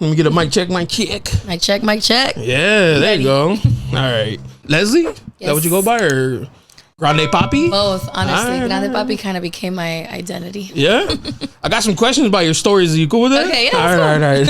Let me get a mic check, mic check. Mic check, mic check. Yeah, there you go. All right. Leslie? Is that what you go by? Or Grande Papi? Both, honestly. Grande Papi kind of became my identity. Yeah? I got some questions about your stories. Are you cool with that? Okay, yeah. All right.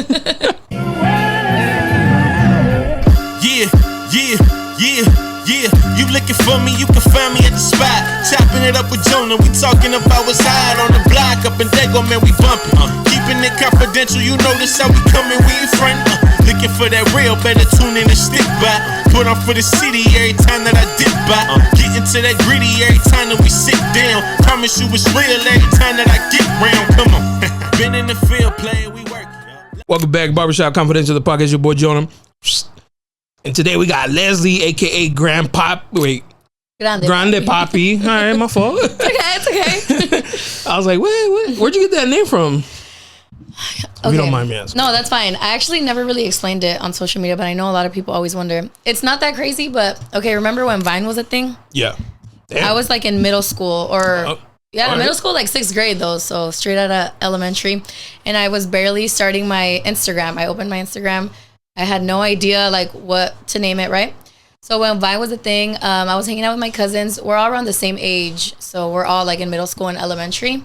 Yeah. You looking for me, you can find me at the spot. Chopping it up with Jonah. We talking about what's hot on the block. Up in Dago, man, we bumping. Keeping it confidential, you know this how we coming, we ain't front. Looking for that real, better tune in and stick by. Put on for the city every time that I dip by. Getting to that gritty every time that we sit down. Promise you it's real every time that I get round. Come on. Been in the field playing, we work. Welcome back, Barbershop Confidential, the podcast, your boy Jonah. And today we got Leslie, aka Grande Papi. All right, my fault. It's okay. I was like, wait, where'd you get that name from? If you don't mind me asking. No, that's fine. I actually never really explained it on social media, but I know a lot of people always wonder. It's not that crazy, but okay, remember when Vine was a thing? Yeah. Damn. I was like in middle school middle school, like 6th grade though, so straight out of elementary. And I was barely starting my Instagram. I opened my Instagram. I had no idea like what to name it, right? So when Vine was a thing, I was hanging out with my cousins. We're all around the same age. So we're all like in middle school and elementary.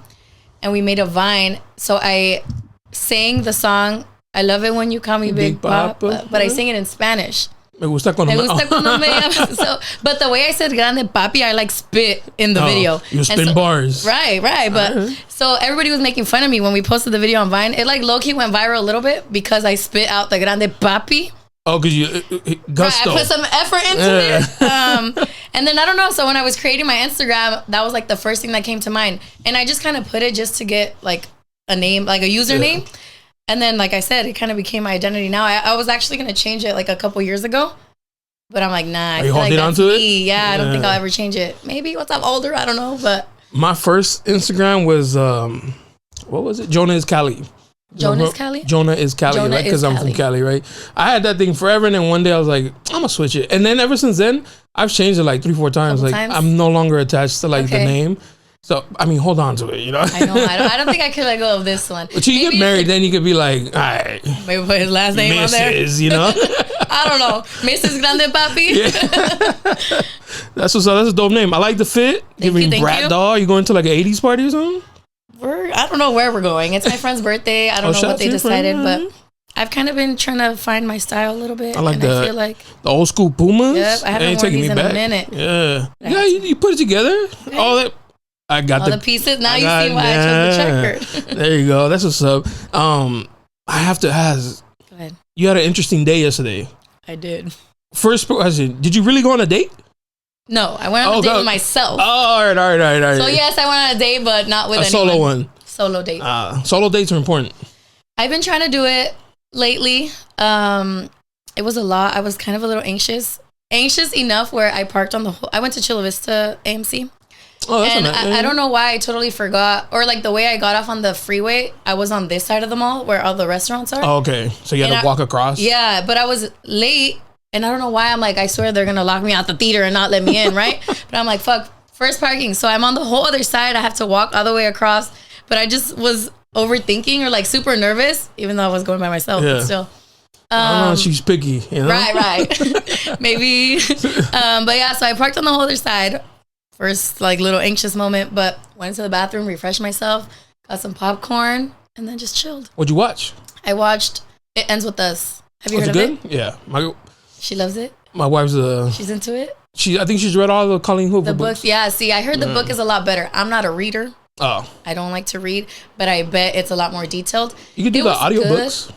And we made a Vine. So I sang the song, I love it when you call me Big Papa, but I sang it in Spanish. Me gusta cuando me llamas. So, but the way I said Grande Papi, I like spit in the video. You spin bars. Right. But so everybody was making fun of me when we posted the video on Vine. It like low-key went viral a little bit because I spit out the Grande Papi. Oh, because you gusto. Right, I put some effort into it. And then I don't know. So when I was creating my Instagram, that was like the first thing that came to mind. And I just kind of put it just to get like a name, like a username. Yeah. And then, like I said, it kind of became my identity now. I was actually going to change it like a couple years ago. But I'm like, nah. Are you holding on to it? Yeah, I don't think I'll ever change it. Maybe once I'm older, I don't know. But my first Instagram was, what was it? Jonah is Cali. Jonah is Cali? Jonah is Cali, right? Because I'm from Cali, right? I had that thing forever, and then one day I was like, I'm going to switch it. And then ever since then, I've changed it like 3-4 times. I'm no longer attached to like the name. So, I mean, hold on to it, you know? I know. I don't think I could let go of this one. But you get married, then you could be like, all right. Maybe put his last name on there. Mrs., you know? I don't know. Mrs. Grande Papi? Yeah. That's a dope name. I like the fit. Thank you. Brat doll. You going to like an 80s party or something? I don't know where we're going. It's my friend's birthday. I don't know what they decided, but I've kind of been trying to find my style a little bit. I feel like the old school Pumas. Yep, I haven't worn these in a minute. Yeah. Yeah, you put it together. Okay. All that. I got all the pieces. Now you see why I chose the checkered. There you go. That's what's up. I have to ask. Go ahead. You had an interesting day yesterday. I did. First question, did you really go on a date? No, I went on a date with myself. Oh, all right. So yes, I went on a date, but not with anyone. Solo one. Solo date. Solo dates are important. I've been trying to do it lately. It was a lot. I was kind of a little anxious enough where I parked on I went to Chula Vista AMC. Oh, that's and I don't know why I totally forgot, or like the way I got off on the freeway, I was on this side of the mall where all the restaurants are. Oh, okay. So you had to walk across? Yeah, but I was late, and I don't know why. I'm like, I swear they're going to lock me out the theater and not let me in, right? But I'm like, fuck, first parking. So I'm on the whole other side. I have to walk all the way across, but I just was overthinking or like super nervous, even though I was going by myself, but still. I don't know, she's picky, you know? Right. Maybe. But yeah, so I parked on the whole other side. First, like, little anxious moment, but went to the bathroom, refreshed myself, got some popcorn, and then just chilled. What'd you watch? I watched It Ends With Us. Have you heard of it? Yeah. She loves it? My wife's she's into it? I think she's read all the Colleen Hoover books. Yeah, see, I heard the book is a lot better. I'm not a reader. Oh. I don't like to read, but I bet it's a lot more detailed. You can do the audiobooks.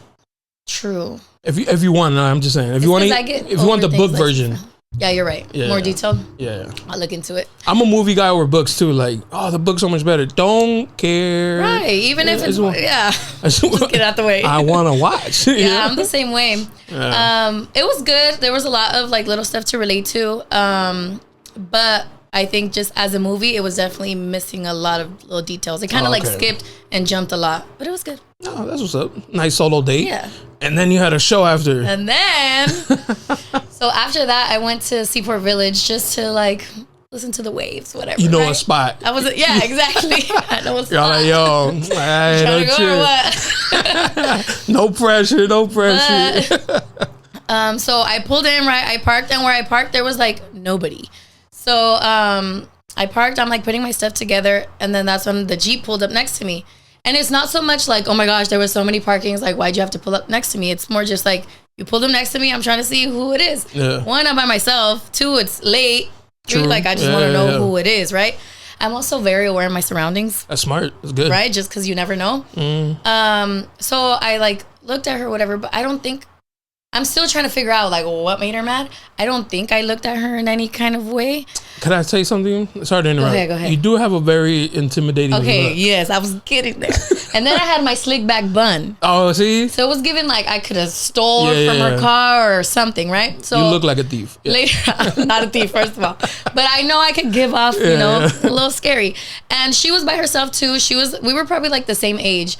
True. If you want, no, I'm just saying. If you want the book version. Yeah, you're right. Yeah. More detailed? Yeah. I'll look into it. I'm a movie guy over books too. Like, the book's so much better. Don't care. Right. Even if it's just get out the way. I want to watch. Yeah, I'm the same way. Yeah. It was good. There was a lot of like little stuff to relate to. But I think just as a movie, it was definitely missing a lot of little details. It kind of skipped and jumped a lot, but it was good. Oh, that's what's up. Nice solo date. Yeah. And then you had a show after. And then, so after that, I went to Seaport Village just to like listen to the waves, whatever. You know, right? a spot. I was, yeah, exactly. I know a spot. Y'all like, yo, trying to go or what? No pressure, no pressure. So I pulled in, right? I parked, and where I parked, there was like nobody. So I parked, I'm like putting my stuff together, and then that's when the Jeep pulled up next to me. And it's not so much like, oh my gosh, there were so many parkings, like why'd you have to pull up next to me? It's more just like, you pulled them next to me, I'm trying to see who it is. Yeah. One, I'm by myself. Two, it's late. Three, like I just want to know who it is, right? I'm also very aware of my surroundings. That's smart. That's good. Right? Just because you never know. So I like looked at her, whatever, but I don't think, I'm still trying to figure out like what made her mad. I don't think I looked at her in any kind of way. Can I say something? Sorry to interrupt. Go ahead. You do have a very intimidating look. Yes, I was getting there. And then I had my slick back bun. Oh, see? So it was given like I could have stole from her car or something, right? So you look like a thief. Yeah. Later, I'm not a thief, first of all. But I know I could give off, you know, a little scary. And she was by herself too. We were probably like the same age.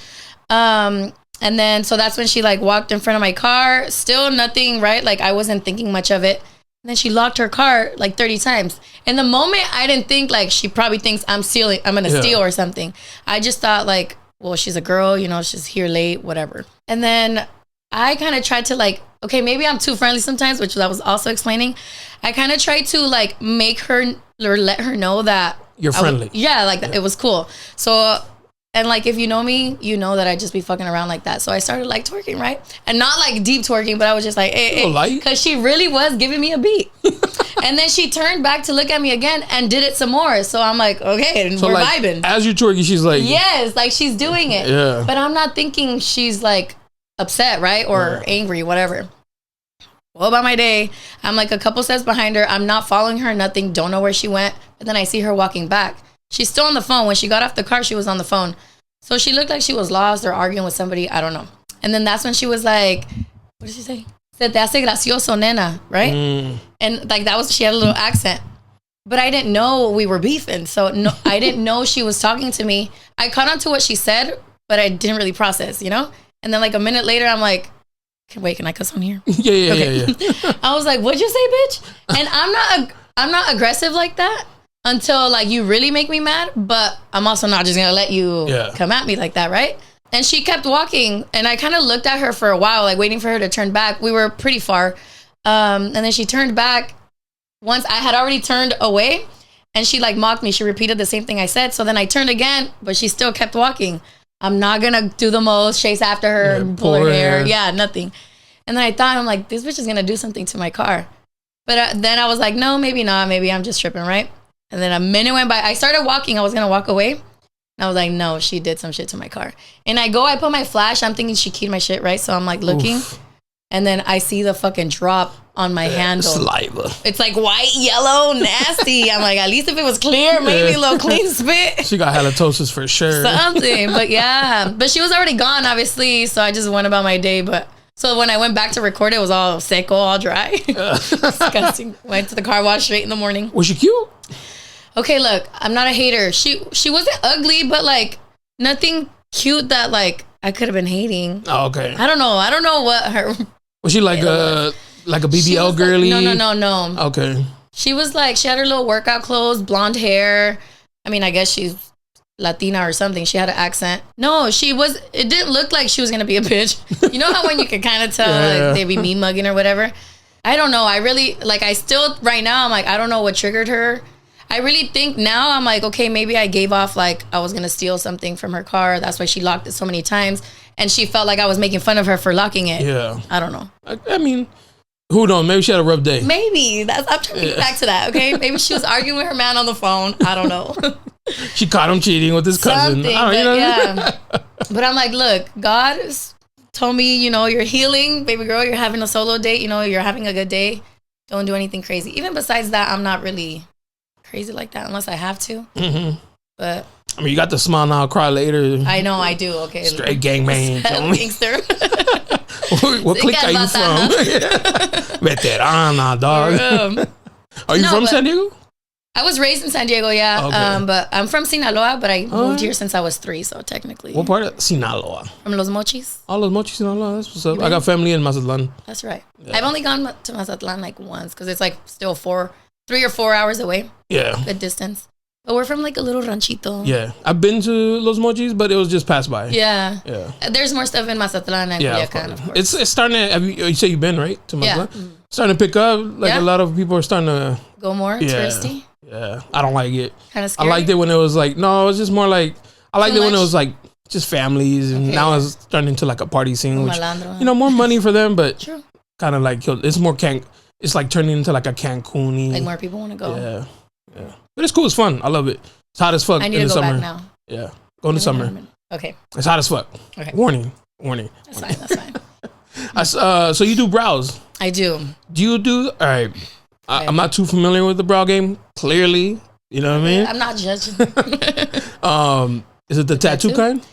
And then, so that's when she like walked in front of my car. Still nothing, right? Like I wasn't thinking much of it. And then she locked her car like 30 times. In the moment, I didn't think like she probably thinks I'm going to steal or something. I just thought like, well, she's a girl, you know, she's here late, whatever. And then I kind of tried to like, okay, maybe I'm too friendly sometimes, which I was also explaining. I kind of tried to like make her or let her know that you're friendly. It was cool. So, and like, if you know me, you know that I just be fucking around like that. So I started like twerking, right? And not like deep twerking, but I was just like, hey, because she really was giving me a beat. And then she turned back to look at me again and did it some more. So I'm like, okay, so we're like, vibing. As you're twerking, she's like, yes, like she's doing it. Yeah. But I'm not thinking she's like upset, right? Or angry, whatever. Well, about my day, I'm like a couple steps behind her. I'm not following her, nothing. Don't know where she went. But then I see her walking back. She's still on the phone. When she got off the car, she was on the phone. So she looked like she was lost or arguing with somebody. I don't know. And then that's when she was like, what did she say? Se te hace gracioso, nena, right? And like she had a little accent. But I didn't know we were beefing. So no, I didn't know she was talking to me. I caught on to what she said, but I didn't really process, you know? And then like a minute later, I'm like, can I cuss on here? Yeah. I was like, what'd you say, bitch? And I'm not aggressive like that. Until like you really make me mad, but I'm also not just gonna let you come at me like that, right? And she kept walking, and I kind of looked at her for a while, like waiting for her to turn back. We were pretty far, and then she turned back. Once I had already turned away, and she like mocked me. She repeated the same thing I said. So then I turned again, but she still kept walking. I'm not gonna do the most, chase after her, pull her hair, nothing. And then I thought, I'm like, this bitch is gonna do something to my car. But then I was like, no, maybe not. Maybe I'm just tripping, right? And then a minute went by. I started walking. I was going to walk away. And I was like, no, she did some shit to my car. And I put my flash. I'm thinking she keyed my shit, right? So I'm like looking. Oof. And then I see the fucking drop on my handle. Saliva. It's like white, yellow, nasty. I'm like, at least if it was clear, maybe a little clean spit. She got halitosis for sure. Something. But yeah. But she was already gone, obviously. So I just went about my day. But so when I went back to record, it was all seco, all dry. Disgusting. Went to the car wash straight in the morning. Was she cute? Okay, look, I'm not a hater. She wasn't ugly, but like nothing cute that like I could have been hating. Oh, okay. I don't know what her. Was she like a BBL girly? Like, no. Okay. She was like, she had her little workout clothes, blonde hair. I mean, I guess she's Latina or something. She had an accent. No, it didn't look like she was gonna be a bitch. You know how when you can kind of tell like they be mean mugging or whatever. I don't know. I really like. I still right now. I'm like, I don't know what triggered her. I really think now I'm like, okay, maybe I gave off like I was going to steal something from her car. That's why she locked it so many times. And she felt like I was making fun of her for locking it. Yeah. I don't know. I mean, who knows? Maybe she had a rough day. Maybe. I'm trying to get back to that, okay? Maybe she was arguing with her man on the phone. I don't know. She caught him cheating with his cousin. But I'm like, look, God told me, you know, you're healing. Baby girl, you're having a solo date. You know, you're having a good day. Don't do anything crazy. Even besides that, I'm not really crazy like that unless I have to. Mm-hmm. But I mean, you got the smile now, cry later. I know, I do. Okay, straight gangman. Gangster. what clique are you from? Veterana, dog. Are you from San Diego? I was raised in San Diego, yeah. Okay. But I'm from Sinaloa, but I moved here since I was 3, so technically. What part of Sinaloa? From Los Mochis. Oh, Los Mochis, Sinaloa. That's what's up. I got family in Mazatlan. That's right. Yeah. I've only gone to Mazatlan like once because it's like still 4 3 or 4 hours away. Yeah. Good distance. But we're from like a little ranchito. Yeah. I've been to Los Mochis, but it was just passed by. Yeah. Yeah. There's more stuff in Mazatlan and Culiacan, of course. It's starting to, you say you've been, right? To Mazatlan? Yeah. Starting to pick up. Like a lot of people are starting to. Go more touristy? Yeah. I don't like it. Kind of scary? I liked it when it was like, no, it was just more like, I liked it when it was like just families. And now it's turning into like a party scene, which, you know, more money for them, but kind of like, it's more it's like turning into like a Cancun-y. Like more people want to go. Yeah. Yeah. But it's cool. It's fun. I love it. It's hot as fuck in the summer. I need to go back now. Yeah. Go in the summer. Okay. It's hot as fuck. Okay. Warning. That's fine. That's fine. So you do brows? I do. Do you do? All right. I'm not too familiar with the brow game. Clearly, you know what I mean. I'm not judging. Is it the tattoo kind?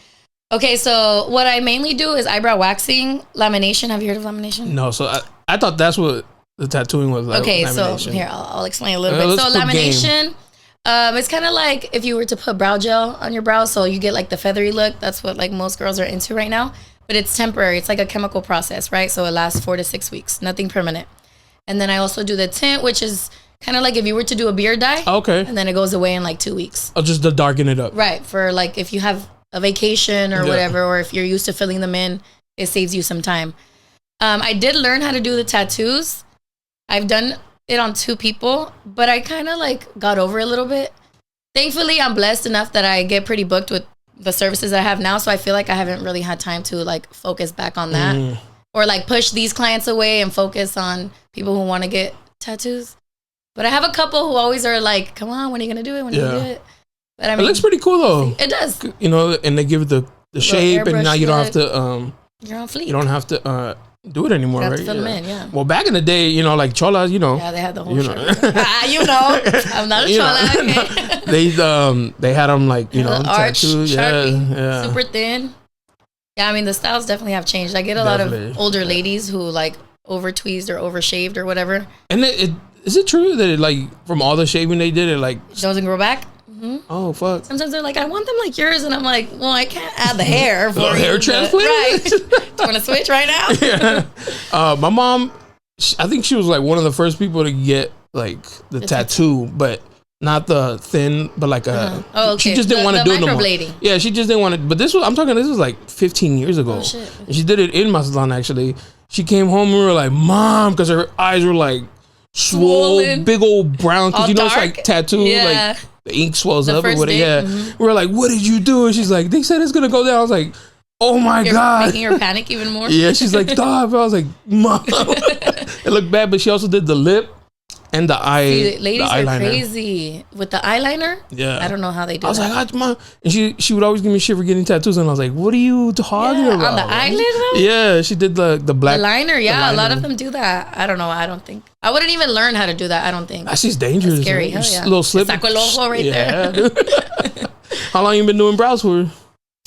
Okay, so what I mainly do is eyebrow waxing, lamination. Have you heard of lamination? No. So I thought that's what the tattooing was like. Okay, so here I'll explain a little bit. So lamination, it's kind of like if you were to put brow gel on your brows, so you get like the feathery look. That's what like most girls are into right now. But it's temporary. It's like a chemical process, right? So it lasts 4 to 6 weeks. Nothing permanent. And then I also do the tint, which is kind of like if you were to do a beard dye. Okay. And then it goes away in like 2 weeks. Oh, just to darken it up. Right. For like if you have a vacation or whatever, or if you're used to filling them in, it saves you some time. I did learn how to do the tattoos. I've done it on 2 people, but I kind of like got over it a little bit. Thankfully, I'm blessed enough that I get pretty booked with the services I have now. So I feel like I haven't really had time to like focus back on that or like push these clients away and focus on people who want to get tattoos. But I have a couple who always are like, come on, when are you going to do it? When are you going to do it? But I mean, it looks pretty cool though. It does. You know, and they give it the shape and now you don't have to, you're on fleek. You don't have to, do it anymore, right? Fill them in, Well, back in the day, you know, like cholas, you know. Yeah, they had the whole show. You know, I'm not a chola. Okay. They had them like, you know, tattoos. Yeah, super thin. Yeah, I mean, the styles definitely have changed. I get a lot of older ladies who like over tweezed or over shaved or whatever. And is it true that it like from all the shaving they did, it like doesn't grow back? Mm-hmm. Oh fuck! Sometimes they're like, I want them like yours, and I'm like, well, I can't add the hair for hair transplant. Right? Do you want to switch right now? Yeah. My mom, I think she was like one of the first people to get like the tattoo, but not the thin, but like a. Oh, okay. She just didn't want to do it no more. Yeah, she just didn't want to. But this was like 15 years ago. Oh shit! And she did it in Mazatlan actually. She came home and we were like, Mom, because her eyes were like swollen, big old brown. Because you know it's like tattoo, like. The ink swells up or whatever. Yeah. Mm-hmm. We're like, what did you do? And she's like, they said it's going to go down. I was like, oh my God. Making her panic even more? Yeah. She's like, stop. I was like, Mom. It looked bad, but she also did the lip and the eye. See, ladies are crazy. With the eyeliner? Yeah. I don't know how they do I was like, Mom. And she would always give me shit for getting tattoos. And I was like, what are you talking about? On the eyelid? Yeah. She did the black. The liner. Yeah. A lot of them do that. I don't know. I don't think. I wouldn't even learn how to do that. I don't think. That's just dangerous. That's scary. Hell yeah. Little slip. Saco el ojo right there. How long you been doing brows for?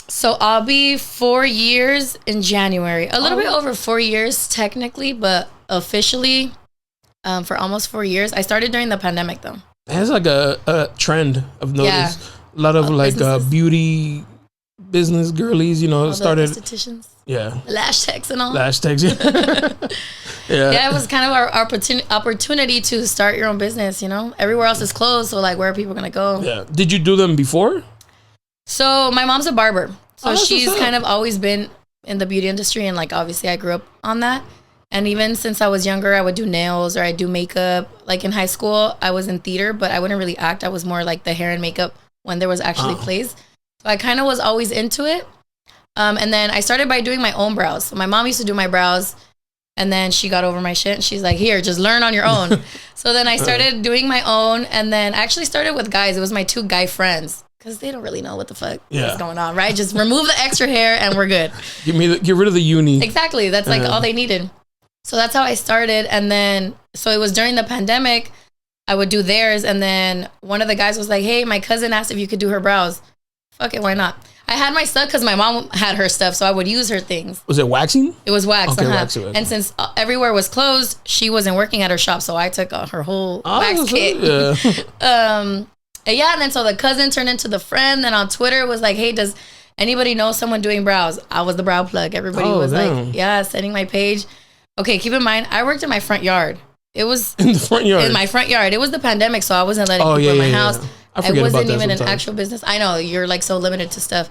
So I'll be 4 years in January. A little bit over 4 years technically, but officially for almost 4 years. I started during the pandemic though. It's like a trend I've noticed. Yeah. A lot of like beauty business girlies, you know, all started. The estheticians. Yeah. Lash techs and all. Lash techs, yeah. Yeah, it was kind of our opportunity to start your own business, you know? Everywhere else is closed, so like where are people going to go? Yeah. Did you do them before? So my mom's a barber. So she's kind of always been in the beauty industry and like obviously I grew up on that. And even since I was younger, I would do nails or I'd do makeup. Like in high school, I was in theater, but I wouldn't really act. I was more like the hair and makeup when there was actually plays. So I kind of was always into it. And then I started by doing my own brows. So my mom used to do my brows and then she got over my shit and she's like, here, just learn on your own. So then I started doing my own and then I actually started with guys. It was my 2 guy friends because they don't really know what the fuck is going on, right? Just remove the extra hair and we're good. Get rid of the uni. Exactly. That's like all they needed. So that's how I started. And then, so it was during the pandemic, I would do theirs. And then one of the guys was like, hey, my cousin asked if you could do her brows. Fuck it, why not? I had my stuff because my mom had her stuff, so I would use her things. Was it waxing? It was wax. Okay, wax. And since everywhere was closed, she wasn't working at her shop, so I took her whole wax kit. Yeah. And then so the cousin turned into the friend. Then on Twitter it was like, hey, does anybody know someone doing brows? I was the brow plug. Everybody was like, yeah, sending my page. Okay, keep in mind, I worked in my front yard. It was in the front yard. In my front yard. It was the pandemic, so I wasn't letting people in my house. I wasn't even an actual business. I know you're like so limited to stuff.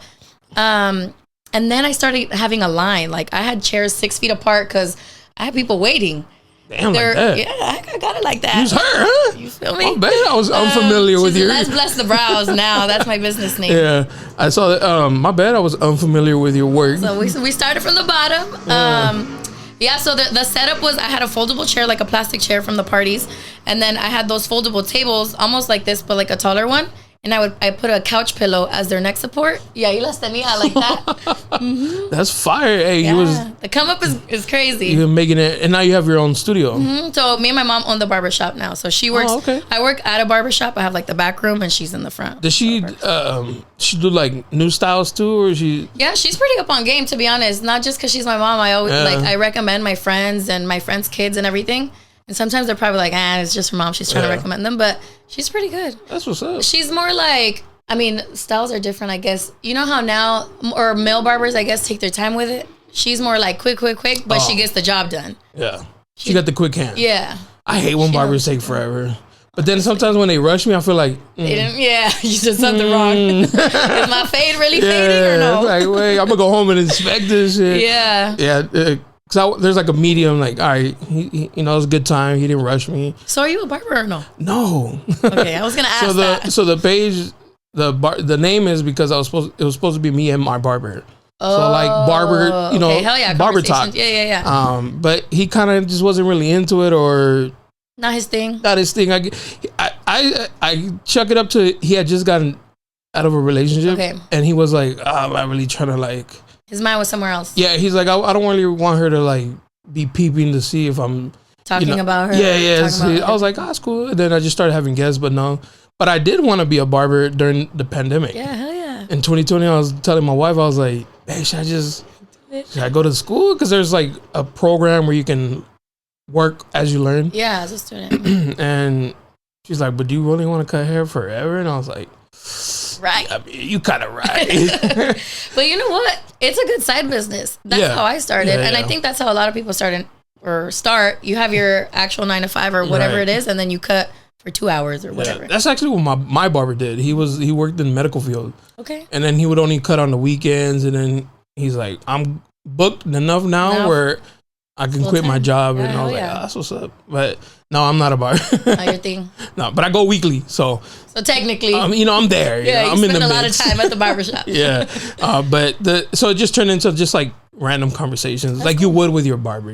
And then I started having a line. Like I had chairs 6 feet apart because I had people waiting. Damn, like that. Yeah, I got it like that. Use her, huh? You feel me? I bet I was unfamiliar with your. Let's bless the brows now. That's my business name. Yeah, I saw that. My bad, I was unfamiliar with your work. So we started from the bottom. So the setup was I had a foldable chair, like a plastic chair from the parties, and then I had those foldable tables, almost like this, but like a taller one. And I put a couch pillow as their neck support. Yeah, you las tenía like that. Mm-hmm. That's fire. Hey, the come up is crazy. You're making it, and now you have your own studio. Mm-hmm. So me and my mom own the barbershop now. So she works. Oh, okay. I work at a barbershop. I have like the back room, and she's in the front. Does she she do like new styles too, or she? Yeah, she's pretty up on game, to be honest. Not just because she's my mom. I always I recommend my friends and my friends' kids and everything. And sometimes they're probably like, it's just her mom. She's trying to recommend them. But she's pretty good. That's what's up. She's more like, I mean, styles are different, I guess. You know how now, or male barbers, I guess, take their time with it? She's more like quick, but she gets the job done. Yeah. She got the quick hand. Yeah. I hate when barbers take forever. But then sometimes when they rush me, I feel like... They didn't, you did something wrong. Is my fade really fading or no? Like, wait, I'm going to go home and inspect this shit. Yeah. Yeah. Cause there's like a medium, like, all right, he it was a good time. He didn't rush me. So are you a barber or no? No. Okay, I was gonna ask that. So the page, the name is because it was supposed to be me and my barber. So like barber, hell yeah, barber talk. Yeah. But he kind of just wasn't really into it, or not his thing. I chuck it up to he had just gotten out of a relationship, and he was like, I'm not really trying to like. His mind was somewhere else. Yeah, he's like, I don't really want her to like be peeping to see if I'm talking about her. Yeah. I was like, that's cool. And then I just started having guests, but no. But I did want to be a barber during the pandemic. Yeah, hell yeah. In 2020, I was telling my wife, I was like, hey, should I go to school? Because there's like a program where you can work as you learn. Yeah, as a student. And she's like, but do you really want to cut hair forever? And I was like, right. I mean, you kind of right. But you know what? It's a good side business. That's how I started. And I think that's how a lot of people start. You have your actual 9 to 5 or whatever it is, and then you cut for 2 hours or whatever. That's actually what my barber did. He worked in the medical field. Okay. And then he would only cut on the weekends, and then he's like, I'm booked enough now where I can quit my job. And I was like, that's what's up. But no, I'm not a barber. Not your thing. No, but I go weekly. So technically, I'm there. Yeah, you spend a lot of time at the barbershop. Yeah. So it just turned into just like random conversations, like you would with your barber,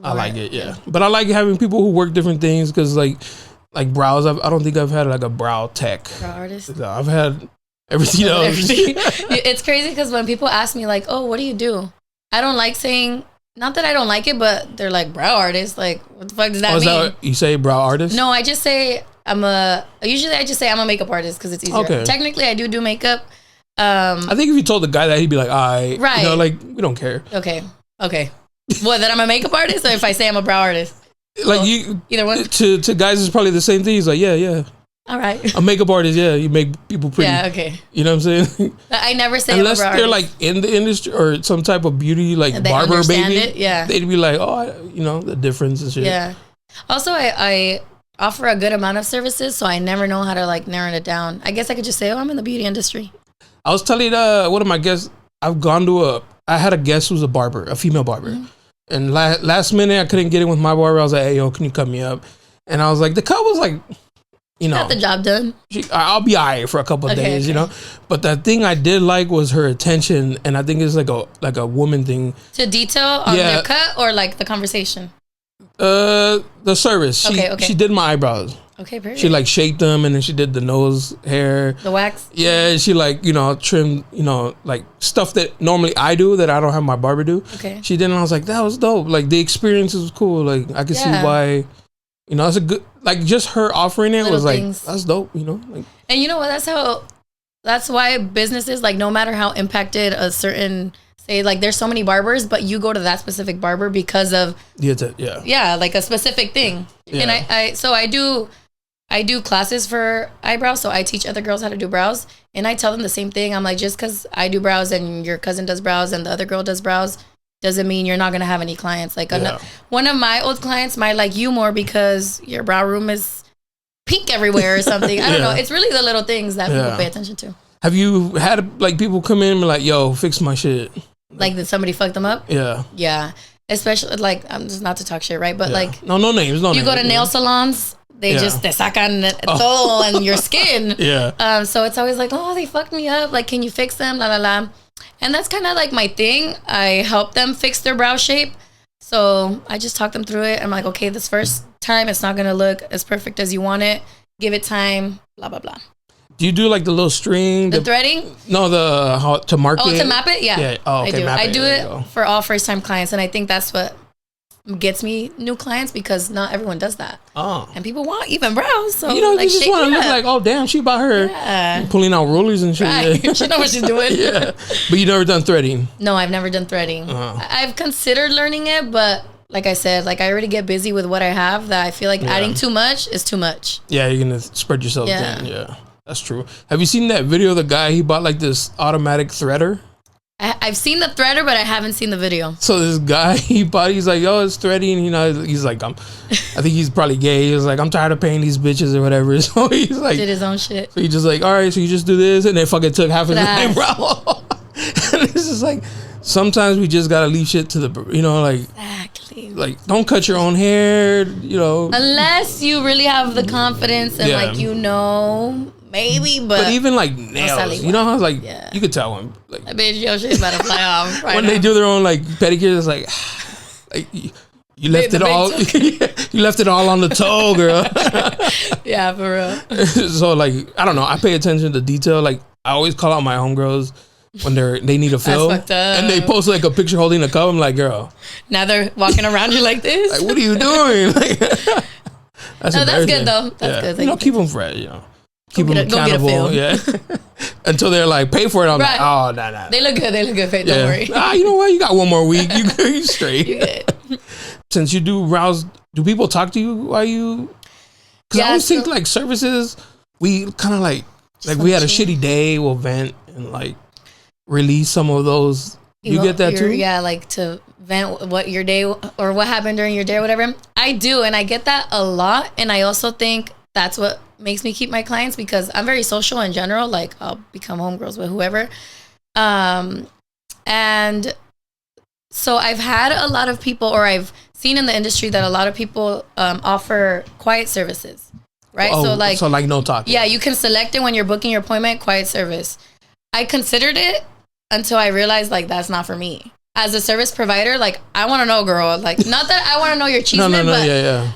I like it. Yeah. But I like having people who work different things because like brows, I don't think I've had like a brow tech. Brow artist? No, I've had everything else. It's crazy because when people ask me like, oh, what do you do? I don't like saying... Not that I don't like it, but they're like brow artist. Like, what the fuck does that mean? That you say brow artist? No, I just say usually I just say I'm a makeup artist because it's easier. Okay. Technically, I do makeup. I think if you told the guy that, he'd be like, right. Like, we don't care. Okay. What, that I'm a makeup artist, or if I say I'm a brow artist? Like, either one. To guys, it's probably the same thing. He's like, yeah. All right. A makeup artist, you make people pretty. Yeah, okay. You know what I'm saying? I never say unless I'm a brow they're artist. like in the industry or some type of beauty, like they barber baby. It, yeah. They'd be like, the difference and shit. Yeah. Also, I offer a good amount of services, so I never know how to like narrow it down. I guess I could just say, I'm in the beauty industry. I was telling one of my guests, I had a guest who's a barber, a female barber. Mm-hmm. And last minute, I couldn't get in with my barber. I was like, hey, yo, can you cut me up? And I was like, the cut was like, got the job done. I'll be all right for a couple of days, But the thing I did like was her attention, and I think it's like a woman thing. To detail on their cut or like the conversation? The service. She did my eyebrows. Okay, perfect. She like shaped them, and then she did the nose hair. The wax? Yeah, she like, trimmed, like stuff that normally I do that I don't have my barber do. Okay. She did, and I was like, that was dope. Like the experience was cool. Like I could see why, it's a good, like just her offering it was like, that's dope, Like, and you know what? That's why businesses, like no matter how impacted a certain, say like there's so many barbers, but you go to that specific barber because of like a specific thing. Yeah. And I do classes for eyebrows, so I teach other girls how to do brows, and I tell them the same thing. I'm like, just because I do brows and your cousin does brows and the other girl does brows, doesn't mean you're not going to have any clients. Like one of my old clients might like you more because your brow room is pink everywhere or something. I don't know. It's really the little things that people pay attention to. Have you had like people come in and be like, yo, fix my shit? Like did somebody fuck them up? Yeah. Yeah. Especially like, I'm just not to talk shit, right? But like. No names. You go to nail salons. They just te sacan todo and your skin. Yeah. So it's always like, oh, they fucked me up. Like, can you fix them? La la la. And that's kind of like my thing. I help them fix their brow shape. So I just talk them through it. I'm like, okay, this first time it's not gonna look as perfect as you want it. Give it time. Blah blah blah. Do you do like the little string? The threading? No, how to mark it. Oh, to map it? Yeah. Oh, okay, I do it for all first time clients, and I think that's what gets me new clients because not everyone does that. Oh. And people want even brows. So you like, you just want to look like, oh damn, she about her pulling out rulers and shit. Right. Yeah. She knows what she's doing. Yeah. But you never done threading? No, I've never done threading. I've considered learning it, but like I said, like I already get busy with what I have that I feel like adding too much is too much. Yeah, you're gonna spread yourself thin. Yeah. That's true. Have you seen that video of the guy, he bought like this automatic threader? I've seen the threader, but I haven't seen the video. So this guy, he's like, yo, it's threading. You know, he's like, I think he's probably gay. He was like, I'm tired of paying these bitches or whatever. So he's like, did his own shit. So he just like, all right, so you just do this. And then fucking took half his name, bro. And it's just like, sometimes we just got to leave shit to the, you know, like. Exactly. Like, don't cut your own hair, you know. Unless you really have the confidence and like, you know. Maybe, but even like nails, you know how like you could tell when like I bet your shit's about to fly off when they do their own like pedicures. Like you left it all, you left it all on the toe, girl. Yeah, for real. So like I don't know, I pay attention to detail. Like I always call out my homegirls when they need a fill, and they post like a picture holding a cup. I'm like, girl, now they're walking around you like this. Like, what are you doing? Like, that's good though. That's good. You know, keep them fresh. You know. Keep them accountable, until they're like, pay for it. I'm like, oh, nah. They look good, Faith. Don't worry. You know what? You got one more week. You straight. You good. Since you do brows, do people talk to you while you? Because I always think like services, we kind of like we had a shitty day, we'll vent and like release some of those. You get that too? Yeah, like to vent what your day or what happened during your day or whatever. I do, and I get that a lot. And I also think that's what makes me keep my clients because I'm very social in general. Like I'll become homegirls with whoever. And so I've had a lot of people, or I've seen in the industry that a lot of people offer quiet services, right? So like no talking. Yeah, you can select it when you're booking your appointment, quiet service. I considered it until I realized like that's not for me. As a service provider, like I want to know, girl. Like not that I want to know your chisme, but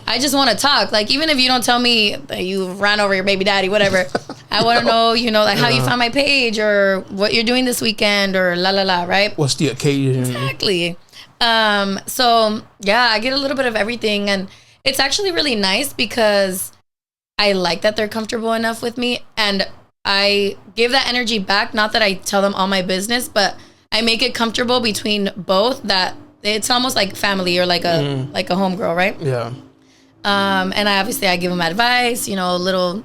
I just want to talk. Like even if you don't tell me that you ran over your baby daddy, whatever, I want to know, you know, like how you found my page or what you're doing this weekend or la la la, right? What's the occasion? Exactly. So yeah, I get a little bit of everything, and it's actually really nice because I like that they're comfortable enough with me, and I give that energy back. Not that I tell them all my business, but I make it comfortable between both that it's almost like family or like a homegirl, right? Yeah. And I give them advice, you know, little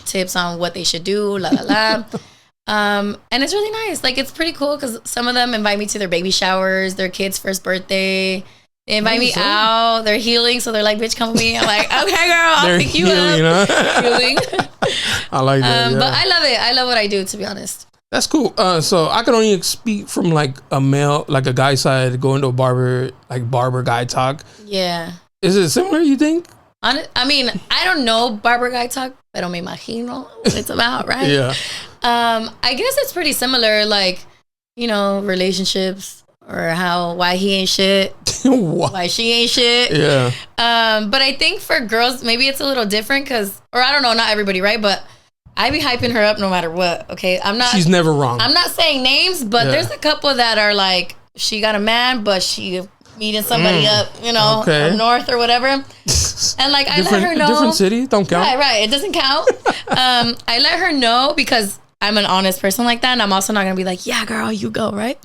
tips on what they should do, la la la. And it's really nice. Like it's pretty cool because some of them invite me to their baby showers, their kid's first birthday. They invite me out. They're healing, so they're like, "Bitch, come with me." I'm like, "Okay, girl, I'll pick you up." Healing. I like that. But I love it. I love what I do, to be honest. That's cool. So I can only speak from like a male, like a guy side, going to a barber, like barber guy talk. Yeah. Is it similar, you think? I mean, I don't know barber guy talk, pero me imagino what it's about, right? Yeah. I guess it's pretty similar, like, you know, relationships or why he ain't shit, why she ain't shit. Yeah. But I think for girls, maybe it's a little different or I don't know, not everybody, right? But I be hyping her up no matter what, okay? She's never wrong. I'm not saying names, but there's a couple that are like, she got a man, but she meeting somebody up, you know, up north or whatever. And like, I let her know. Different city, don't count. Right, it doesn't count. I let her know because I'm an honest person like that, and I'm also not gonna be like, yeah, girl, you go, right?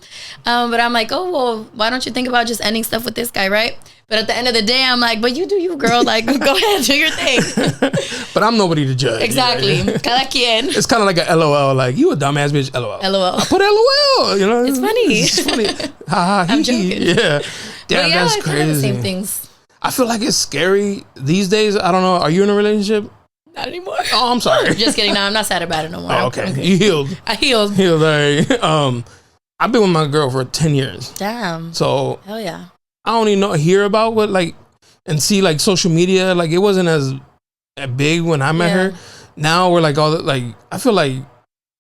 But I'm like, oh well, why don't you think about just ending stuff with this guy, right? But at the end of the day, I'm like, but you do you, girl. Like, go ahead, do your thing. But I'm nobody to judge. Exactly. Cada quien. It's kind of like a LOL, like, you a dumbass bitch, LOL. LOL. I put LOL, you know? It's funny. It's funny. Ha ha, I'm joking. Yeah. Damn, yeah, that's crazy. The same things. I feel like it's scary these days. I don't know. Are you in a relationship? Not anymore. Oh, I'm sorry. Just kidding. No, I'm not sad about it no more. Oh, okay. You healed. I healed. Healed, all right. I've been with my girl for 10 years. Damn. So. Hell yeah. I don't even hear about what, like, and see, like, social media. Like, it wasn't as big when I met her. Now we're, like, all the, like, I feel like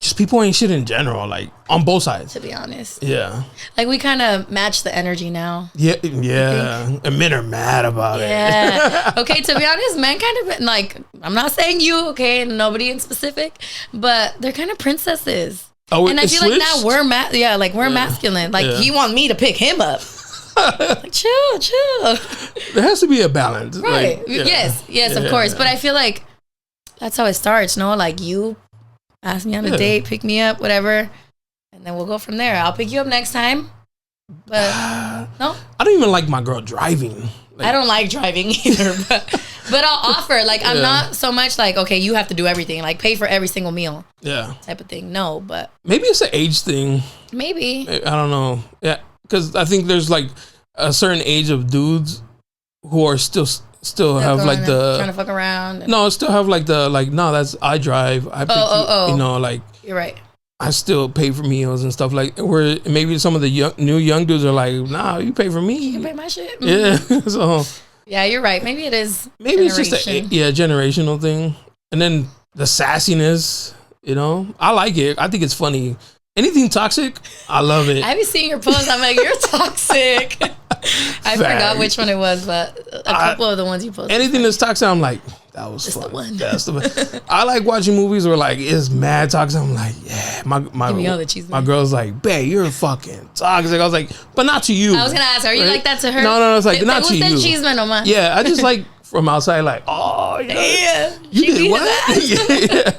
just people ain't shit in general, like, on both sides. To be honest. Yeah. Like, we kind of match the energy now. Yeah. And men are mad about it. Yeah. Okay, to be honest, men kind of, like, I'm not saying you, okay, nobody in specific, but they're kind of princesses. Oh, and I feel like now we're masculine. Like, he wants me to pick him up. Like, chill. There has to be a balance. Right. Like, Yes, of course. But I feel like that's how it starts, no? Like, you ask me on a date, pick me up, whatever, and then we'll go from there. I'll pick you up next time. But no. I don't even like my girl driving. Like, I don't like driving either, but I'll offer. Like, I'm not so much like, okay, you have to do everything, like pay for every single meal. Yeah. Type of thing. No, but maybe it's an age thing. Maybe. I don't know. Yeah. Because I think there's like a certain age of dudes who are still have like the trying to fuck around. No, still have like the no, that's I drive. I pick you know, like you're right. I still pay for meals and stuff like where maybe some of the new young dudes are like, nah, you pay for me. You can pay my shit. Yeah. So yeah, you're right. Maybe it is. Maybe it's just a generational thing, and then the sassiness. You know, I like it. I think it's funny. Anything toxic, I love it. I be seeing your posts. I'm like, you're toxic. I forgot which one it was, but a couple of the ones you posted. Anything that's toxic, I'm like, that was fun. The one. That's the one. I like watching movies where like it's mad toxic. I'm like, yeah, my girl's like, babe, you're fucking toxic. I was like, but not to you. I was gonna ask, are you like that to her? No, it's like not to you. Chisme nomás. Yeah, I just like from outside, like, oh yeah, you did what? Yeah.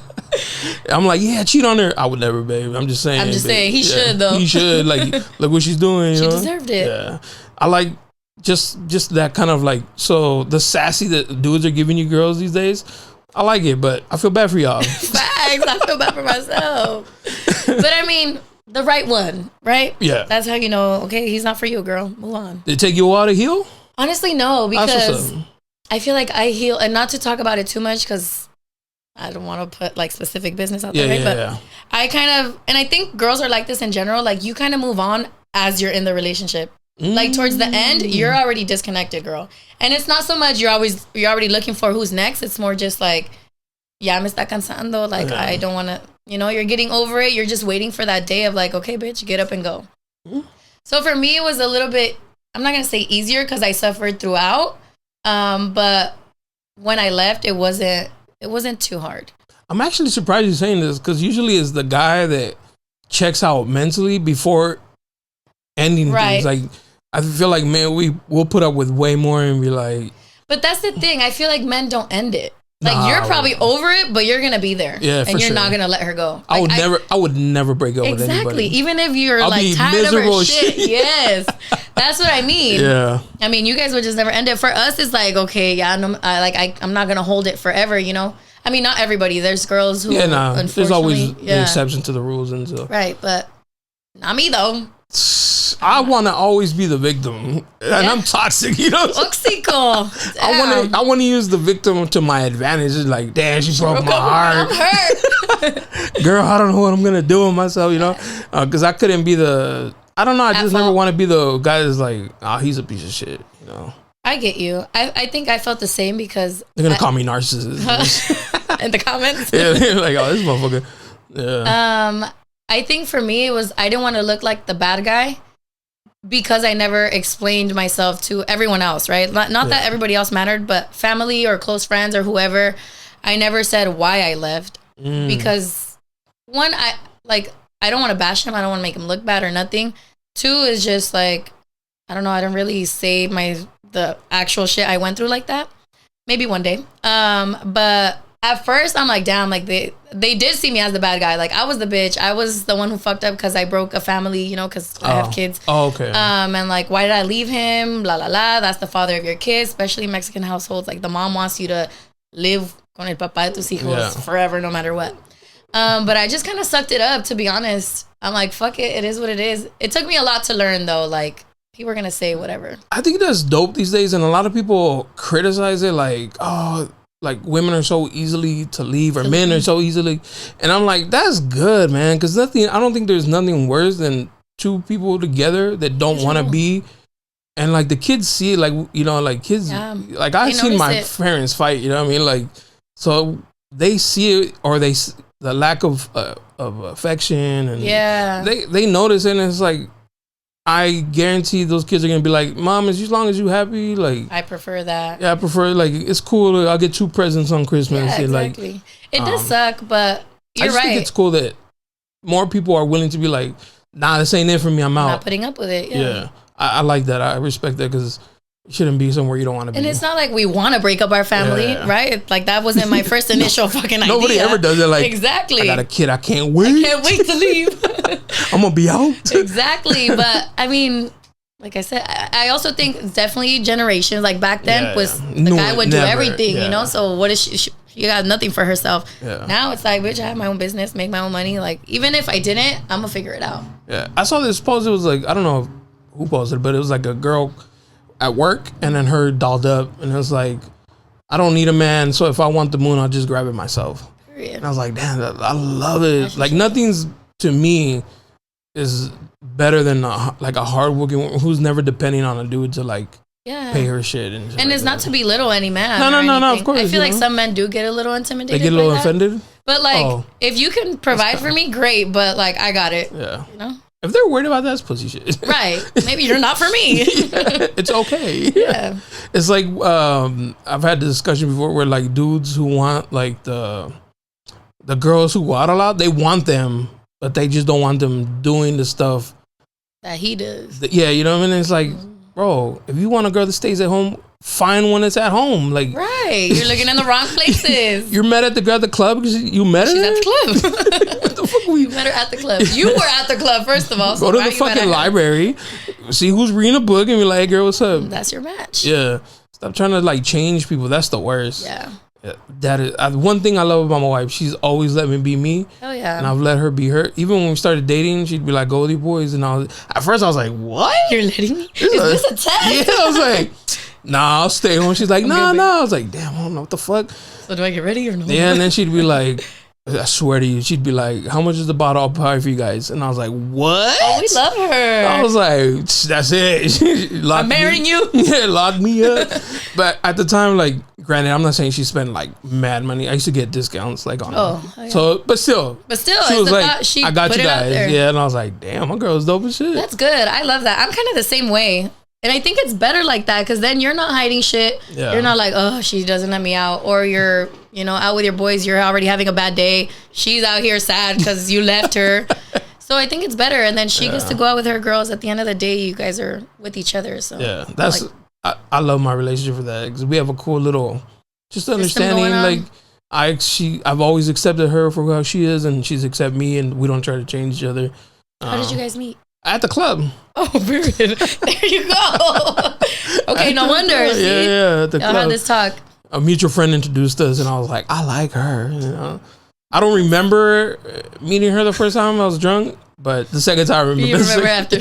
I'm like, yeah, cheat on her. I would never, babe. I'm just saying. He should though. He should. Like, look what she's doing. She deserved it. Yeah, I like just that kind of like. So the sassy that dudes are giving you girls these days, I like it, but I feel bad for y'all. Facts. I feel bad for myself. But I mean, the right one, right? Yeah. That's how you know. Okay, he's not for you, girl. Move on. Did it take you a while to heal? Honestly, no, because I feel like I heal, and not to talk about it too much because I don't want to put like specific business out there, right? But I kind of, and I think girls are like this in general. Like you kind of move on as you're in the relationship. Like towards the end, you're already disconnected, girl. And it's not so much you're already looking for who's next. It's more just like, ya me está cansando. Like I don't want to, you're getting over it. You're just waiting for that day of like, okay, bitch, get up and go. So for me, it was a little bit, I'm not going to say easier because I suffered throughout. But when I left, it wasn't too hard. I'm actually surprised you're saying this because usually it's the guy that checks out mentally before ending things. Like I feel like men we'll put up with way more and be like. But that's the thing. I feel like men don't end it. Like you're probably over it, but you're gonna be there. Yeah, and you're not gonna let her go. Like, I would never break up with anybody. Exactly. Even if you're like tired of her shit. Yes, that's what I mean. Yeah. I mean, you guys would just never end it. For us, it's like okay, yeah, I'm not gonna hold it forever. I mean, not everybody. There's girls who there's always the exception to the rules and stuff. Right, but not me though. I want to always be the victim, and I'm toxic, Oxico. I want to use the victim to my advantage. It's like, damn, she broke my heart. I'm hurt. Girl, I don't know what I'm gonna do with myself, because I couldn't be the. I don't know. I just never want to be the guy that's like, he's a piece of shit, I get you. I think I felt the same because they're gonna call me narcissist in the comments. Yeah, they're like, oh, this motherfucker. Yeah. I think for me, it was I didn't want to look like the bad guy because I never explained myself to everyone else, right? Not that everybody else mattered, but family or close friends or whoever, I never said why I left because one, I don't want to bash him. I don't want to make him look bad or nothing. Two is just like, I don't know. I don't really say the actual shit I went through like that. Maybe one day. But at first I'm like, damn, like they did see me as the bad guy. Like I was the bitch. I was the one who fucked up because I broke a family, you know, because I have kids. Oh, okay. And like, why did I leave him? La la la. That's the father of your kids, especially in Mexican households. Like the mom wants you to live con el papá de tus hijos forever, no matter what. But I just kind of sucked it up, to be honest. I'm like, fuck it. It is what it is. It took me a lot to learn, though. Like, people are going to say whatever. I think that's dope these days. And a lot of people criticize it like, oh, like women are so easily to leave or men are so easily. And I'm like, that's good, man. Because I don't think there's nothing worse than two people together that don't want to be. And like the kids see it, like, you know, like kids, like I've seen my parents fight, you know what I mean? Like, so they see it, or the lack of affection, and they notice it, and it's like, I guarantee those kids are gonna be like, Mom, as long as you happy, like I prefer that. Yeah, I prefer, like, it's cool. I'll get 2 presents on Christmas. Yeah, exactly. Like, it does suck, but you're right. I think it's cool that more people are willing to be like, nah, this ain't it for me. I'm out. Not putting up with it. Yeah. I like that. I respect that, because you shouldn't be somewhere you don't want to be. And it's not like we want to break up our family, right? Like that wasn't my first initial fucking idea. Nobody ever does it. Like, exactly. I got a kid. I can't wait. To leave. I'm gonna be out. Exactly. But I mean, like I said, I also think definitely generations, like back then was the guy would do everything, you know? So what is she got nothing for herself. Now it's like, bitch, I have my own business, make my own money. Like, even if I didn't, I'm gonna figure it out. Yeah. I saw this post. It was like, I don't know who posted it, but it was like a girl at work, and then her dolled up, and it was like, I don't need a man, so if I want the moon, I'll just grab it myself. Period. And I was like, damn, I love it. Like, nothing's, to me, is better than a hardworking woman who's never depending on a dude to like pay her shit. And like it's not to belittle any man. No, of course. I feel like some men do get a little intimidated. They get a little offended. But like, if you can provide for me, great. But like, I got it. Yeah. You know? If they're worried about that, it's pussy shit. Right. Maybe you're not for me. It's okay. Yeah. It's like, I've had the discussion before where like dudes who want like the girls who go out a lot, they want them, but they just don't want them doing the stuff that he does. Yeah, you know what I mean? It's like, bro, if you want a girl that stays at home, find one that's at home. Like, right. You're looking in the wrong places. You're mad at the girl at the club because you met her? She's at the club. What the fuck you met her at the club. You were at the club, first of all. So go to the fucking library, see who's reading a book, and be like, hey, girl, what's up? That's your match. Yeah. Stop trying to like change people. That's the worst. Yeah. That is one thing I love about my wife. She's always let me be me. Oh yeah. And I've let her be her. Even when we started dating, she'd be like, "Go with your boys," and at first I was like, "What? You're letting me? Is this a test?" Yeah, I was like, "Nah, I'll stay home." She's like, "Nah." I was like, "Damn, I don't know what the fuck." So do I get ready or no? Yeah, and then she'd be like, I swear to you, she'd be like, "How much is the bottle? I'll buy for you guys." And I was like, "What?" Oh, we love her. I was like, "That's it." I'm marrying you. Yeah, lock me up. But at the time, like, granted, I'm not saying she spent like mad money. I used to get discounts like on her. Yeah. So, but still, she was like, "I got you guys." Yeah, and I was like, "Damn, my girl's dope as shit." That's good. I love that. I'm kind of the same way. And I think it's better like that, because then you're not hiding shit. Yeah. You're not like, oh, she doesn't let me out. Or you're, out with your boys. You're already having a bad day. She's out here sad because you left her. So I think it's better. And then she gets to go out with her girls. At the end of the day, you guys are with each other. So yeah, that's I love my relationship for that, because we have a cool little just understanding. Like I've always accepted her for how she is, and she's accepted me, and we don't try to change each other. How did you guys meet? At the club. Oh, period. There you go. Okay, no wonder. Yeah, at the club. Had this talk. A mutual friend introduced us, and I was like, I like her. I don't remember meeting her the first time I was drunk, but the second time I remember. You remember after.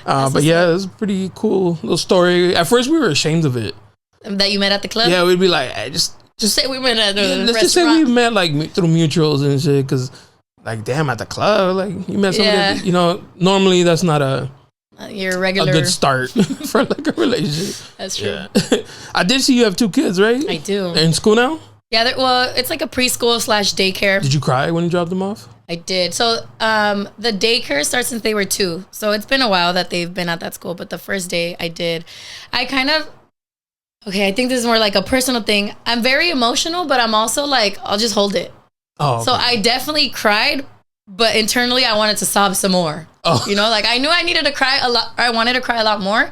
But yeah, it was a pretty cool little story. At first, we were ashamed of it. That you met at the club? Yeah, we'd be like, hey, just say we met at the restaurant. Let's just say we met like through mutuals and shit, because like, damn, at the club, like you met somebody that, normally that's not your regular a good start for like a relationship. That's true. Yeah. I did see you have 2 kids, right? I do. They're in school now? Yeah, well, it's like a preschool / daycare. Did you cry when you dropped them off? I did. So the daycare starts since they were 2. So it's been a while that they've been at that school. But the first day I did. I think this is more like a personal thing. I'm very emotional, but I'm also like, I'll just hold it. Oh, okay. So I definitely cried, but internally I wanted to sob some more. Oh. Like I knew I needed to cry a lot. I wanted to cry a lot more,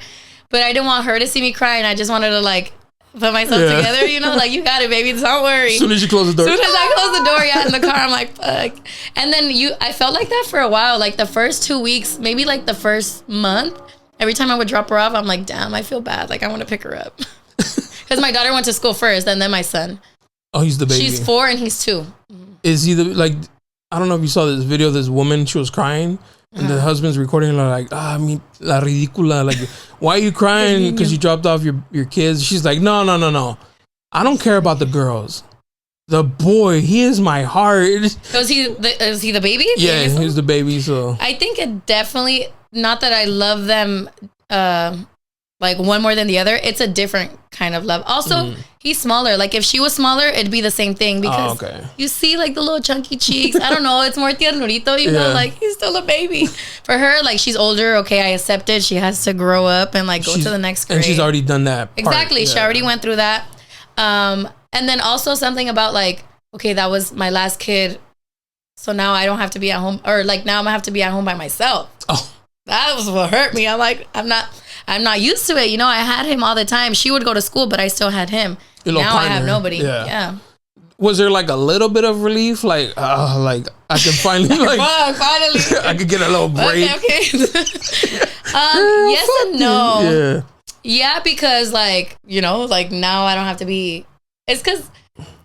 but I didn't want her to see me cry, and I just wanted to like put myself together, you know, like, you got it, baby, don't worry. As soon as you close the door. As soon as I close the door, in the car, I'm like, fuck. And then I felt like that for a while, like the first 2 weeks, maybe like the first month, every time I would drop her off, I'm like, damn, I feel bad. Like, I want to pick her up. Because my daughter went to school first, and then my son. Oh, he's the baby. She's 4 and he's 2. Is he like, I don't know if you saw this video of this woman, she was crying. And the husband's recording her like, I mean, la ridícula. Like, why are you crying? Because you dropped off your kids. She's like, no. I don't care about the girls. The boy, he is my heart. Is he the baby? Yeah, he's the baby. So I think it definitely, not that I love them like one more than the other. It's a different kind of love. Also, he's smaller. Like, if she was smaller, it'd be the same thing, because you see like the little chunky cheeks. I don't know. It's more tiernurito, you know, like, he's still a baby. For her, like, she's older. Okay, I accept it. She has to grow up and like go to the next grade. And she's already done that part. Exactly. She already went through that. And then also something about like, okay, that was my last kid. So now I don't have to be at home, or like now I'm gonna have to be at home by myself. Oh, that was what hurt me. I'm like, I'm not used to it. You know, I had him all the time. She would go to school, but I still had him. Now I have nobody. Yeah. Was there like a little bit of relief? Like I can finally finally I could get a little break. Okay. Yes and no. Yeah, because like, you know, like now I don't have to be. It's because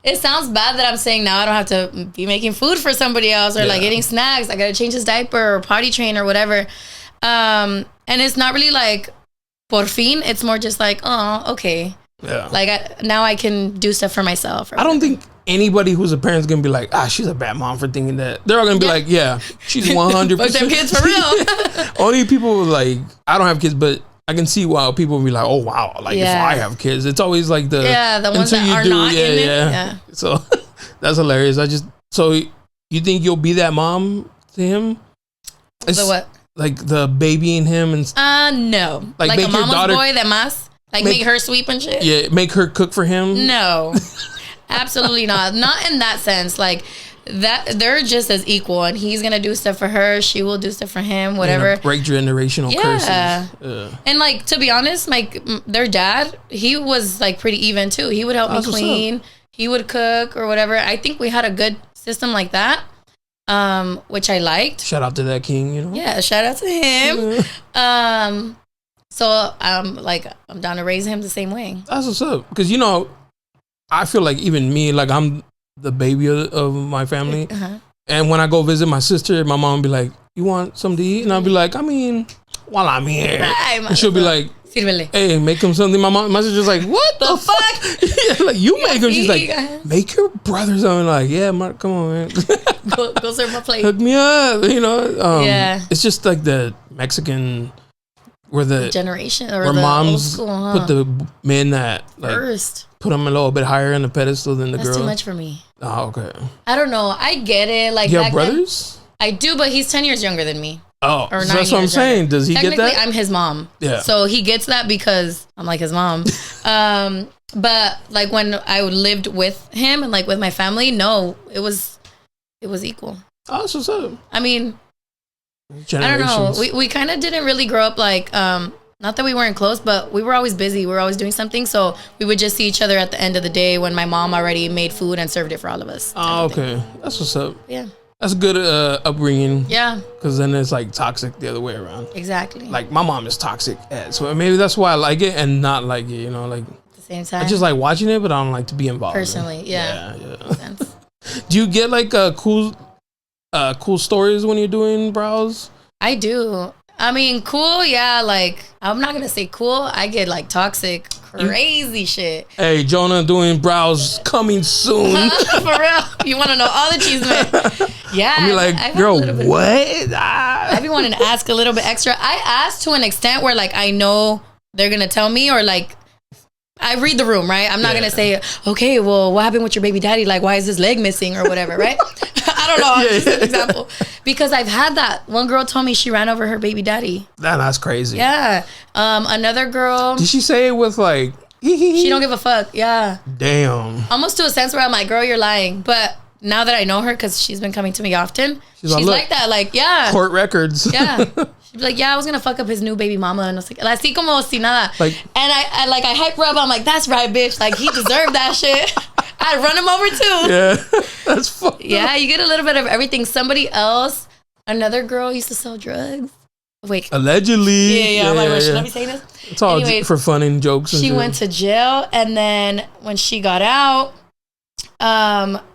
it sounds bad that I'm saying now I don't have to be making food for somebody else, or like getting snacks. I gotta change his diaper or potty train or whatever. And it's not really like por fin. It's more just like, oh, okay. Yeah. Like now I can do stuff for myself. I don't think anybody who's a parent's gonna be like, she's a bad mom for thinking that. They're all gonna be like, yeah, she's 100%. But them kids for real. Only people like, I don't have kids, but I can see why people be like, oh wow, like if I have kids, it's always like the ones that are not in it. Yeah. So that's hilarious. So you think you'll be that mom to him? The what? Like the baby in him and no, like a mama's daughter, boy that mas, like make her sweep and shit. Yeah, make her cook for him. No, absolutely not. Not in that sense. Like that, they're just as equal, and he's gonna do stuff for her. She will do stuff for him. Whatever. Break generational curses. Yeah. And like, to be honest, their dad, he was like pretty even too. He would help me clean. He would cook or whatever. I think we had a good system like that. Which I liked. Shout out to that king, you know? Yeah, shout out to him. Yeah. So I'm down to raise him the same way. That's what's up. Because, you know, I feel like even me, like I'm the baby of my family. And when I go visit my sister, my mom will be like, you want something to eat? And I'll be like, I mean, while I'm here. And she'll be like, hey, make him something. My sister's like, what the fuck? Like, you make him. She's like, make your brother something. Like, yeah, Mark, come on, man. go serve my plate. Hook me up, you know. It's just like the Mexican, where the generation, or where the moms old school, put the men that like first, put them a little bit higher on the pedestal than the girl. That's too much for me. Oh, okay. I don't know. I get it. Like, you have brothers? I do, but he's 10 years younger than me. Oh, so that's what I'm saying. Younger. Does he get that? I'm his mom. Yeah. So he gets that because I'm like his mom. But like when I lived with him and like with my family, no, it was equal. Oh, that's what's up. I mean, I don't know. We kind of didn't really grow up like, not that we weren't close, but we were always busy. We were always doing something. So we would just see each other at the end of the day when my mom already made food and served it for all of us. Oh, okay. That's what's up. Yeah. That's a good upbringing. Yeah. Because then it's like toxic the other way around. Exactly. Like my mom is toxic. So maybe that's why I like it and not like it, you know, like. At the same time. I just like watching it, but I don't like to be involved. Personally, yeah. Makes sense. Do you get like cool stories when you're doing brows? I do. I mean, cool, yeah, like, I'm not gonna say cool. I get like toxic, crazy shit. Hey, Jonah doing brows coming soon. For real? You want to know all the Chisme? Yeah. I mean, like, girl, what? I be wanting to ask a little bit extra. I ask to an extent where like I know they're gonna tell me, or like I read the room, right? I'm not gonna say, okay, well, what happened with your baby daddy? Like, why is his leg missing or whatever, right? I don't know. Just an example. Because I've had that. One girl told me she ran over her baby daddy. That's crazy. Yeah. Another girl. Did she say it with like? She don't give a fuck. Yeah. Damn. Almost to a sense where I'm like, girl, you're lying. But now that I know her, because she's been coming to me often, she's like that. Like, yeah. Court records. Yeah. She's She'd be like, yeah, I was gonna fuck up his new baby mama, and I was like, así como si nada. Like, and I hype her up. I'm like, that's right, bitch. Like, he deserved that shit. I'd run him over too. Yeah, that's fucked Yeah, up. you get a little bit of everything. Somebody else, another girl used to sell drugs. Wait. Allegedly. Yeah. I'm like, should I be saying this? It's all for fun and jokes. She went to jail, and then when she got out,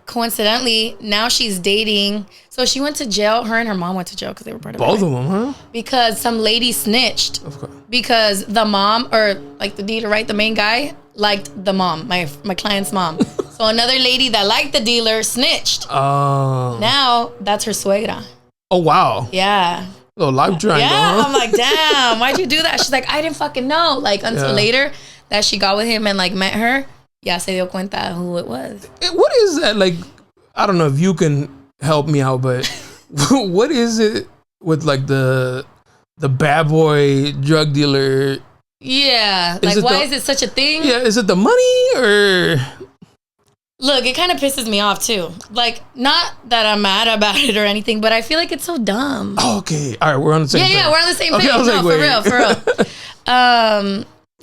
coincidentally, now she's dating. So she went to jail. Her and her mom went to jail because they were part of it. Both of them, huh? Because some lady snitched. Of course. Because the mom, or like the dealer, right? The main guy liked the mom, my client's mom. So another lady that liked the dealer snitched. Oh. Now that's her suegra. Oh, wow. Yeah. Little life triangle. Yeah, huh? I'm like, damn, why'd you do that? She's like, I didn't fucking know. Like, until later that she got with him and like met her, ya se dio cuenta who it was. What is that? Like, I don't know if you can help me out, but what is it with like the bad boy drug dealer? Yeah, like why is it such a thing? Yeah, is it the money or? Look, it kind of pisses me off too. Like, not that I'm mad about it or anything, but I feel like it's so dumb. Oh, okay, all right, we're on the same. Yeah, we're on the same page. I was like, for real.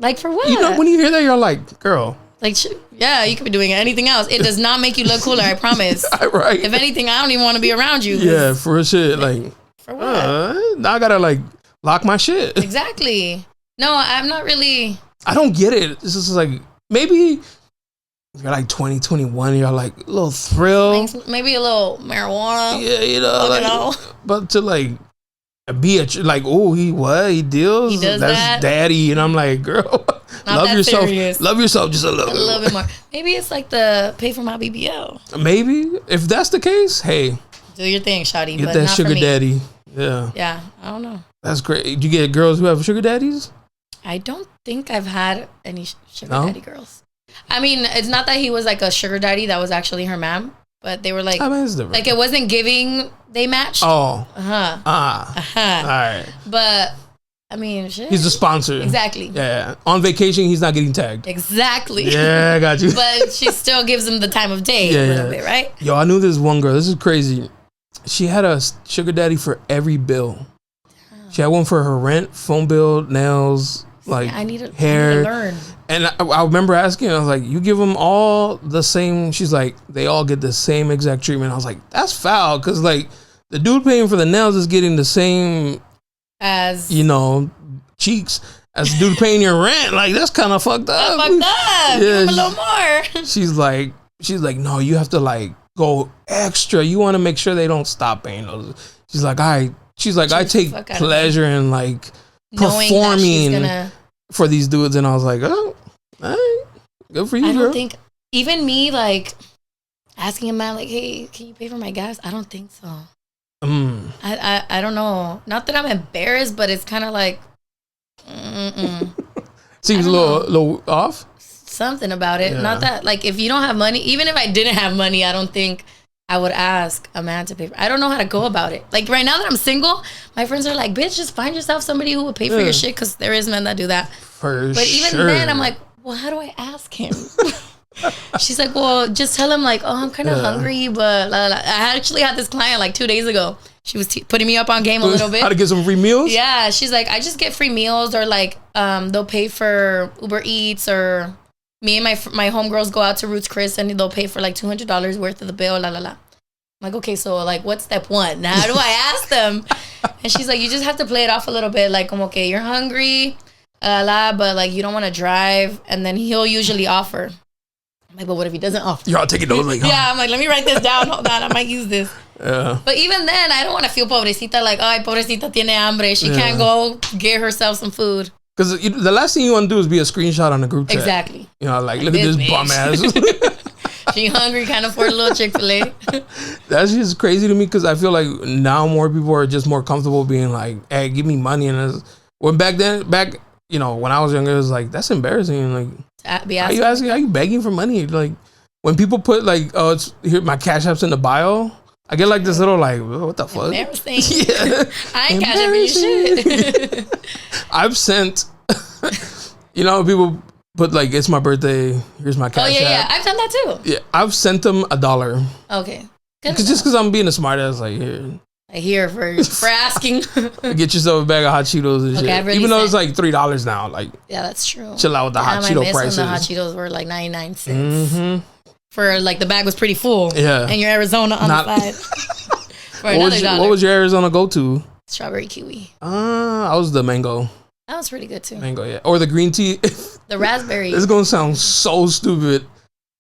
Like, for what? You know, when you hear that, you're like, girl. Like, yeah, you could be doing anything else. It does not make you look cooler, I promise. Right. If anything, I don't even want to be around you. Yeah, for shit. Like, for what? Now I gotta like lock my shit. Exactly. No, I'm not really. I don't get it. This is like, maybe you're like 20, 21, you're like a little thrill. Maybe a little marijuana. Yeah, you know. But to like be like, oh, he deals. He does That's that. Daddy. And I'm like, girl, love yourself. Serious. Love yourself just a little bit more. Maybe it's like the pay for my BBL. Maybe. If that's the case, hey. Do your thing, shawty. Get but that not sugar for me. daddy. Yeah. Yeah, I don't know. That's great. Do you get girls who have sugar daddies? I don't think I've had any sugar daddy girls. I mean, it's not that he was like a sugar daddy. That was actually her mom. But they were like, like it wasn't giving. They matched. Oh. All right. But I mean, shit. He's the sponsor. Exactly. Yeah. On vacation, he's not getting tagged. Exactly. Yeah, I got you. But she still gives him the time of day a little bit, right? Yo, I knew this one girl. This is crazy. She had a sugar daddy for every bill. She had one for her rent, phone bill, nails, like hair. I need to learn. And I remember asking, I was like, you give them all the same? She's like, they all get the same exact treatment. I was like, that's foul. Because like the dude paying for the nails is getting the same as, cheeks as the dude paying your rent. Like, that's kind of fucked up. That's fucked up. Give him a little more. She's like, no, you have to like go extra. You want to make sure they don't stop paying those. She's like, I take pleasure in like performing for these dudes. And I was like, oh, all right, good for you, girl. I don't think even me like asking a man like, hey, can you pay for my gas? I don't think so. I don't know. Not that I'm embarrassed, but it's kind of like seems a little off. Something about it. Yeah. Not that like if you don't have money, even if I didn't have money, I don't think I would ask a man to pay for. I don't know how to go about it. Like right now that I'm single, my friends are like, bitch, just find yourself somebody who would pay for your shit, because there is men that do that. But even then, I'm like, well, how do I ask him? She's like, well, just tell him like, oh, I'm kind of hungry, but la, la, la. I actually had this client like 2 days ago. She was putting me up on game a little bit. How to get some free meals? Yeah, she's like, I just get free meals, or like they'll pay for Uber Eats, or me and my homegirls go out to Roots Chris and they'll pay for like $200 worth of the bill, la la la. I'm like, okay, so like what's step one? How do I ask them? And she's like, you just have to play it off a little bit, like, okay, you're hungry, but like you don't want to drive, and then he'll usually offer. I'm like, but what if he doesn't offer? Y'all taking those like, yeah, I'm like, let me write this down. Hold on, I might use this. Yeah. But even then, I don't want to feel pobrecita, like, ay, pobrecita tiene hambre. She can't go get herself some food. Because the last thing you want to do is be a screenshot on the group chat. Exactly. Like, look at this bum ass. She hungry, can't afford a little Chick-fil-A. That's just crazy to me, because I feel like now more people are just more comfortable being like, hey, give me money. And when back when I was younger, it was like, that's embarrassing. Like, are you begging for money? Like, when people put like, oh, it's here, my Cash App's in the bio, I get like this little like, what the fuck? Embarrassing. Yeah. I ain't Cash App for your shit. I've sent, people put like, it's my birthday, here's my Cash App. Yeah, I've done that too. Yeah, I've sent them $1. Okay. Just because I'm being a smart ass, like, here. I hear for asking. Get yourself a bag of hot Cheetos and shit. Really even though it's like $3 now. Like, yeah, that's true. Chill out with the hot Cheeto prices. When the hot Cheetos were like 99 cents. Mm-hmm. For like the bag was pretty full. Yeah. And your Arizona on the side. For another $1. What was your Arizona go-to? Strawberry kiwi. I was the mango. That was pretty good too. Mango, yeah. Or the green tea. The raspberry. This is going to sound so stupid.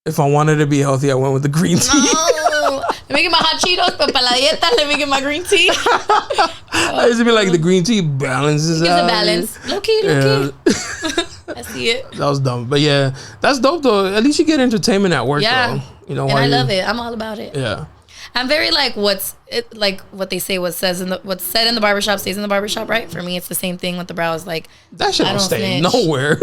If I wanted to be healthy, I went with the green tea. No. Let me get my hot Cheetos, but para la dieta, let me get my green tea. I used to be like, the green tea balances out. It's a balance. Low key. I see it. That was dumb. But yeah, that's dope though. At least you get entertainment at work though. You know, and I love it. I'm all about it. Yeah. I'm very like what they say, what's said in the barbershop stays in the barbershop, right? For me, it's the same thing with the brows. Like, that shit don't stay nowhere.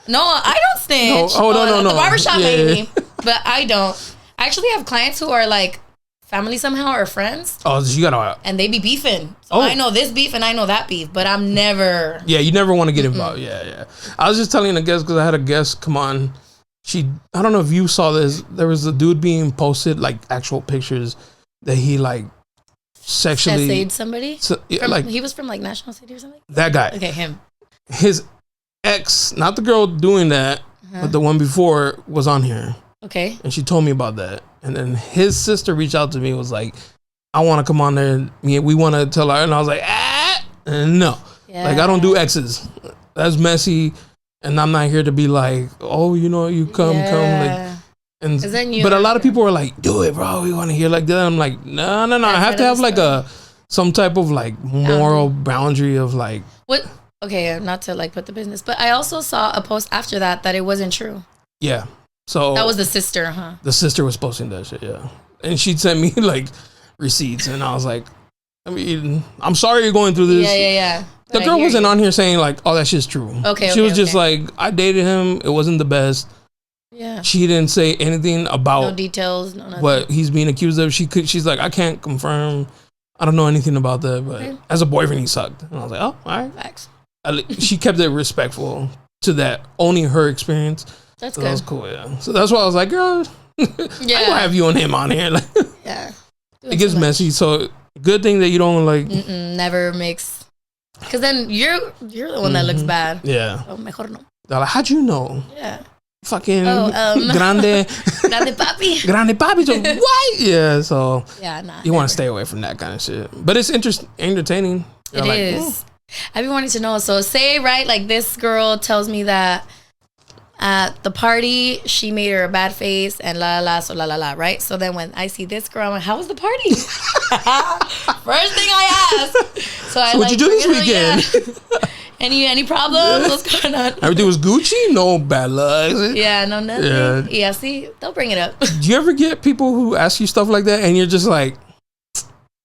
No, I don't snitch. No. The barbershop made me, but I don't. I actually have clients who are like family somehow or friends. Oh, so you gotta. And they be beefing. So I know this beef and I know that beef, but I'm never. Yeah, you never want to get involved. Yeah. I was just telling a guest because I had a guest come on. I don't know if you saw this. There was a dude being posted like actual pictures that he like sexually essayed somebody. So, yeah, like he was from like National City or something. That guy. Okay, him. His ex, not the girl doing that, but the one before was on here. Okay. And she told me about that. And then his sister reached out to me and was like, I want to come on there. We want to tell her. And I was like, no. Yeah. Like, I don't do exes. That's messy. And I'm not here to be like, oh, you know, you come. Like, but a lot of people are like, do it, bro. We want to hear like that. I'm like, no. I have to have like some type of like moral boundary of like. What? Okay, not to like put the business, but I also saw a post after that it wasn't true. Yeah. So that was the sister, huh? The sister was posting that shit, yeah. And she'd sent me like receipts and I was like, I mean, I'm sorry you're going through this. Yeah. The girl wasn't on here saying like, oh, that shit's true. Okay. She was just like, I dated him. It wasn't the best. Yeah. She didn't say anything about no details, no nothing. What he's being accused of. She's like, I can't confirm. I don't know anything about that, but as a boyfriend, he sucked. And I was like, oh, all right. Facts. She kept it respectful to that, owning her experience. That's so good. That was cool, yeah. So that's why I was like, girl, I don't have you and him on here. Like, yeah. It gets messy. So good thing that you don't like. Never mix. Because then you're the one that looks bad. Yeah. Oh, mejor no. They're like, how'd you know? Yeah. Fucking grande papi. Grande papi. So what? Yeah. So yeah, you want to stay away from that kind of shit. But it's entertaining. It is. I've been wanting to know. So say, right, like this girl tells me that at the party, she made her a bad face and so la, right? So then when I see this girl, I'm like, how was the party? First thing I ask. So what'd you do this weekend? Yeah. Any problems? What's going on? Everything was Gucci? No bad luck. Yeah, no, nothing. Yeah, see, they'll bring it up. Do you ever get people who ask you stuff like that and you're just like,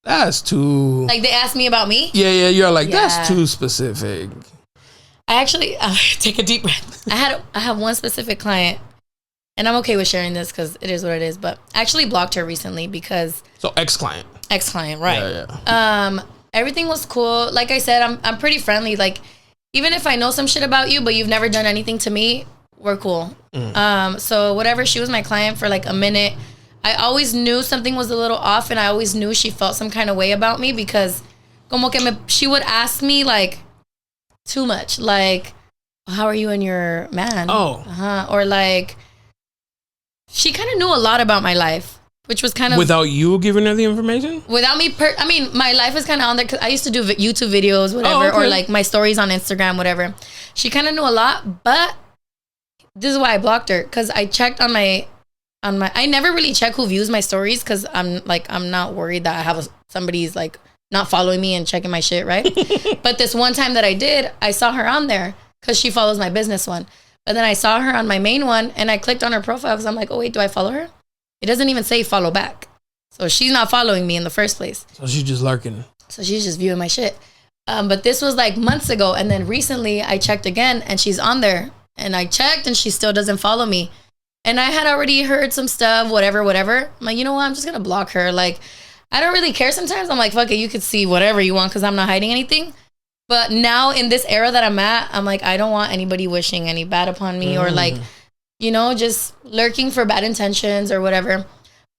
that's too... Like they ask me about me? Yeah, you're like, that's too specific. I actually, take a deep breath. I have one specific client, and I'm okay with sharing this because it is what it is, but I actually blocked her recently because... So ex-client, right. Yeah. Everything was cool. Like I said, I'm pretty friendly. Like, even if I know some shit about you, but you've never done anything to me, we're cool. So whatever, she was my client for like a minute. I always knew something was a little off, and I always knew she felt some kind of way about me because como que she would ask me like too much, like, how are you and your man? Or like, she kind of knew a lot about my life, which was kind of... Without you giving her the information? Without me, I mean, my life is kind of on there because I used to do YouTube videos, whatever, or like my stories on Instagram, whatever. She kind of knew a lot, but this is why I blocked her, because I checked on my... I never really check who views my stories because I'm not worried that I have somebody's like not following me and checking my shit, right? But this one time that I did, I saw her on there because she follows my business one. But then I saw her on my main one and I clicked on her profile because I'm like, oh wait, do I follow her? It doesn't even say follow back. So she's not following me in the first place. So she's just lurking. So she's just viewing my shit. But this was like months ago. And then recently I checked again and she's on there. And I checked and she still doesn't follow me. And I had already heard some stuff, whatever. I'm like, you know what? I'm just going to block her. Like, I don't really care sometimes. I'm like, fuck it, you could see whatever you want because I'm not hiding anything. But now in this era that I'm at, I'm like, I don't want anybody wishing any bad upon me or like, you know, just lurking for bad intentions or whatever.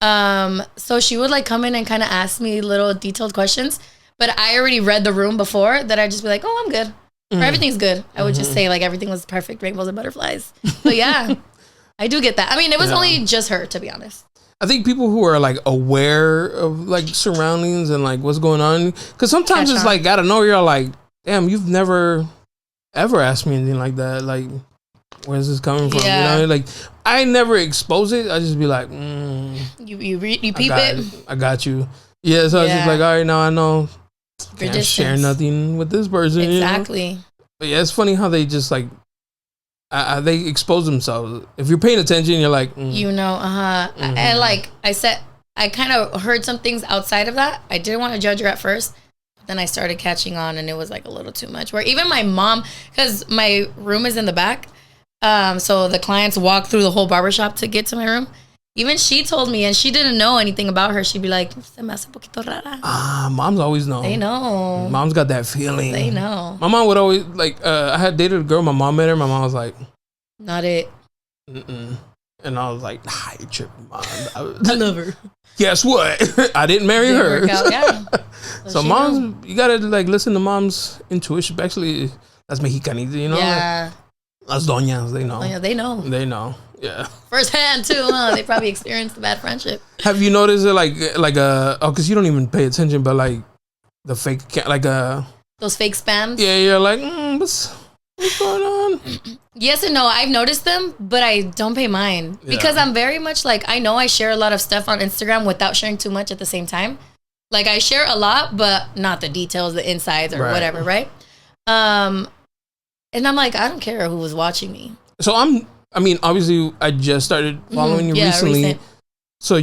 So she would like come in and kind of ask me little detailed questions, but I already read the room before that. I'd just be like, oh, I'm good. Or everything's good. I would just say like everything was perfect, rainbows and butterflies. But yeah, I do get that. I mean, it was only just her, to be honest. I think people who are like aware of like surroundings and like what's going on, because sometimes it's like out of nowhere, you're like, damn, you've never ever asked me anything like that. Like, where's this coming from? Yeah. You know, like I never expose it. I just be like, you peep it. I got you. Yeah. So I was just like, all right, now I know. Can't share nothing with this person. Exactly. You know? But yeah, it's funny how they just like they expose themselves. If you're paying attention, you're like, you know, and like I said, I kind of heard some things outside of that. I didn't want to judge her at first. Then I started catching on, and it was like a little too much. Where even my mom, because my room is in the back, so the clients walk through the whole barbershop to get to my room. Even she told me, and she didn't know anything about her. She'd be like, "Se me hace un poquito rara." Moms always know. They know. Mom's got that feeling. They know. My mom would always like. I had dated a girl. My mom met her. My mom was like, "Not it." And I was like, "Nah, you tripping, Mom." I love her. Guess what? I didn't marry her. Work out, yeah. So moms, you gotta like listen to mom's intuition. Actually, that's Mexicanita, you know. Yeah. Las doñas, they know. They know. They know. Yeah. Firsthand too, huh? They probably experienced a bad friendship. Have you noticed it because you don't even pay attention, but like the fake those fake spams? Yeah, you're like, what's going on? Yes and no. I've noticed them, but I don't pay mind because I'm very much like, I know I share a lot of stuff on Instagram without sharing too much at the same time. Like I share a lot, but not the details, the insides or whatever, right? And I'm like, I don't care who was watching me. So obviously, I just started following you recently. Recent. So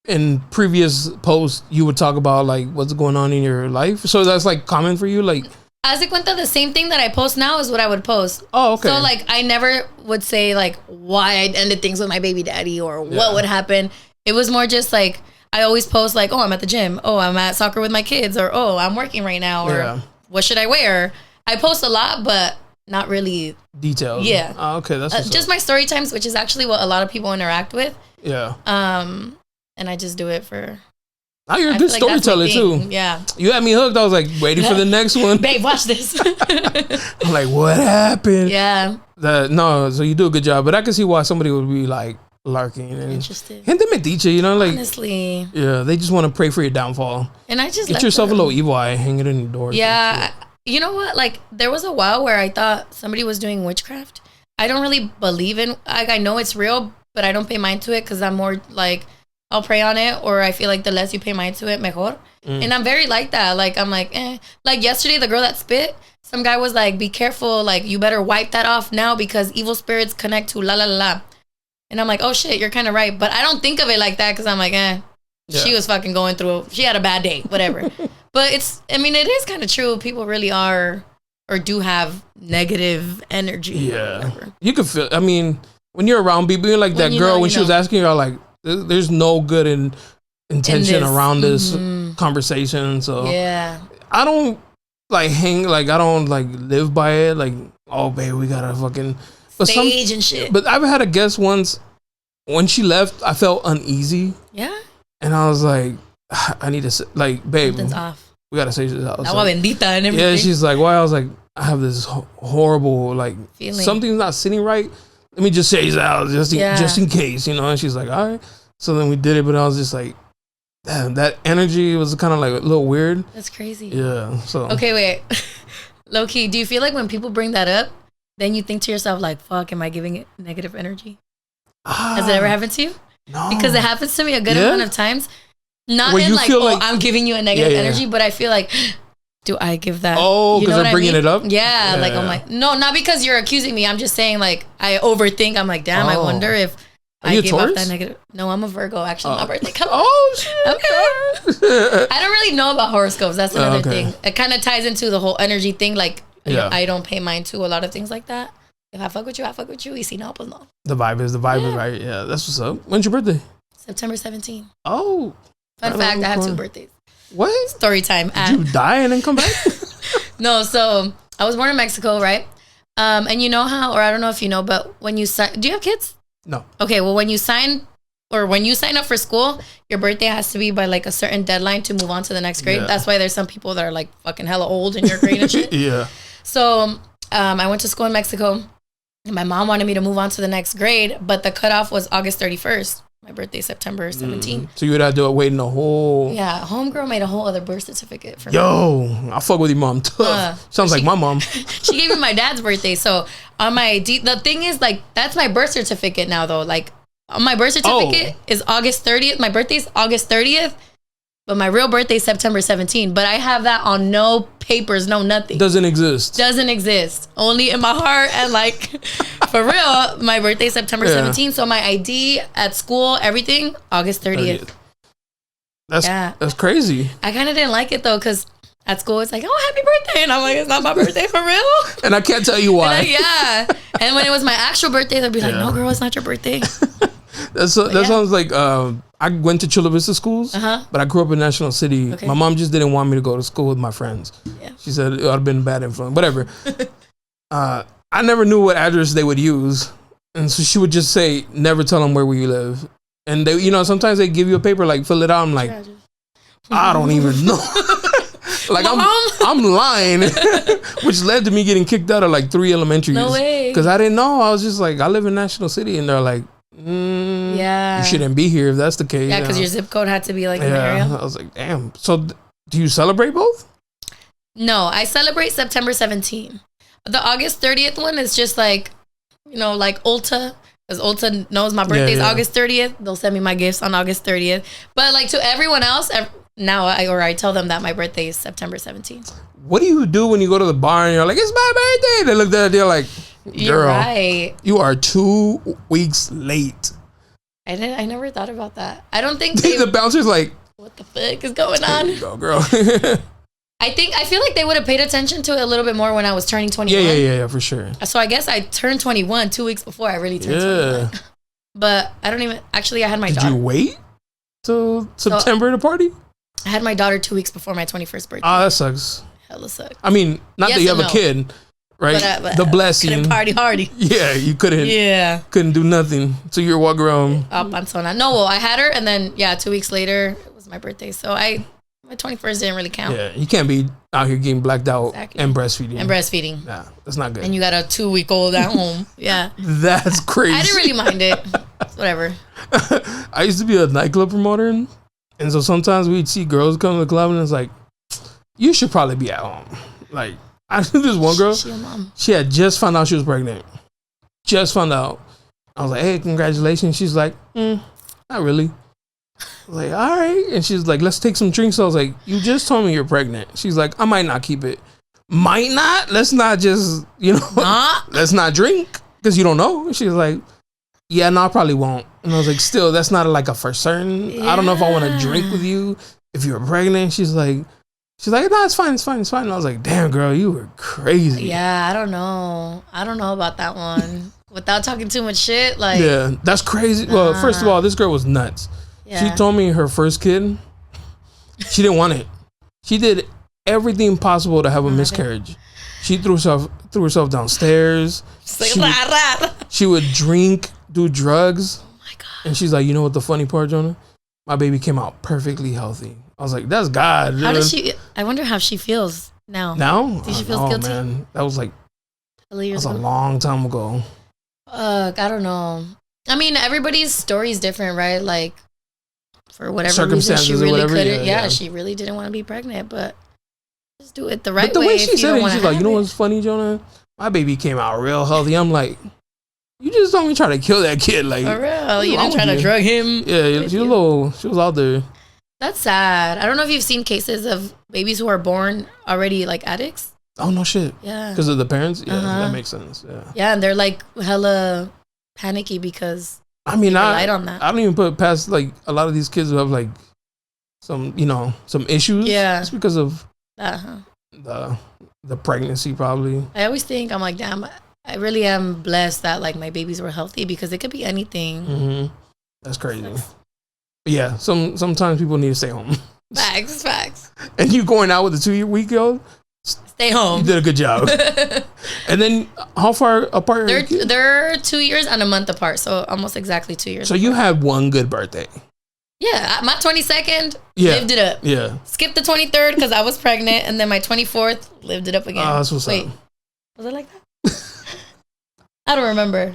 in previous posts, you would talk about like what's going on in your life. So that's like common for you, like. As a cuenta, the same thing that I post now is what I would post. Oh, okay. So like, I never would say like why I ended things with my baby daddy or what would happen. It was more just like, I always post like, oh, I'm at the gym. Oh, I'm at soccer with my kids. Or, oh, I'm working right now. Or what should I wear? I post a lot, but not really details. Yeah. Oh, okay, that's just my story times, which is actually what a lot of people interact with. Yeah. And I just do it for. Oh, you're a good storyteller too. Yeah. You had me hooked. I was like waiting for the next one. Babe, watch this. I'm like, what happened? Yeah. So you do a good job, but I can see why somebody would be like lurking and interested. Gente metiche, you know, like honestly. Yeah, they just want to pray for your downfall. And I just get yourself a little evil eye, hang it in your door. Yeah. You know what? Like there was a while where I thought somebody was doing witchcraft. I don't really believe in. Like I know it's real, but I don't pay mind to it because I'm more like. I'll pray on it, or I feel like the less you pay mind to it, mejor. And I'm very like that. Like, I'm like, Like yesterday, the girl that spit, some guy was like, be careful. Like, you better wipe that off now because evil spirits connect to la la la. And I'm like, oh shit, you're kind of right. But I don't think of it like that because I'm like, she was fucking going through, she had a bad day, whatever. But it is kind of true. People really are or do have negative energy. Yeah. You can feel, when you're around people, you're like that girl when she was asking you, like, there's no good intention around this conversation. So I don't like I don't like live by it. Like, oh babe, we gotta fucking stage and shit. But I've had a guest once when she left, I felt uneasy. Yeah. And I was like, I need to like, babe, something's off. We gotta stage this out. Agua bendita and everything. Yeah, she's like, why? I was like, I have this horrible like feeling. Something's not sitting right. Let me just say it out just in case, you know. And she's like, all right. So then we did it, but I was just like, damn, that energy was kind of like a little weird. That's crazy. Yeah. So okay, wait. Low key, do you feel like when people bring that up, then you think to yourself like, fuck, am I giving it negative energy? Has it ever happened to you? No. Because it happens to me a good amount of times. Not in like, I'm giving you a negative energy, but I feel like, do I give that? Oh, because they're bringing it up? Yeah, like I'm like, no, not because you're accusing me. I'm just saying like, I overthink. I'm like, damn, I wonder if I give off that negative. No, I'm a Virgo. Actually, my birthday. Come on. Oh, shit. Okay. I don't really know about horoscopes. That's another thing. It kind of ties into the whole energy thing. Like, I don't pay mind to a lot of things like that. If I fuck with you, I fuck with you. Y si no, pues no. The vibe is right. Yeah, that's what's up. When's your birthday? September 17th. Oh. Fun fact, I have 2 birthdays. What? Story time. Did you die and then come back? No, so I was born in Mexico, right? And you know how, or I don't know if you know, but when you sign, do you have kids? No. Okay, well, when you sign or when you sign up for school, your birthday has to be by like a certain deadline to move on to the next grade. Yeah. That's why there's some people that are like fucking hella old in your grade and shit. Yeah. So I went to school in Mexico. And my mom wanted me to move on to the next grade, but the cutoff was August 31st. My birthday, September 17th. So you would have to wait in a whole... Yeah, homegirl made a whole other birth certificate for me. Yo, I fuck with your mom tough. Sounds like my mom. She gave me my dad's birthday. So on my ID, the thing is, like, that's my birth certificate now, though. Like, on my birth certificate is August 30th. My birthday's August 30th. But my real birthday is September 17th. But I have that on no papers, no nothing. Doesn't exist. Only in my heart. And like, for real, my birthday is September 17th. So my ID at school, everything, August 30th. That's crazy. I kind of didn't like it though, because at school it's like, oh, happy birthday. And I'm like, it's not my birthday for real. And I can't tell you why. And when it was my actual birthday, they'd be like, no, girl, it's not your birthday. That sounds like I went to Chula Vista schools, but I grew up in National City. Okay. My mom just didn't want me to go to school with my friends. Yeah. She said it would have been a bad influence. Whatever. I never knew what address they would use, and so she would just say, "Never tell them where we live." And they, sometimes they give you a paper like fill it out. I'm like, I don't even know. Like I'm lying, which led to me getting kicked out of like 3 elementaries. No way. Because I didn't know. I was just like, I live in National City, and they're like, you shouldn't be here if that's the case. Yeah, because your zip code had to be like in the area. I was like, damn. So do you celebrate both? No, I celebrate September 17th. The August 30th one is just like, like Ulta. Because Ulta knows my birthday is August 30th. They'll send me my gifts on August 30th. But like to everyone else, now I tell them that my birthday is September 17th. What do you do when you go to the bar and you're like, it's my birthday? They look at it, they're like, girl, you're right. You are 2 weeks late. I never thought about that. I don't think the bouncer's like, what the fuck is going on? There you go, girl. I feel like they would have paid attention to it a little bit more when I was turning 21. Yeah, for sure. So I guess I turned 21 2 weeks before I really turned 21. But I don't even, actually I had my daughter. Did you wait till September to party? I had my daughter 2 weeks before my 21st birthday. Oh, that sucks. Hella sucks. I mean, not that you have a kid, right? But the blessing. Party hardy. Yeah, you couldn't do nothing. So you're walking around. No, I had her, and then 2 weeks later it was my birthday. So my 21st didn't really count. Yeah, you can't be out here getting blacked out and breastfeeding. Nah, that's not good. And you got a 2-week-old at home. Yeah. That's crazy. I didn't really mind it. Whatever. I used to be a nightclub promoter, and so sometimes we'd see girls come to the club, and it's like, you should probably be at home. Like, I knew this one girl. She had just found out she was pregnant. Just found out. I was like, hey, congratulations. She's like, not really. I was like, all right. And she's like, let's take some drinks. I was like, you just told me you're pregnant. She's like, I might not keep it. Might not? Let's not just, let's not drink because you don't know. She's like, yeah, no, I probably won't. And I was like, still, that's not like a for certain. Yeah. I don't know if I want to drink with you if you're pregnant. She's like, no, it's fine. And I was like, damn, girl, you were crazy. Yeah, I don't know about that one. Without talking too much shit, like. Yeah, that's crazy. Well, first of all, this girl was nuts. Yeah. She told me her first kid, she didn't want it. She did everything possible to have a miscarriage. She threw herself downstairs. She would drink, do drugs. Oh my God. And she's like, you know what the funny part, Jonah? My baby came out perfectly healthy. I was like, that's God. How does she? I wonder how she feels now. Now? Does she feel guilty? Man, that was like a long time ago. I don't know. I mean, everybody's story is different, right? Like, for whatever reason, she really couldn't. Yeah, she really didn't want to be pregnant, but just do it the right way. But the way she said it, she's like, you know what's funny, Jonah? My baby came out real healthy. I'm like, you just told me try to kill that kid. Like, for real, you didn't try to drug him. Yeah, she was out there. That's sad. I don't know if you've seen cases of babies who are born already like addicts. Oh, no shit. Yeah. Because of the parents? Yeah, that makes sense. Yeah. Yeah, and they're like hella panicky because I relied on that. I don't even put past like a lot of these kids who have like some issues. Yeah. It's because of the pregnancy probably. I always think, I'm like, damn, I really am blessed that like my babies were healthy because it could be anything. Mm-hmm. That's crazy. But yeah, sometimes people need to stay home. Facts. And you going out with a 2-week-old? stay home. You did a good job. And then how far apart? They're 2 years and a month apart, so almost exactly 2 years. So you had one good birthday. Yeah, my 22nd lived it up. Yeah. Skipped the 23rd because I was pregnant, and then my 24th lived it up again. Oh, that's what's up. Was it like that? I don't remember.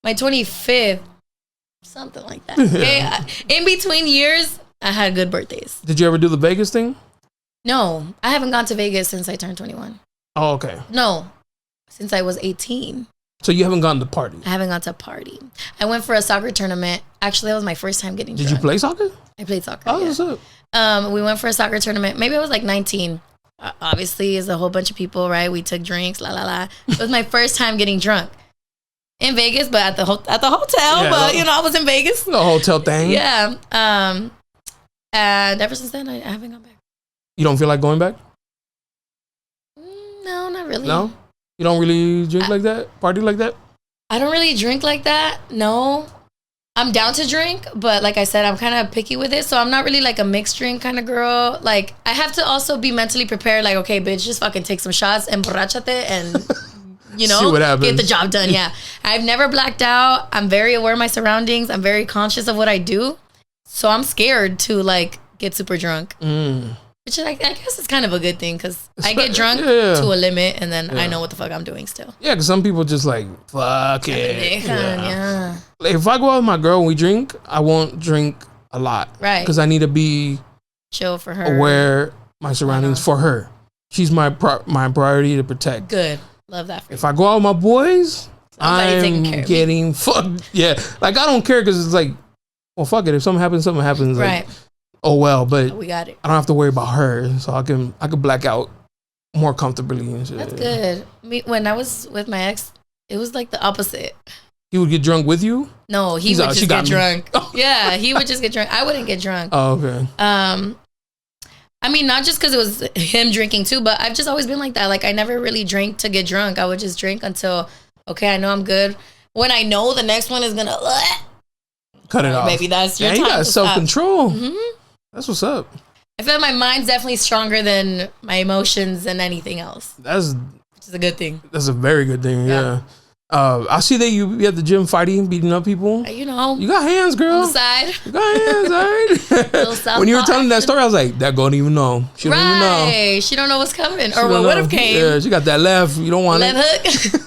My 25th, something like that. Okay, in between years, I had good birthdays. Did you ever do the Vegas thing? No, I haven't gone to Vegas since I turned 21. Oh, okay. No, since I was 18. So you haven't gone to party? I haven't gone to a party. I went for a soccer tournament. Actually, that was my first time getting drunk. Did you play soccer? I played soccer. Oh, what's up? We went for a soccer tournament. Maybe I was like 19. Obviously, it's a whole bunch of people, right? We took drinks, la la la. It was my first time getting drunk in Vegas, but at the hotel. Yeah, but I was in Vegas. The hotel thing. Yeah. And ever since then, I haven't gone back. You don't feel like going back? No, not really. No? You don't really drink like that? Party like that? I don't really drink like that. No. I'm down to drink, but like I said, I'm kind of picky with it. So I'm not really like a mixed drink kind of girl. Like, I have to also be mentally prepared. Like, okay, bitch, just fucking take some shots and borrachate and, see what happens. Get the job done. Yeah. I've never blacked out. I'm very aware of my surroundings. I'm very conscious of what I do. So I'm scared to like get super drunk. Which I guess is kind of a good thing because I get drunk to a limit and then I know what the fuck I'm doing still. Yeah, because some people just like, fuck it. Yeah. Like, if I go out with my girl and we drink, I won't drink a lot. Right. Because I need to be chill for her. Aware my surroundings for her. She's my priority to protect. Good. Love that for you. If I go out with my boys, I'm getting fucked. Yeah. Like, I don't care because it's like, well, fuck it. If something happens, Right. Like, oh well, but we got it. I don't have to worry about her, so I can black out more comfortably and shit. That's good. When I was with my ex, it was like the opposite. He would get drunk with you? No, he would just get drunk. Yeah, he would just get drunk. I wouldn't get drunk. Oh, okay. I mean, not just because it was him drinking too, but I've just always been like that. Like, I never really drank to get drunk. I would just drink until, okay, I know I'm good. When I know the next one is gonna cut it off. Maybe that's your time. You got self-control. Mm-hmm. That's what's up. I feel like my mind's definitely stronger than my emotions and anything else. Which is a good thing. That's a very good thing. Yeah. I see that you at the gym fighting, beating up people. You know. You got hands, girl. On the side. You got hands, all right? When you were telling that story, I was like, that girl don't even know. She don't even know. She don't know what's coming or what would have came. Yeah, she got that left. You don't want left hook.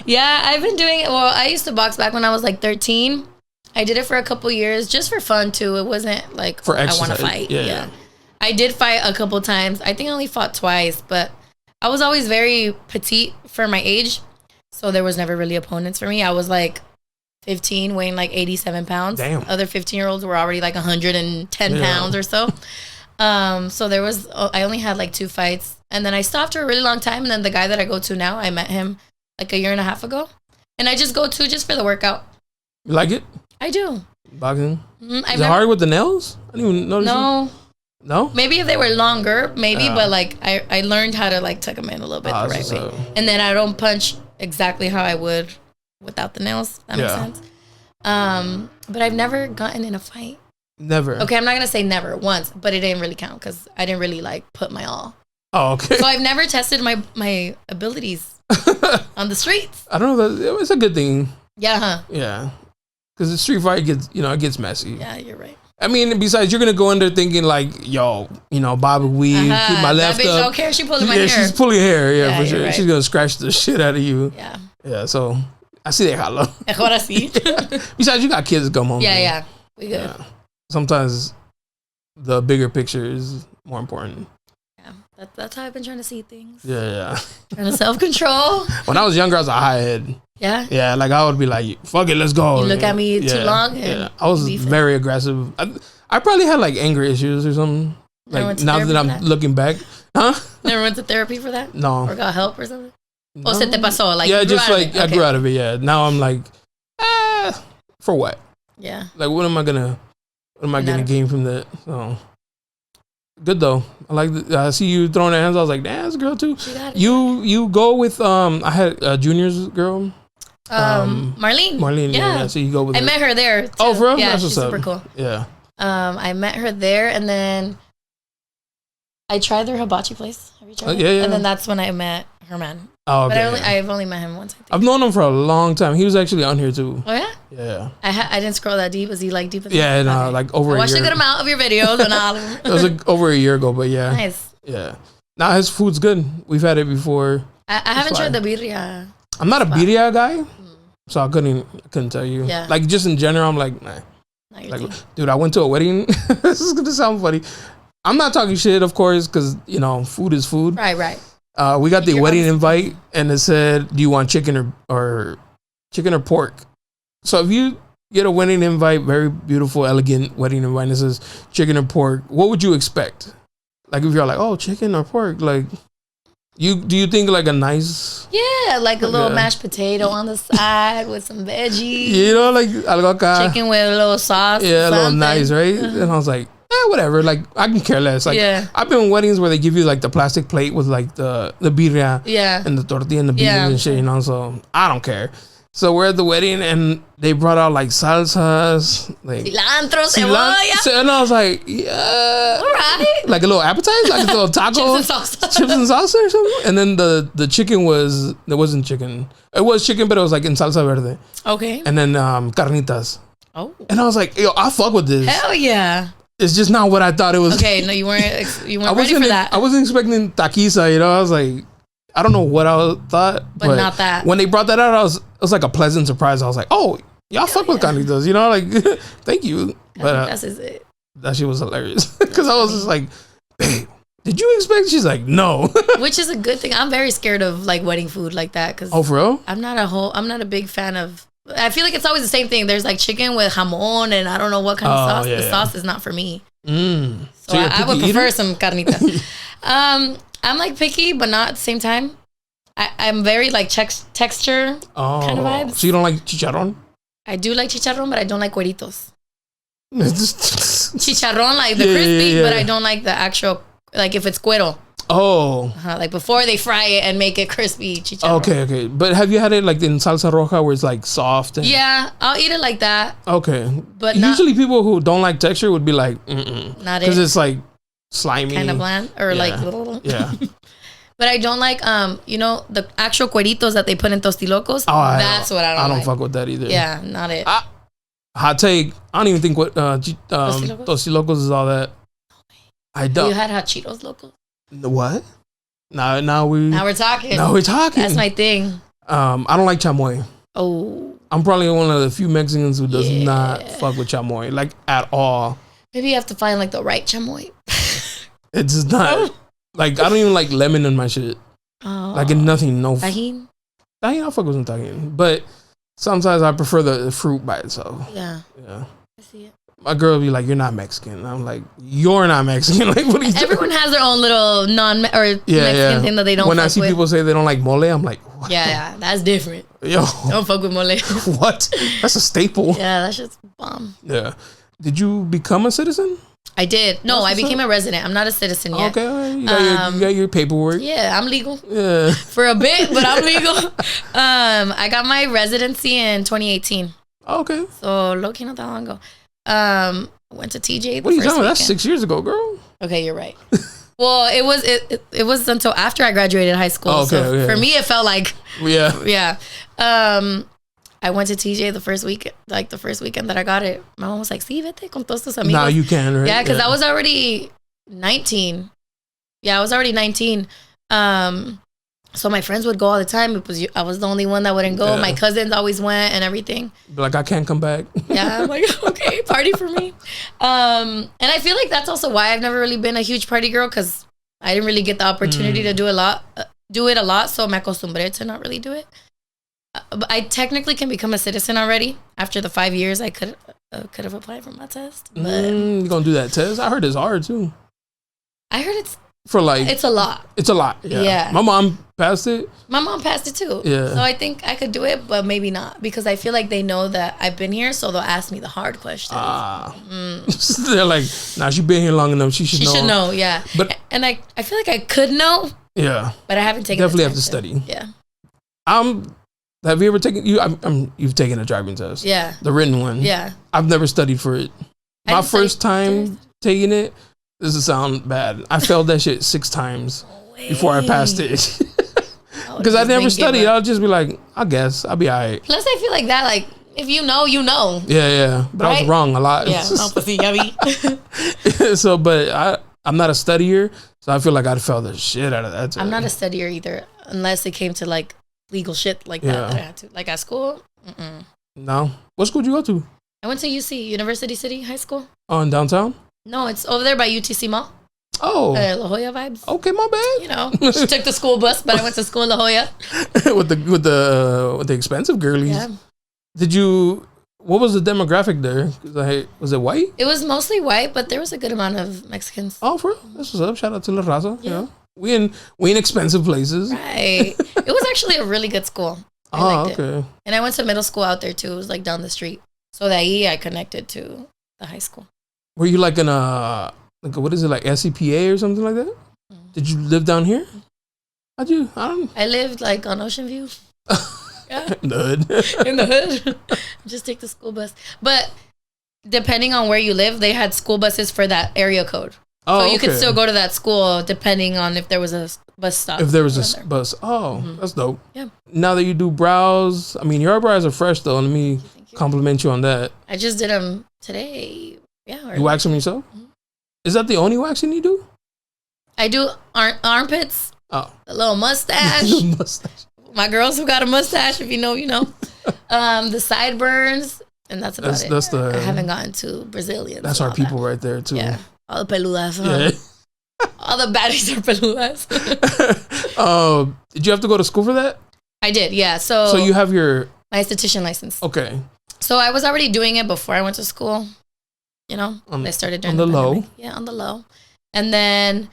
Yeah, I've been doing it. Well, I used to box back when I was like 13. I did it for a couple years just for fun too. It wasn't like for I want to fight. Yeah. I did fight a couple times. I think I only fought twice, but I was always very petite for my age. So there was never really opponents for me. I was like 15, weighing like 87 pounds. Damn. Other 15-year-olds were already like 110 pounds or so. So I only had like 2 fights. And then I stopped for a really long time. And then the guy that I go to now, I met him like a year and a half ago. And I just go to just for the workout. You like it? I do. Boxing? Mm-hmm. Is it hard with the nails? I didn't even notice. No? Maybe if they were longer, maybe. But like I learned how to like tuck them in a little bit the right way. And then I don't punch exactly how I would without the nails. That makes sense. But I've never gotten in a fight. Never. Okay, I'm not gonna say never. Once, but it didn't really count because I didn't really like put my all. Oh, okay. So I've never tested my abilities on the streets. I don't know. It's a good thing. Yeah. Huh? Yeah. Because the street fight gets messy. Yeah, you're right. I mean, besides, you're gonna go in there thinking like, yo, bob and weave, keep my left that bitch up. Don't care. She pulling my hair. Yeah, she's pulling hair. Yeah, for sure. Right. She's gonna scratch the shit out of you. Yeah. Yeah. So I see that jalo. Ahora sí. Besides, you got kids to come home. Yeah. We good. Yeah. Sometimes the bigger picture is more important. Yeah, that's how I've been trying to see things. Yeah. Trying to self-control. When I was younger, I was a hothead. Yeah? Yeah, like I would be like, fuck it, let's go. You look at me too long. And I was very aggressive. I probably had like anger issues or something. Like now that I'm looking back. Huh? Never went to therapy for that? No. Or got help or something? No. O se te pasó? Like, yeah, just like I grew out of it, yeah. Now I'm like, for what? Yeah. Like what am I gonna gain from that? So good though. I see you throwing that hands. I was like, damn, that's a girl too. You go with I had a juniors girl. Marlene. Yeah. So you go with her. I met her there too. Oh, for real? Yeah, that's she's super cool. Yeah. I met her there, and then I tried their hibachi place. Have you tried it? Yeah. And then that's when I met her man. Oh, okay. But I've only met him once, I think. I've known him for a long time. He was actually on here too. Oh, yeah? Yeah. I didn't scroll that deep. Was he like deep? Yeah, no, like over a year. I watched a good amount of your videos. But not all of them. It was like over a year ago, but yeah. Nice. Yeah. Now his food's good. We've had it before. I haven't tried the birria. I'm not a birria guy, so I couldn't tell you. Yeah. Like just in general, I'm like, nah. Like, dude, I went to a wedding. This is gonna sound funny. I'm not talking shit, of course, because food is food. Right. We got the wedding invite, and it said, "Do you want chicken or pork?" So if you get a wedding invite, very beautiful, elegant wedding invite, and it says chicken or pork, what would you expect? Like if you're like, "Oh, chicken or pork," like do you think like a nice like a little mashed potato on the side with some veggies, like algo acá, chicken with a little sauce, a little nice, right? And I was like, whatever, like I can care less. Like I've been in weddings where they give you like the plastic plate with like the birria and the tortilla and the beans and shit, so I don't care. So we're at the wedding and they brought out like salsas, like cilantro, cebolla, and I was like, yeah, all right, like a little appetizer, like a little taco, chips and salsa or something. And then the chicken it wasn't chicken. It was chicken, but it was like in salsa verde. Okay. And then carnitas. Oh. And I was like, yo, I fuck with this. Hell yeah. It's just not what I thought it was. Okay, no, you weren't ready for that. I wasn't expecting taquiza, I was like, I don't know what I thought. But not that. When they brought that out, it was like a pleasant surprise. I was like, oh, y'all fuck with carnitas, like, thank you. But that's it. That shit was hilarious. Because I was just like, babe, did you expect? She's like, no. Which is a good thing. I'm very scared of like wedding food like that. Cause for real? I'm not a big fan of, I feel like it's always the same thing. There's like chicken with jamon and I don't know what kind of sauce. The sauce is not for me. So I would prefer some carnitas. I'm like picky, but not at the same time. I'm very like texture kind of vibes. So you don't like chicharrón? I do like chicharrón, but I don't like cueritos. Chicharrón, like the crispy, but I don't like the actual, like if it's cuero. Oh. Like before they fry it and make it crispy chicharrón. Okay. But have you had it like in salsa roja where it's like soft? Yeah, I'll eat it like that. Okay. But usually people who don't like texture would be like, not it. Because it's like slimy. Kind of bland or like. Yeah. But I don't like, the actual cueritos that they put in tostilocos. That's what I don't like. I don't fuck with that either. Yeah, not it. Hot take. I don't even think what tostilocos is all that. I don't. You had hot Cheetos locos? What? Now we're talking. That's my thing. I don't like chamoy. Oh. I'm probably one of the few Mexicans who does not fuck with chamoy, like at all. Maybe you have to find like the right chamoy. It's just not. Like, I don't even like lemon in my shit. Oh. Like, nothing. No. Tajin? Tajin, I'll fuck with some tajin. But sometimes I prefer the fruit by itself. Yeah. I see it. My girl will be like, you're not Mexican. And I'm like, you're not Mexican. Like, what are you Everyone has their own little Mexican thing that they don't When fuck I see with. people say they don't like mole, I'm like, what? Yeah, that's different. Yo. Don't fuck with mole. What? That's a staple. Yeah, that's just bomb. Yeah. Did you become a citizen? I did. No, I became a resident. I'm not a citizen yet. Okay, you got your paperwork. Yeah, I'm legal. Yeah. For a bit, but I'm legal. I got my residency in 2018. Okay. So, low-key not that long ago. Went to TJ. What are you talking about? That's 6 years ago, girl. Okay, you're right. Well, it was until after I graduated high school. Okay, so for me, it felt like yeah. I went to TJ the first weekend that I got it. My mom was like, "Sí, vete con todos tus amigos." Now you can, right? Yeah, because I was already 19. Yeah, I was already 19. So my friends would go all the time. I was the only one that wouldn't go. Yeah. My cousins always went and everything. Like, I can't come back. Yeah, I'm like, okay, party for me. And I feel like that's also why I've never really been a huge party girl, because I didn't really get the opportunity to do it a lot. So me acostumbré to not really do it. But I technically can become a citizen already. After the 5 years, I could have applied for my test. But you gonna do that test? I heard it's hard too. I heard it's a lot. It's a lot. Yeah. My mom passed it. My mom passed it too. Yeah. So I think I could do it, but maybe not, because I feel like they know that I've been here, so they'll ask me the hard questions. They're like, nah, she's been here long enough. She should know. She should know, yeah. But and I feel like I could know. Yeah. But I haven't taken. Definitely have to study. Yeah. Have you ever taken you've taken a driving test? Yeah. The written one. Yeah. I've never studied for it. My first time taking it, This is sound bad. I failed that shit 6 times before I passed it. Because I never studied. I'll just be like, I guess I'll be all right. Plus, I feel like that, like, if you know, you know. Yeah. But right? I was wrong a lot. Yeah, so, but I'm not a studier, so I feel like I'd fail the shit out of that. I'm not a studier either, unless it came to like legal shit like that I had to. Like at school, No. What school did you go to? I went to UC, University City High School. Oh, in downtown? No, it's over there by UTC Mall. Oh. La Jolla vibes. Okay, my bad. You know, she took the school bus, but I went to school in La Jolla. with the expensive girlies. Yeah. Did you? What was the demographic there? Was it white? It was mostly white, but there was a good amount of Mexicans. Oh, for real? That's what's up. Shout out to La Raza. Yeah. You know, we in expensive places. Right. It was actually a really good school. I liked it. And I went to middle school out there too. It was like down the street. So that I connected to the high school. Were you like in a what is it, like SCPA or something like that? Mm-hmm. Did you live down here? How'd you? I lived like on Ocean View. Yeah. In the hood. In the hood. Just take the school bus. But depending on where you live, they had school buses for that area code. Oh, so you could still go to that school depending on if there was a bus stop. If there was a bus. Oh, that's dope. Yeah. Now that you do brows, I mean, your eyebrows are fresh though. Let me compliment you on that. I just did them today. Yeah. You wax them yourself? Mm-hmm. Is that the only waxing you do? I do armpits. Oh. A little mustache. My girls who got a mustache, if you know, you know. The sideburns, and that's about it. I haven't gotten to Brazilians. That's our people right there, too. Yeah. All the peludas. Yeah. All the baddies are peludas. Did you have to go to school for that? I did, yeah. So you have your... My esthetician license. Okay. So I was already doing it before I went to school. You know, I started during the low. Yeah, on the low. And then,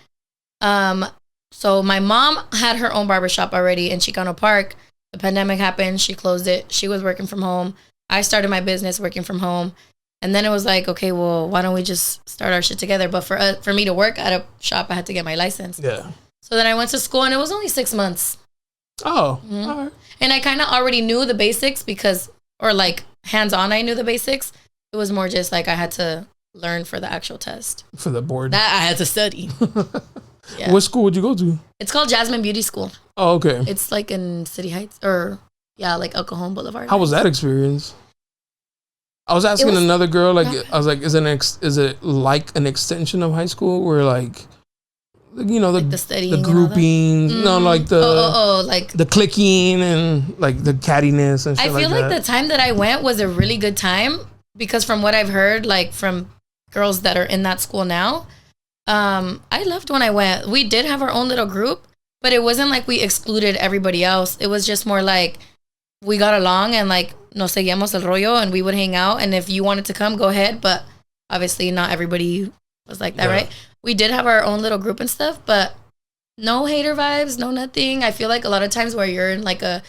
so my mom had her own barbershop already in Chicano Park. The pandemic happened. She closed it. She was working from home. I started my business working from home. And then it was like, okay, well, why don't we just start our shit together? But for me to work at a shop, I had to get my license. Yeah. So then I went to school, and it was only 6 months. Oh, all right. And I kind of already knew the basics or like hands-on, I knew the basics. It was more just like I had to learn for the actual test. For the board. That I had to study. Yeah. What school would you go to? It's called Jasmine Beauty School. Oh, okay. It's like in City Heights like El Cajon Boulevard. How was that experience? I was asking another girl, like, I was like, is it like an extension of high school where like, you know, the studying, the grouping, like like the clicking and like the cattiness and shit. I feel like the time that I went was a really good time because from what I've heard, like from girls that are in that school now, I loved when I went. We did have our own little group, but it wasn't like we excluded everybody else. It was just more like we got along and like nos seguíamos el rollo and we would hang out. And if you wanted to come, go ahead. But obviously not everybody was like that, right? We did have our own little group and stuff, but no hater vibes, no nothing. I feel like a lot of times where you're in like a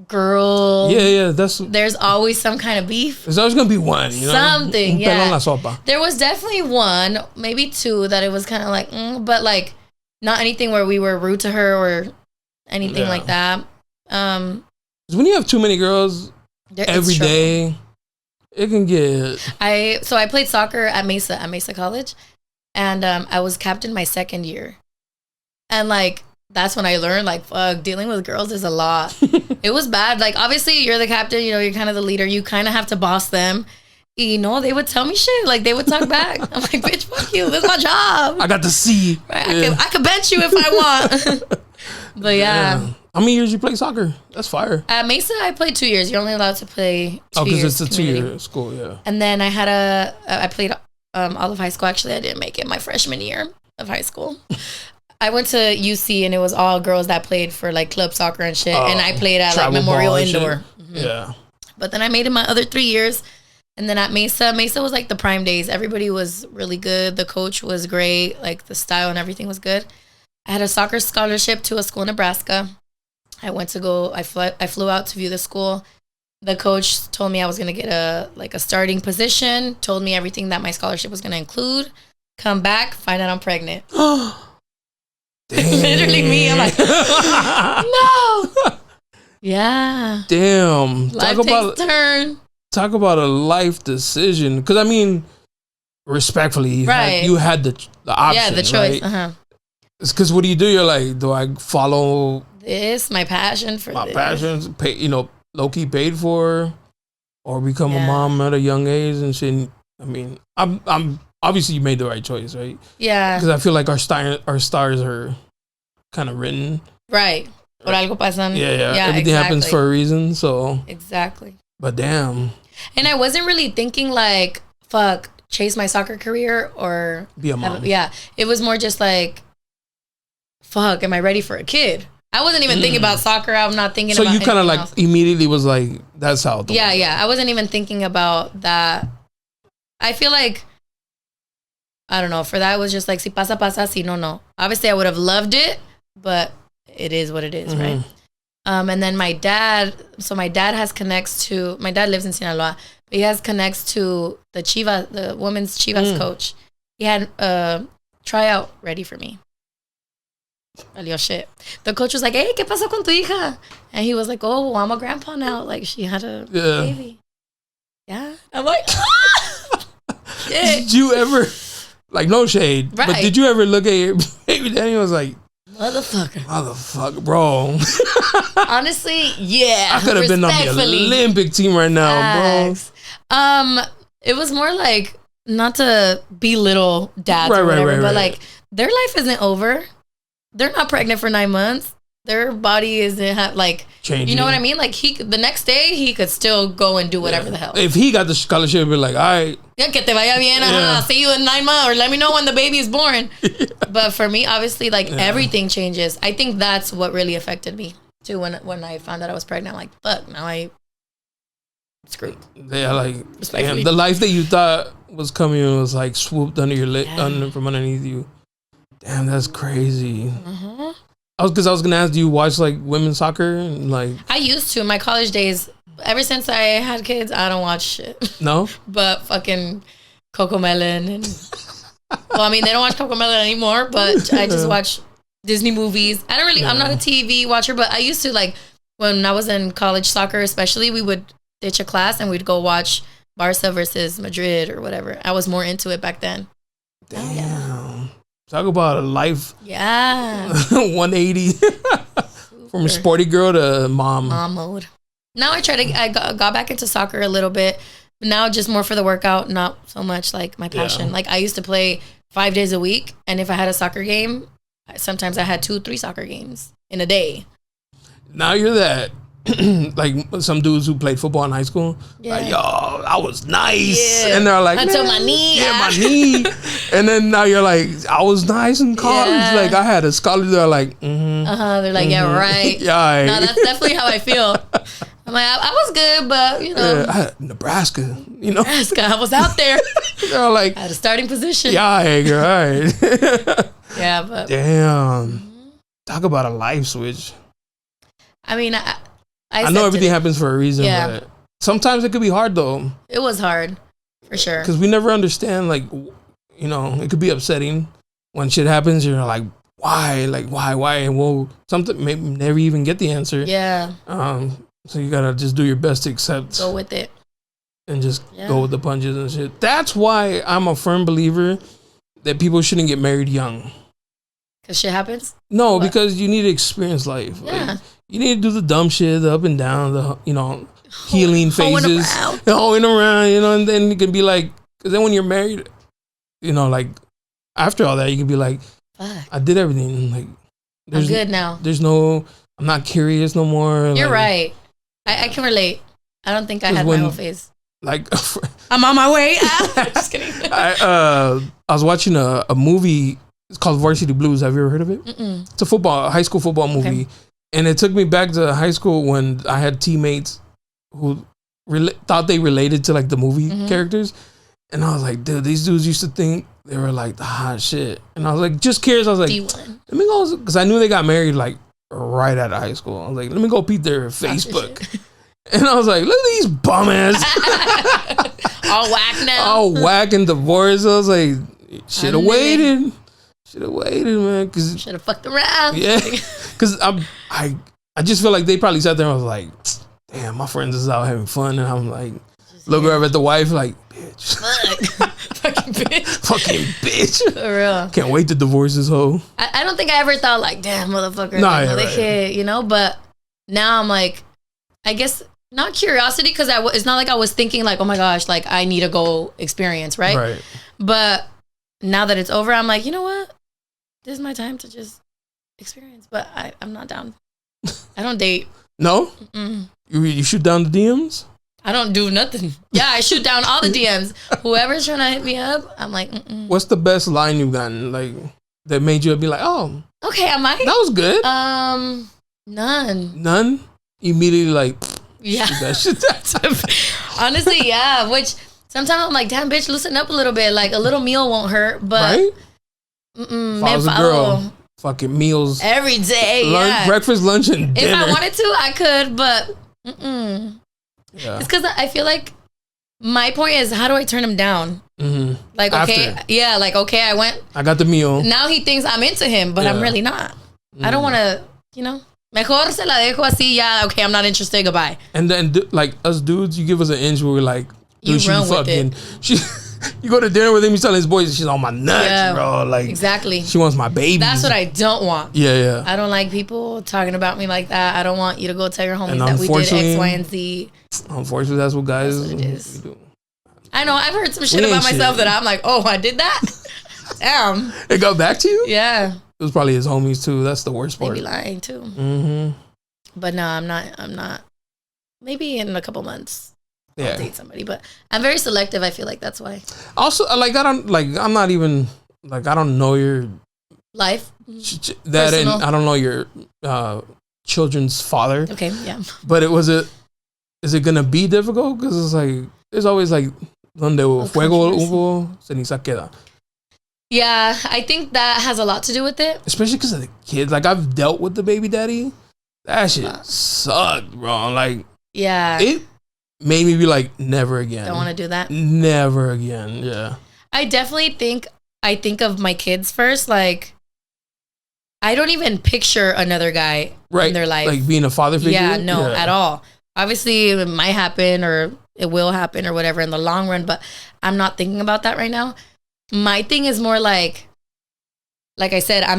girl, there's always some kind of beef. There's always gonna be one, you know, something. Yeah, there was definitely one, maybe two that it was kind of like, but like not anything where we were rude to her or anything like that. When you have too many girls every day, it can get. I played soccer at Mesa College. And I was captain my second year. And, like, that's when I learned, like, fuck, dealing with girls is a lot. It was bad. Like, obviously, you're the captain. You know, you're kind of the leader. You kind of have to boss them. You know, they would tell me shit. Like, they would talk back. I'm like, bitch, fuck you. This is my job. I got to see. Right? Yeah. I could bench you if I want. But, yeah. How many years you play soccer? That's fire. At Mesa, I played 2 years. You're only allowed to play 2 years. Oh, because it's a 2-year school, yeah. And then I played... all of high school. Actually, I didn't make it my freshman year of high school. I went to UC and it was all girls that played for like club soccer and shit. And I played at like Memorial Indoor. Mm-hmm. Yeah. But then I made it my other 3 years. And then at Mesa was like the prime days. Everybody was really good. The coach was great. Like the style and everything was good. I had a soccer scholarship to a school in Nebraska. I flew out to view the school. The coach told me I was going to get a starting position, told me everything that my scholarship was going to include. Come back, find out I'm pregnant. Literally me. I'm like, no. Yeah. Damn. Life takes a turn. Talk about a life decision. Because, I mean, respectfully, you had the option. Yeah, the choice. Right? It's because what do? You're like, do I follow this? My passion for my passions, pay, low key paid for, or become a mom at a young age and shit. I mean, I'm obviously you made the right choice, right? Yeah. Because I feel like our stars are kind of written. Right. Por algo pasan. Yeah. Everything happens for a reason. So. Exactly. But damn. And I wasn't really thinking like, fuck, chase my soccer career or be a mom. It was more just like, fuck, am I ready for a kid? I wasn't even thinking about soccer. I'm not thinking about. So you kind of like else. Immediately was like, that's how. Yeah. I wasn't even thinking about that. I feel like, I don't know. For that, it was just like, si pasa, pasa, si no. Obviously, I would have loved it, but it is what it is, right? And then my dad has connects to, my dad lives in Sinaloa, but he has connects to the women's Chivas coach. He had a tryout ready for me. Valió shit. The coach was like, hey, ¿qué pasó con tu hija? And he was like, oh, well, I'm a grandpa now. Like, she had a baby. Yeah. I'm like, Did you ever, like, no shade, but did you ever look at your baby daddy and was like, motherfucker, bro. Honestly, yeah. I could have been on the Olympic team right now, bro. It was more like, not to belittle dads or whatever, but like, their life isn't over. They're not pregnant for 9 months. Their body isn't like changing. You know what I mean? Like the next day he could still go and do whatever the hell. If he got the scholarship, it'd be like, all right. Yeah, que te vaya bien. See you in 9 months, or let me know when the baby is born. But for me, obviously, like everything changes. I think that's what really affected me too. When I found out I was pregnant, I'm like, fuck, now I screwed. Yeah, like damn, the life that you thought was coming was like swooped under your from underneath you. Damn, that's crazy. I was gonna ask, do you watch like women's soccer? And, like, I used to in my college days. Ever since I had kids, I don't watch shit. No, but fucking Cocomelon and well, I mean they don't watch Cocomelon anymore. But I just watch Disney movies. I don't really. I'm not a TV watcher, but I used to, like, when I was in college soccer, especially, we would ditch a class and we'd go watch Barca versus Madrid or whatever. I was more into it back then. Damn. Talk about a life. Yeah. 180 from sporty girl to mom. Mom mode. Now I got back into soccer a little bit. But now just more for the workout, not so much like my passion. Like I used to play 5 days a week. And if I had a soccer game, sometimes I had 2-3 soccer games in a day. Now you're that. Like some dudes who played football in high school, like, yo, I was nice, and they're like, until my knee, my knee, and then now you're like, I was nice in college, like I had a scholarship. They're like, they're like, yeah, right, yeah. No, that's definitely how I feel. I'm like, I was good, but I had Nebraska, I was out there. They're like, I had a starting position. Yeah, right. Yeah, but damn, talk about a life switch. I mean, I know everything happens for a reason, but sometimes it could be hard, though. It was hard, for sure. Because we never understand, like, it could be upsetting when shit happens. You're like, why? Like, why? And we'll maybe never even get the answer. Yeah. So you gotta just do your best to accept. Go with it. And just go with the punches and shit. That's why I'm a firm believer that people shouldn't get married young. Because shit happens? No, because you need to experience life. Yeah. Like, you need to do the dumb shit, the up and down, the, healing phases. Hoeing around, and then you can be like, because then when you're married, like, after all that, you can be like, fuck, I did everything. Like, I'm good now. I'm not curious no more. You're right. I can relate. I don't think I had my whole phase. Like, I'm on my way. Just kidding. I was watching a movie. It's called Varsity Blues. Have you ever heard of it? Mm-mm. It's a high school football movie. Okay. And it took me back to high school when I had teammates who thought they related to like the movie characters. And I was like, dude, these dudes used to think they were like the hot shit. And I was like, just curious. I was like, D1. Let me go. Because I knew they got married like right out of high school. I was like, let me go peep their Facebook. And I was like, look at these bum ass. All whack now. All whack and divorced. I was like, should have waited. Should have waited, man. Should have fucked around. Yeah. Because I just feel like they probably sat there and was like, damn, my friends is out having fun. And I'm like, look over at the wife like, bitch. Fuck. Fucking bitch. For real. Can't wait to divorce this hoe. I don't think I ever thought like, damn, motherfucker. Nah, yeah, another right. kid, you know? But now I'm like, I guess not curiosity, because it's not like I was thinking like, oh my gosh, like I need to go experience, right? Right. But now that it's over, I'm like, you know what? This is my time to just experience. But I'm not down. I don't date. No? You shoot down the DMs? I don't do nothing. Yeah, I shoot down all the DMs. Whoever's trying to hit me up, I'm like, What's the best line you've gotten, like, that made you be like, oh, okay, I might. that was good? None. Immediately like, yeah. that shit. Honestly, yeah. Which sometimes I'm like, damn, bitch, loosen up a little bit. Like a little meal won't hurt, but right? If I was a girl, fucking meals every day. Breakfast, lunch, and dinner. If I wanted to, I could, but yeah. It's because I feel like my point is, how do I turn him down? Mm-hmm. Like, okay, After. like, okay, I got the meal. Now he thinks I'm into him, but I'm really not. I don't want to, mejor se la dejo así, yeah, okay, I'm not interested, goodbye. And then, like, us dudes, you give us an inch where we're like, you run with it. You go to dinner with him, he's telling his boys, she's on my nuts, bro. Like, exactly. She wants my baby. That's what I don't want. Yeah. I don't like people talking about me like that. I don't want you to go tell your homies that we did X, Y, and Z. Unfortunately, that's what guys do. I know. I've heard some shit about myself that I'm like, oh, I did that? Damn. It got back to you? Yeah. It was probably his homies, too. That's the worst part. They be lying, too. Mm-hmm. But no, I'm not. Maybe in a couple months. Yeah. I'll date somebody, but I'm very selective. I feel like that's why. Also, like, I'm not even, like, I don't know your life. That Personal. And I don't know your children's father. Okay, yeah. But is it gonna be difficult? Because it's like, there's always like, donde fuego hubo, ceniza queda. Yeah, I think that has a lot to do with it. Especially because of the kids. Like, I've dealt with the baby daddy. That shit sucked, bro. Like, yeah. It made me be like, never again. Don't want to do that. Never again. Yeah. I definitely think of my kids first. Like, I don't even picture another guy in their life. Like being a father figure? Yeah, no, at all. Obviously, it might happen or it will happen or whatever in the long run, but I'm not thinking about that right now. My thing is more like I said, I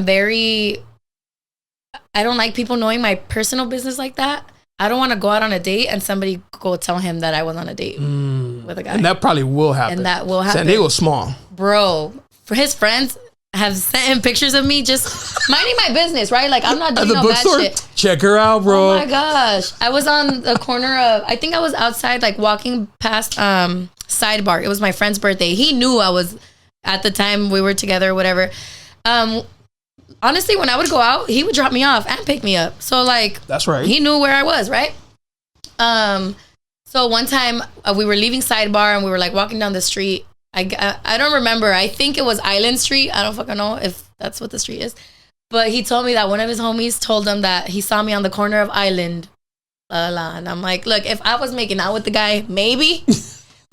don't like people knowing my personal business like that. I don't want to go out on a date and somebody go tell him that I was on a date with a guy. And that probably will happen. San Diego's small. Bro, for his friends have sent him pictures of me just minding my business, right? Like, I'm not doing no bad shit. Check her out, bro. Oh my gosh. I was on the corner of, I think I was outside, like walking past Sidebar. It was my friend's birthday. He knew I was, at the time we were together or whatever. Honestly, when I would go out, he would drop me off and pick me up. So, like, that's right. He knew where I was, right? So one time we were leaving Sidebar and we were like walking down the street. I don't remember. I think it was Island Street. I don't fucking know if that's what the street is. But he told me that one of his homies told him that he saw me on the corner of Island. And I'm like, look, if I was making out with the guy, maybe.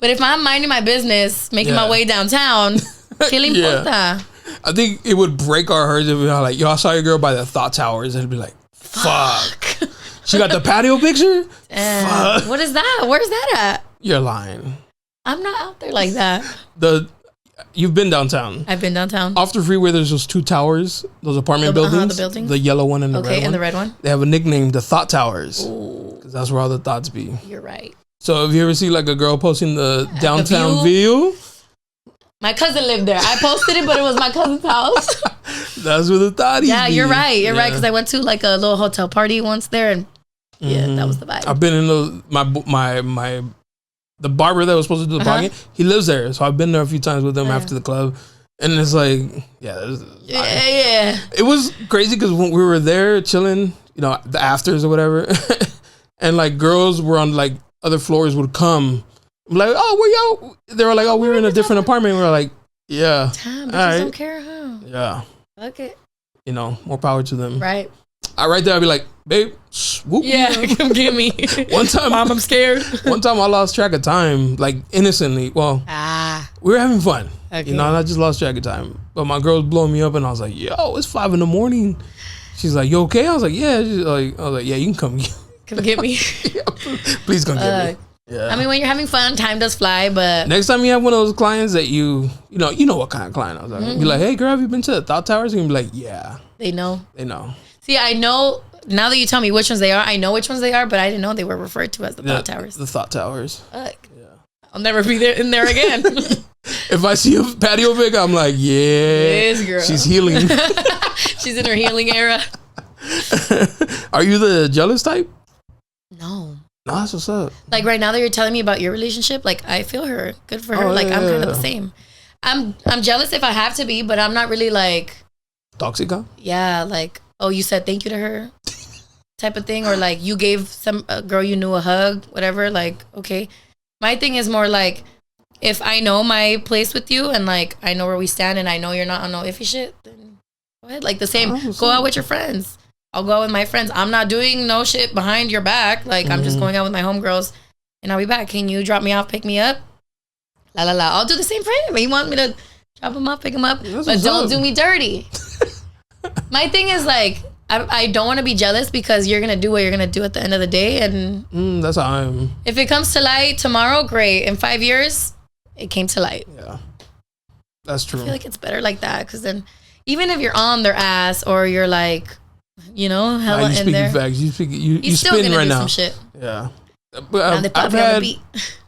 But if I'm minding my business, making my way downtown, ¿qué le importa? I think it would break our hearts if we were like, yo, I saw your girl by the Thought Towers. And it'd be like, fuck. She got the patio picture? Fuck. What is that? Where's that at? You're lying. I'm not out there like that. You've been downtown. I've been downtown. Off the freeway, there's those two towers, those apartment buildings. The buildings. The yellow one and the red one. Okay, and the red one. They have a nickname, the Thought Towers. Because that's where all the thoughts be. You're right. So if you ever see like a girl posting the downtown view. My cousin lived there. I posted it, but it was my cousin's house. That's where the thoughties be. You're right. You're right. Because I went to like a little hotel party once there and that was the vibe. I've been in the barber that was supposed to do the blogging, he lives there. So I've been there a few times with him after the club. And it's like, it was crazy because when we were there chilling, the afters or whatever, and like girls were on like other floors would come. I'm like, oh, where y'all? They were like, oh, we were in a different apartment. We were like, yeah. Damn, bitches don't care, huh? Yeah. Fuck it. More power to them. Right. Right there, I'd be like, babe, swoop. Yeah, come get me. One time, Mom, I'm scared. One time I lost track of time, like innocently. Well, we were having fun. Okay. And I just lost track of time. But my girl was blowing me up and I was like, yo, it's 5 a.m. She's like, you okay? I was like, yeah. I was like, yeah, you can come. Come get me. Please come get me. Yeah. I mean, when you're having fun, time does fly, but... Next time you have one of those clients that you know what kind of client I was like. Be like, hey, girl, have you been to the Thought Towers? And you be like, yeah. They know. See, I know, now that you tell me which ones they are, I know which ones they are, but I didn't know they were referred to as the Thought Towers. The Thought Towers. Fuck. Yeah. I'll never be in there again. If I see a patio pic, I'm like, yeah. This girl. She's healing. She's in her healing era. Are you the jealous type? No. No, that's what's up. Like right now that you're telling me about your relationship, like I feel her. Good for her. I'm kind of the same. I'm jealous if I have to be, but I'm not really like toxic, huh? Yeah, like, oh, you said thank you to her type of thing, or like you gave some girl you knew a hug, whatever. Like, okay. My thing is more like if I know my place with you and like I know where we stand and I know you're not on no iffy shit, then go ahead. Like the same, go out with your friends. I'll go out with my friends. I'm not doing no shit behind your back. Like, I'm just going out with my homegirls and I'll be back. Can you drop me off, pick me up? La, la, la. I'll do the same for him. He wants me to drop him off, pick him up. But don't do me dirty. My thing is, like, I don't want to be jealous because you're going to do what you're going to do at the end of the day. And that's how I'm. If it comes to light tomorrow, great. In 5 years, it came to light. Yeah. That's true. I feel like it's better like that because then even if you're on their ass or you're like, you know, hella you in there. Facts. You spin right now. Some shit. Yeah. But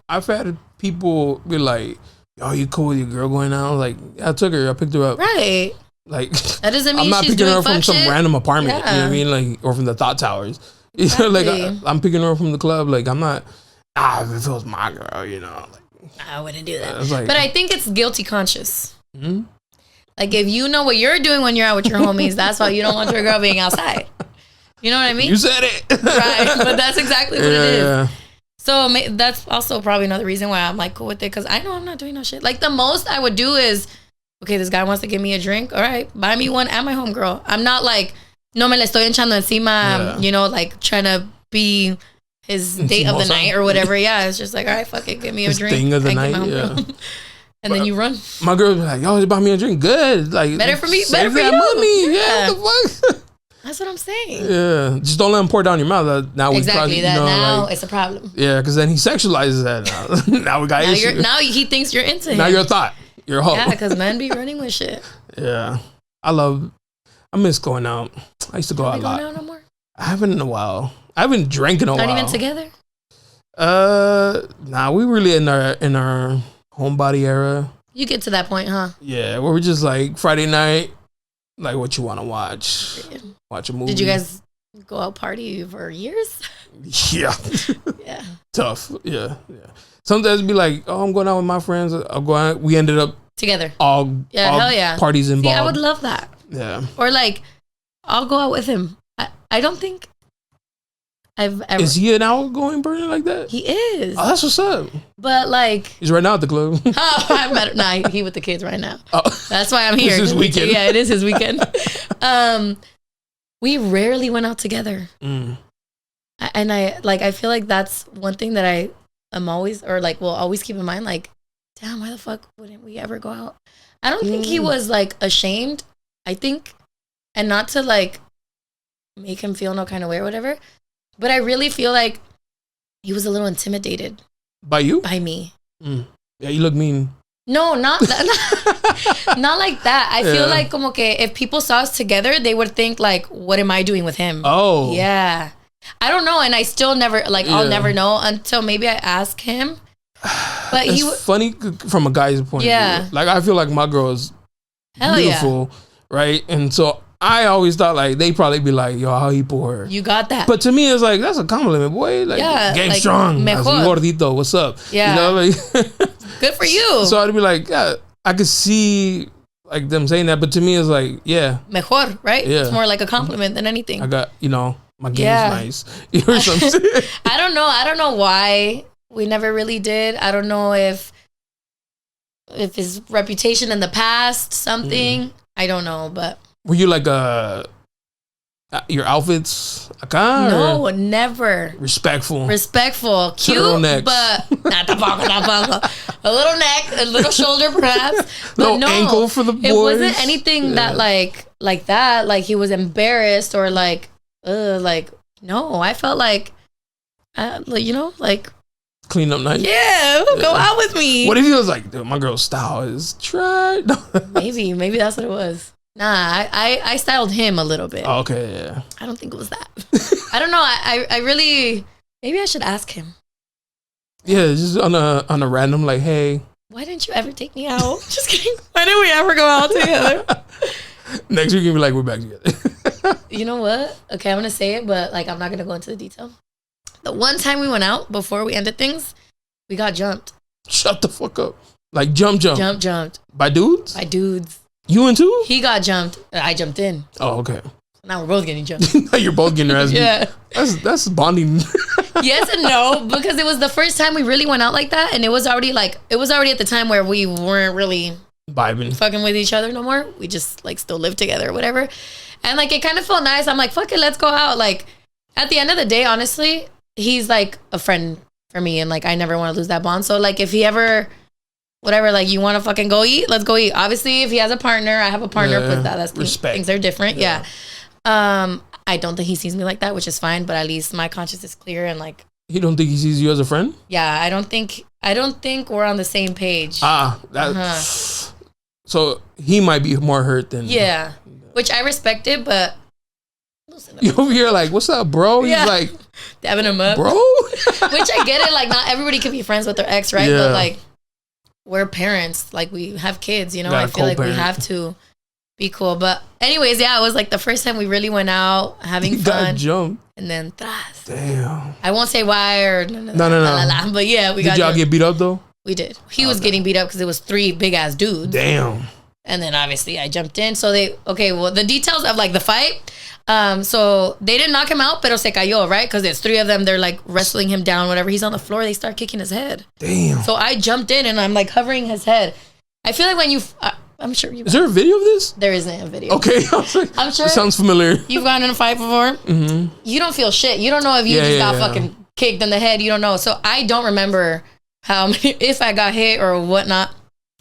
I've had people be like, "Oh, you cool with your girl going out?" I was like, I took her. I picked her up. Right. Like that doesn't mean I'm not she's picking doing her from some random apartment. Yeah. You know what I mean? Like, or from the Thought Towers. Exactly. Like I'm picking her up from the club. Like I'm not. If it was my girl, you know. Like, I wouldn't do that. Like, but I think it's guilty conscious. Mm-hmm. Like, if you know what you're doing when you're out with your homies, that's why you don't want your girl being outside. You know what I mean? You said it. Right. But that's exactly what it is. So that's also probably another reason why I'm like cool with it. Because I know I'm not doing no shit. Like, the most I would do is, okay, this guy wants to give me a drink. All right, buy me one at my homegirl. I'm not like, no me le estoy echando encima, you know, like trying to be his date of the night or whatever. Yeah, it's just like, all right, fuck it, give me a drink. Thing of the night, yeah. And then you run. My girl be like, yo, you bought me a drink. Good. Like, better for me. Better for you. Money. Yeah. What the fuck? That's what I'm saying. Yeah. Just don't let him pour down your mouth. Now exactly. Now it's a problem. Yeah, because then he sexualizes that. Now we got issues. Now he thinks you're into him. Now you're a thought. You're a hoe. Yeah, because men be running with shit. Yeah. I miss going out. I used to go out a lot. Going out no more? I haven't in a while. I haven't drank in a while. Not even together? Nah, we really in our homebody era. You get to that point, huh? Yeah, where we're just like Friday night, like what you want to watch. Watch a movie. Did you guys go out party for years? Yeah. Yeah. Tough. Yeah. Sometimes it'd be like, oh, I'm going out with my friends. I'll go out. We ended up together. All hell yeah. Parties involved. See, I would love that. Yeah. Or like, I'll go out with him. I don't think I've ever. Is he an outgoing person like that? He is. Oh, that's what's up. But like, he's right now at the club. Oh, I better not. He with the kids right now. Oh. That's why I'm here. It's his weekend. Yeah, it is his weekend. We rarely went out together. And I feel like that's one thing that I am always, or like, will always keep in mind. Like, damn, why the fuck wouldn't we ever go out? I don't think he was like ashamed. I think, and not to like make him feel no kind of way or whatever. But I really feel like he was a little intimidated. By you? By me. Yeah, you look mean. No, not that. Not like that. I feel like como que if people saw us together, they would think like, what am I doing with him? Oh. Yeah. I don't know. And I still never, like, I'll never know until maybe I ask him. But it's funny from a guy's point of view. Like, I feel like my girl is beautiful, right? And so I always thought like they probably be like, yo, how he poor. You got that. But to me, it's like, that's a compliment, boy. Like, game like, strong. Mejor. Gordito, what's up? Yeah. You know, like, good for you. So I'd be like, yeah, I could see like them saying that, but to me, it's like, yeah. Mejor, right? Yeah. It's more like a compliment than anything. I got, my game's nice. Or something. I don't know. I don't know why we never really did. I don't know if his reputation in the past, something. I don't know, but. Were you like your outfits acá? No, never. Respectful. Cute, turtlenecks. But not tampoco. A little neck, a little shoulder perhaps. But little ankle for the boys. It wasn't anything that like that. Like he was embarrassed or like no. I felt like, like clean up night. Yeah, go out with me. What if he was like, dude, my girl's style is trash? Maybe that's what it was. Nah, I styled him a little bit. Oh, okay, yeah. I don't think it was that. I don't know. I really, maybe I should ask him. Yeah, just on a random, like, hey. Why didn't you ever take me out? Just kidding. Why didn't we ever go out together? Next week, you'll be like, we're back together. You know what? Okay, I'm going to say it, but like, I'm not going to go into the detail. The one time we went out before we ended things, we got jumped. Shut the fuck up. Like, jumped. Jumped. By dudes? By dudes. You in too? He got jumped. I jumped in. Oh, okay. Now we're both getting jumped. You're both getting your ass beat. Yeah. That's bonding. Yes and no, because it was the first time we really went out like that, and it was already at the time where we weren't really vibing, fucking with each other no more. We just like still lived together or whatever, and like it kind of felt nice. I'm like, fuck it, let's go out. Like at the end of the day, honestly, he's like a friend for me, and like I never want to lose that bond. So like if he ever, whatever, like you want to fucking go eat, let's go eat. Obviously, if he has a partner, I have a partner. Yeah. That's respect. Things are different. Yeah. I don't think he sees me like that, which is fine, but at least my conscience is clear and like. He don't think he sees you as a friend? Yeah, I don't think we're on the same page. So he might be more hurt than. Yeah, which I respect it, but. You over here like, what's up, bro? Yeah. He's like, dabbing him up, bro. Which I get it, like not everybody can be friends with their ex, right? Yeah. But like, we're parents, like we have kids, you know. I feel like we have to be cool. But anyways, yeah, it was like the first time we really went out having fun. Got jumped. And then damn. I won't say why or no. But yeah, we got. Did y'all jumped. get beat up though? We did. He was getting beat up because it was 3 big ass dudes. Damn. And then obviously I jumped in. So the details of like the fight. So they didn't knock him out, pero se cayó, right? Because there's 3 of them. They're like wrestling him down, whatever. He's on the floor. They start kicking his head. Damn. So I jumped in and I'm like hovering his head. I feel like when you, I'm sure you. Is there a video of this? There isn't a video. Okay. I'm sure. It sounds familiar. You've gotten in a fight before. Mm-hmm. You don't feel shit. You don't know if you just got fucking kicked in the head. You don't know. So I don't remember if I got hit or whatnot.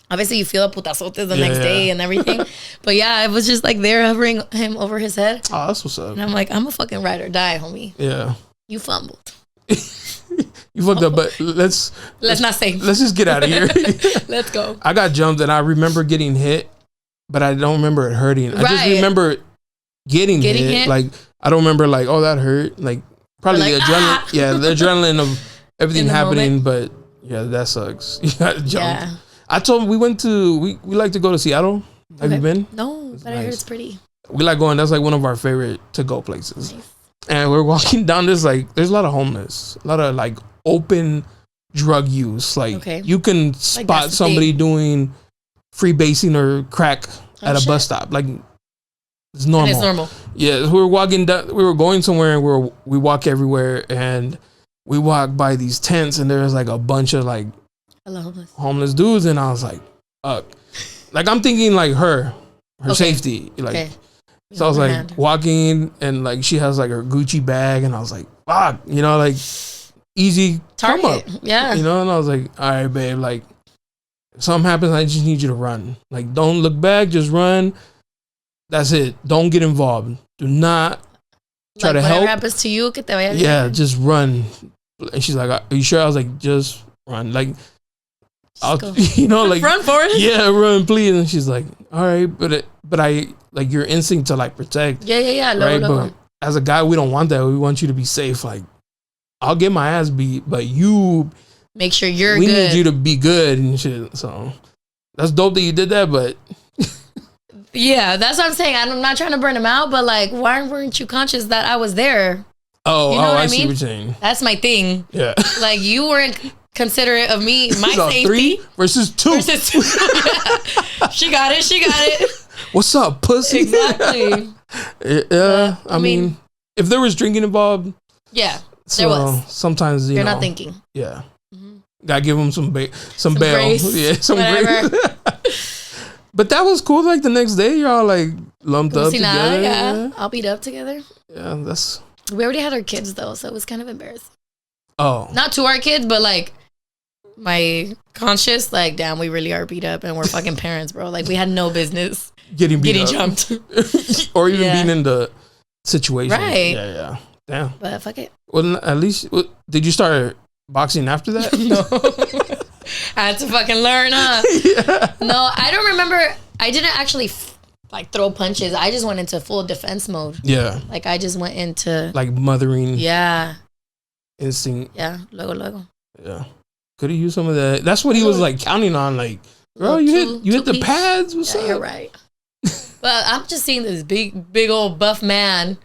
Obviously, you feel a putazotes the next day and everything. But yeah, I was just like there hovering him over his head. Oh, that's what's up. And I'm like, I'm a fucking ride or die, homie. Yeah. You fumbled. You fucked up, but let's not say. Let's just get out of here. Let's go. I got jumped and I remember getting hit, but I don't remember it hurting. Right. I just remember getting hit. Like, I don't remember like, oh, that hurt. Like, probably like, the adrenaline. Ah! Yeah, the adrenaline of everything happening, but yeah, that sucks. You got jumped. Yeah. I told him we like to go to Seattle. Have you been? No, but nice. I heard it's pretty. We like going. That's like one of our favorite to go places. Nice. And we're walking down this like there's a lot of homeless, a lot of like open drug use. Like you can spot somebody doing freebasing or crack at a bus stop. Like it's normal. And it's normal. Yeah, we were walking down. We were going somewhere and we walk everywhere and we walk by these tents and there's like a bunch of like homeless dudes and I was like, like I'm thinking like her safety. Like so I was like walking and like she has like her Gucci bag and I was like, fuck, you know, like easy target. Come up. Yeah. You know, and I was like, all right, babe, like if something happens, I just need you to run. Like don't look back, just run. That's it. Don't get involved. Do not try to help. Whatever happens to you, que te vaya bien. Yeah, just run. And she's like, are you sure? I was like, just run. Like you know, like run for it. Yeah, run, please. And she's like, all right, but I like your instinct to like protect. Yeah. Right, but as a guy, we don't want that. We want you to be safe. Like, I'll get my ass beat, but you make sure you're. We good. need you to be good and shit. So that's dope that you did that, but. Yeah, that's what I'm saying. I'm not trying to burn him out, but like, why weren't you conscious that I was there? Oh, you know what I see what you're saying. That's my thing. Yeah, like you weren't considerate of me, my safety. 3 versus 2. Yeah. She got it. What's up, pussy? Exactly. Yeah, I mean, if there was drinking involved, yeah, there was. Sometimes you're not thinking. Yeah, gotta give them some bail. Grace, yeah, some grace. But that was cool. Like the next day, y'all like lumped up together. Yeah, all beat up together. Yeah, that's. We already had our kids though, so it was kind of embarrassing. Oh, not to our kids, but like my conscious, like, damn, we really are beat up and we're fucking parents, bro. Like we had no business getting jumped or even being in the situation. Right. Yeah. Damn. But fuck it. Well, at least did you start boxing after that? No. I had to fucking learn, huh? Yeah. No, I don't remember. I didn't actually like throw punches. I just went into full defense mode. Yeah. Like I just went into like mothering. Yeah. Instinct. Yeah. Luego. Yeah. Could have used some of that. That's what he was like counting on. Like, bro, you hit the pads. What's up? You're right. But I'm just seeing this big old buff man.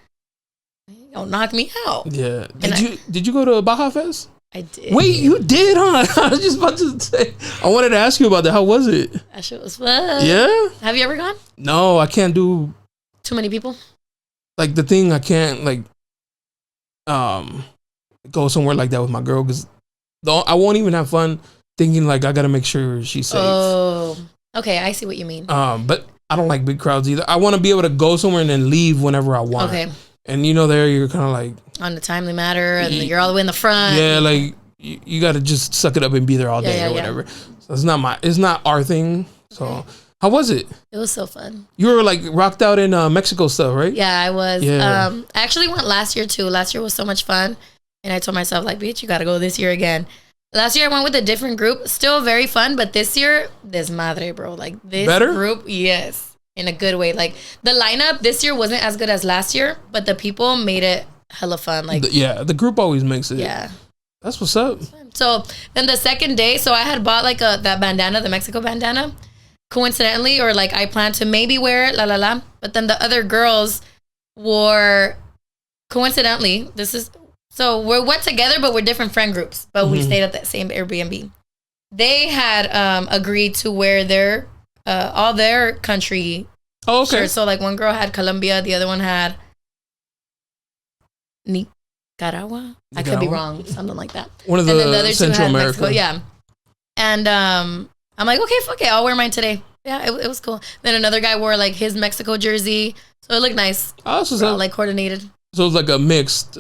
He'll knock me out. Yeah. Did you go to a Baja Fest? I did. Wait, you did, huh? I was just about to say. I wanted to ask you about that. How was it? That shit was fun. Yeah? Have you ever gone? No, I can't do... Too many people? Like, the thing, I can't, like... go somewhere like that with my girl, because I won't even have fun thinking, like, I gotta make sure she's safe. Oh. Okay, I see what you mean. But I don't like big crowds either. I want to be able to go somewhere and then leave whenever I want. Okay. And there you're kind of like... On the timely matter, and you're all the way in the front. Yeah, like, you got to just suck it up and be there all day or whatever. So it's not our thing. So, how was it? It was so fun. You were, like, rocked out in Mexico stuff, right? Yeah, I was. Yeah. I actually went last year, too. Last year was so much fun. And I told myself, like, bitch, you got to go this year again. Last year, I went with a different group. Still very fun. But this year, desmadre, bro. Like, this group, yes. In a good way. Like, the lineup this year wasn't as good as last year, but the people made it hella fun. Like, the group always makes it. Yeah. That's what's up. So, then the second day, so I had bought, like, that bandana, the Mexico bandana, coincidentally, or, like, I planned to maybe wear it, but then the other girls wore, coincidentally, so we went together, but we're different friend groups, but we stayed at that same Airbnb. They had agreed to wear their all their country shirts. So like one girl had Colombia, the other one had Nicaragua. I could be wrong, something like that. One of the other Central America. Mexico, yeah. And I'm like, okay, fuck it, I'll wear mine today. Yeah, it was cool. Then another guy wore like his Mexico jersey, so it looked nice. Oh, so like coordinated. So it's like a mixed.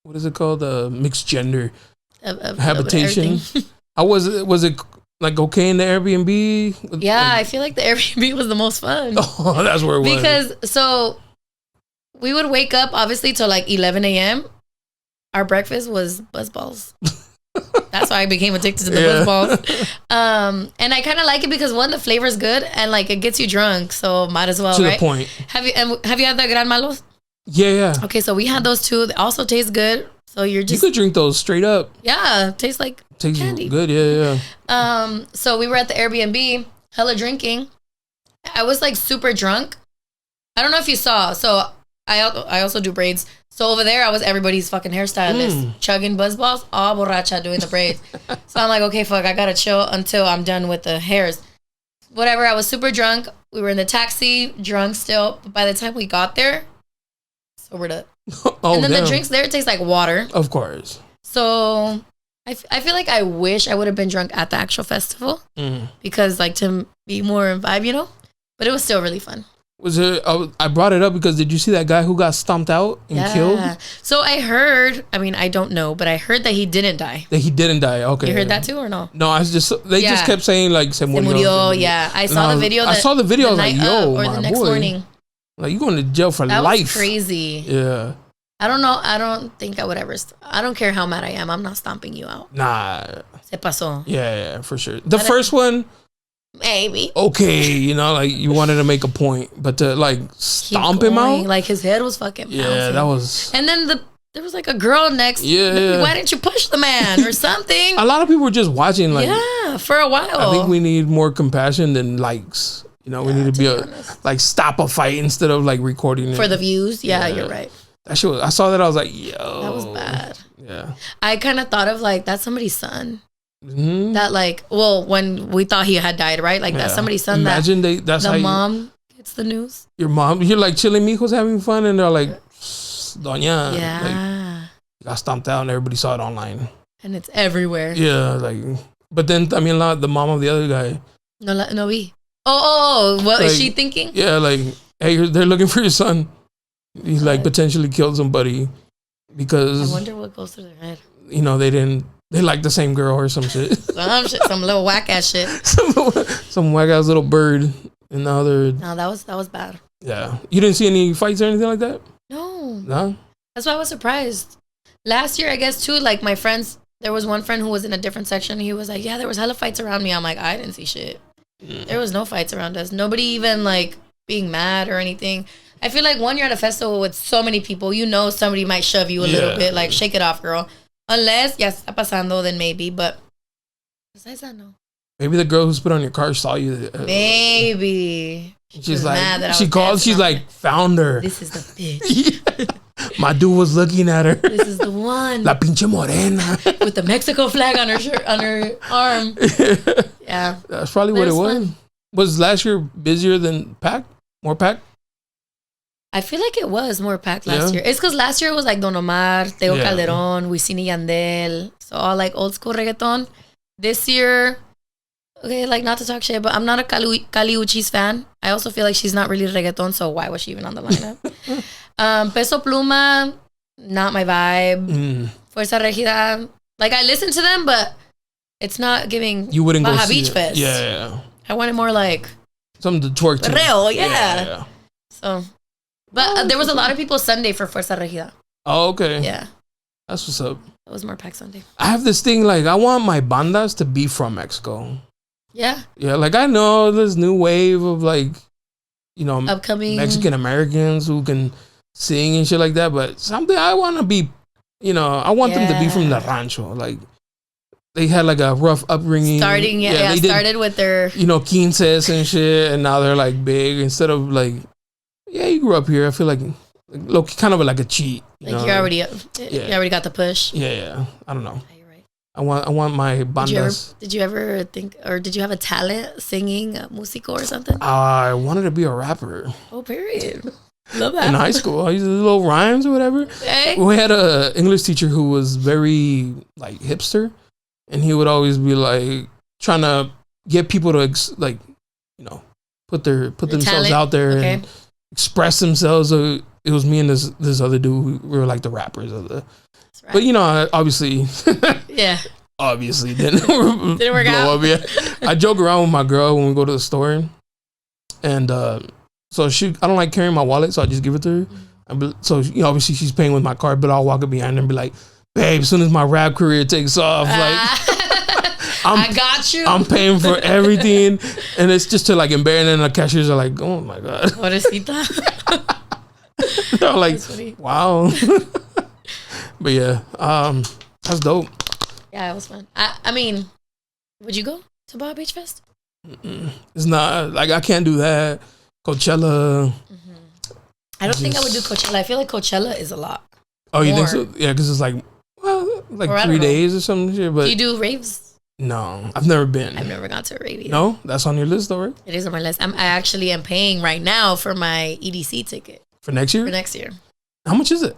What is it called? Mixed gender of habitation. How was it? Was it like okay in the Airbnb? Yeah, I feel like the Airbnb was the most fun. Oh, that's where it was. Because so we would wake up obviously till like 11 a.m. Our breakfast was buzzballs. That's why I became addicted to the buzzballs. And I kind of like it because one, the flavor is good and like it gets you drunk, so might as well. To the point. Have you had the Gran Malos? Yeah. Okay, so we had those two. They also taste good. So you could drink those straight up. Yeah, tastes like candy. Good, yeah. So we were at the Airbnb, hella drinking. I was like super drunk. I don't know if you saw. So I also do braids. So over there, I was everybody's fucking hairstylist, chugging buzzballs, all borracha doing the braids. So I'm like, okay, fuck, I gotta chill until I'm done with the hairs. Whatever, I was super drunk. We were in the taxi, drunk still. But by the time we got there, sobered up. And then the drinks there taste like water. Of course. So I feel like I wish I would have been drunk at the actual festival because like to be more in vibe, But it was still really fun. Was it? I brought it up because did you see that guy who got stomped out and killed? So I heard. I mean, I don't know, but I heard that he didn't die. That he didn't die. Okay. You heard that too, or no? No, they just kept saying like se murió. Yeah, I saw the video. I saw the video. I was like, yo, or the next morning. Like you going to jail for life? That was crazy. Yeah. I don't know. I don't think I would ever. I don't care how mad I am. I'm not stomping you out. Nah. Se pasó. Yeah, for sure. The first one. Maybe. Okay, like you wanted to make a point, but to like stomp him out, like his head was fucking bouncing. Yeah, that was. And then there was like a girl next. Yeah. Why didn't you push the man or something? A lot of people were just watching. Like, yeah, for a while. I think we need more compassion than likes. We need to be stop a fight instead of like recording it for the views. Yeah, you're right. That shit I saw that. I was like, yo, that was bad. Yeah. I kind of thought of like that's somebody's son. That like, well, when we thought he had died, right? Like that's somebody's son. Imagine that's the mom gets the news. Your mom, you're like chilling mijos having fun, and they're like, doña, like, got stomped out, and everybody saw it online, and it's everywhere. Yeah, like, but then I mean, the mom of the other guy. No vi. Oh, what is she thinking? Yeah, like, hey, they're looking for your son. He's like potentially killed somebody because. I wonder what goes through their head. They like the same girl or some shit. Some little whack ass shit. some whack ass little bird and the other. No, that was bad. Yeah, you didn't see any fights or anything like that. No. No. That's why I was surprised. Last year, I guess too. Like my friends, There was one friend who was in a different section. He was like, yeah, there was hella fights around me. I'm like, I didn't see shit. There was no fights around us. Nobody even like being mad or anything. I feel like when you're at a festival with so many people, you know somebody might shove you a little bit. Like, shake it off, girl. Unless, ya está pasando, then maybe. But besides that, no. Maybe the girl who's put on your car saw you. Maybe. She's like, she called, she's like, found her. This is the bitch. My dude was looking at her. This is the one. La pinche morena. With the Mexico flag on her shirt, on her arm. Yeah. That's probably what it was. Fun. Was last year busier than packed? More packed? I feel like it was more packed last year. It's because last year it was like Don Omar, Teo Calderón, Wisin y Yandel. So all like old school reggaeton. This year, okay, like not to talk shit, but I'm not a Kali Uchis fan. I also feel like she's not really reggaeton, so why was she even on the lineup? Peso Pluma, not my vibe. Fuerza Regida, like I listen to them, but it's not giving you wouldn't Baja go see Beach it. Fest. Yeah. I wanted more like something to twerk to. Real, yeah. So, but there was a lot of people Sunday for Fuerza Regida. Oh, okay. Yeah. That's what's up. It was more packed Sunday. I have this thing, like, I want my bandas to be from Mexico. Yeah. Yeah, like, I know this new wave of, like, you know, upcoming Mexican Americans who can sing and shit like that, but something I want to be, you know, I want them to be from the rancho. Like, they had, like, a rough upbringing. They started with their, you know, quinces and shit, and now they're, like, big. Instead of, like, yeah, you grew up here. I feel like look, kind of like a cheat. You already got the push. Yeah. I don't know. You're right. I want my bandas. Did you ever think, or did you have a talent singing musico or something? I wanted to be a rapper. Oh, period. Love that. In high school, I used to do little rhymes or whatever. Hey. We had a English teacher who was very like hipster, and he would always be like trying to get people to like, you know, put themselves talent out there and express themselves. So it was me and this other dude. We were like the rappers of the. Right. But you know, obviously, obviously didn't work out. Yeah. I joke around with my girl when we go to the store, and so I don't like carrying my wallet, so I just give it to her. So you know, obviously she's paying with my card, but I'll walk up behind her and be like, "Babe, as soon as my rap career takes off, like." I got you. I'm paying for everything, and it's just to like embarrass. And the cashiers are like, "Oh my god." They're like, "Wow." But yeah, that's dope. Yeah, it was fun. I mean, would you go to Baja Beach Fest? It's not like I can't do that. Coachella. I don't think I would do Coachella. I feel like Coachella is a lot. Oh, you think so? Yeah, because it's like 3 days or something. But do you do raves? No, I've never been. I've never gone to a rave either. No, that's on your list though, right? It is on my list. I actually am paying right now for my EDC ticket. For next year? For next year. How much is it?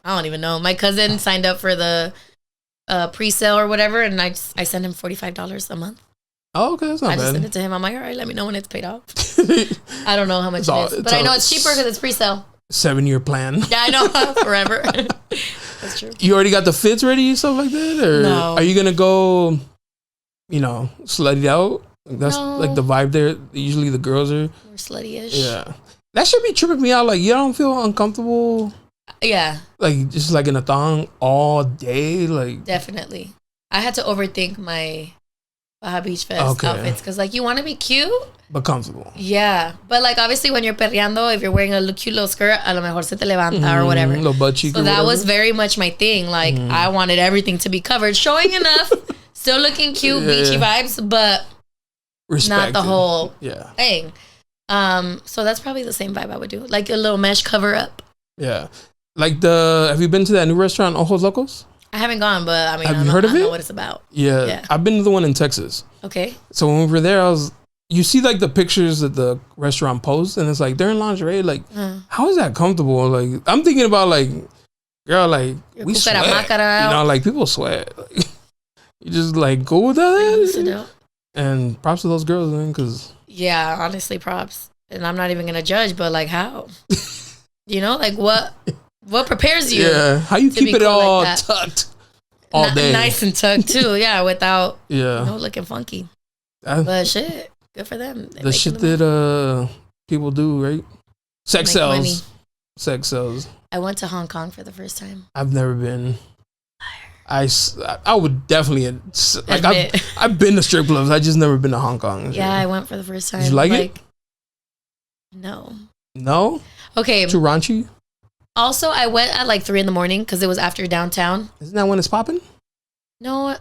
I don't even know. My cousin signed up for the pre-sale or whatever, and I sent him $45 a month. Oh, okay, that's not bad. I just sent it to him. I'm like, all right, let me know when it's paid off. I don't know how much it is, but I know it's cheaper because it's pre-sale. 7-year plan. Yeah, I know. Forever. That's true. You already got the fits ready and stuff like that? Or no. Are you going to go, you know, slutty out? That's like the vibe there. Usually the girls are more slutty-ish. Yeah. That should be tripping me out. Like, you don't feel uncomfortable? Yeah. Like, just like in a thong all day? Like, definitely. I had to overthink my Baja Beach Fest outfits because, like, you want to be cute, but comfortable. Yeah. But, like, obviously, when you're perreando, if you're wearing a cute little skirt, a lo mejor se te levanta or whatever. Little butt cheek so that was very much my thing. Like, I wanted everything to be covered, showing enough, still looking cute, beachy vibes, but not the whole thing. So that's probably the same vibe I would do. Like a little mesh cover up. Yeah. Like have you been to that new restaurant, Ojos Locos? I haven't gone, but I mean, have you heard of it? I know what it's about. Yeah. I've been to the one in Texas. Okay. So when we were there, you see like the pictures that the restaurant posts, and it's like they're in lingerie. Like, how is that comfortable? Like, I'm thinking about like, girl, like we sweat. You know, like people sweat. Like, you just like go with that. And props to those girls, man, because. Yeah, honestly, props. And I'm not even gonna judge, but like how? You know, like what prepares you? Yeah, how you keep it cool all like tucked all day, nice and tucked too. Yeah, without looking funky. But shit, good for them. The shit that people do, right? Sex sells. Money. Sex sells. I went to Hong Kong for the first time. I've never been. I would definitely like I've been to strip clubs. I just never been to Hong Kong. Yeah, I went for the first time. Did you like it? No. No? Okay. Too raunchy? Also, I went at like 3 a.m. because it was after downtown. Isn't that when it's popping? No,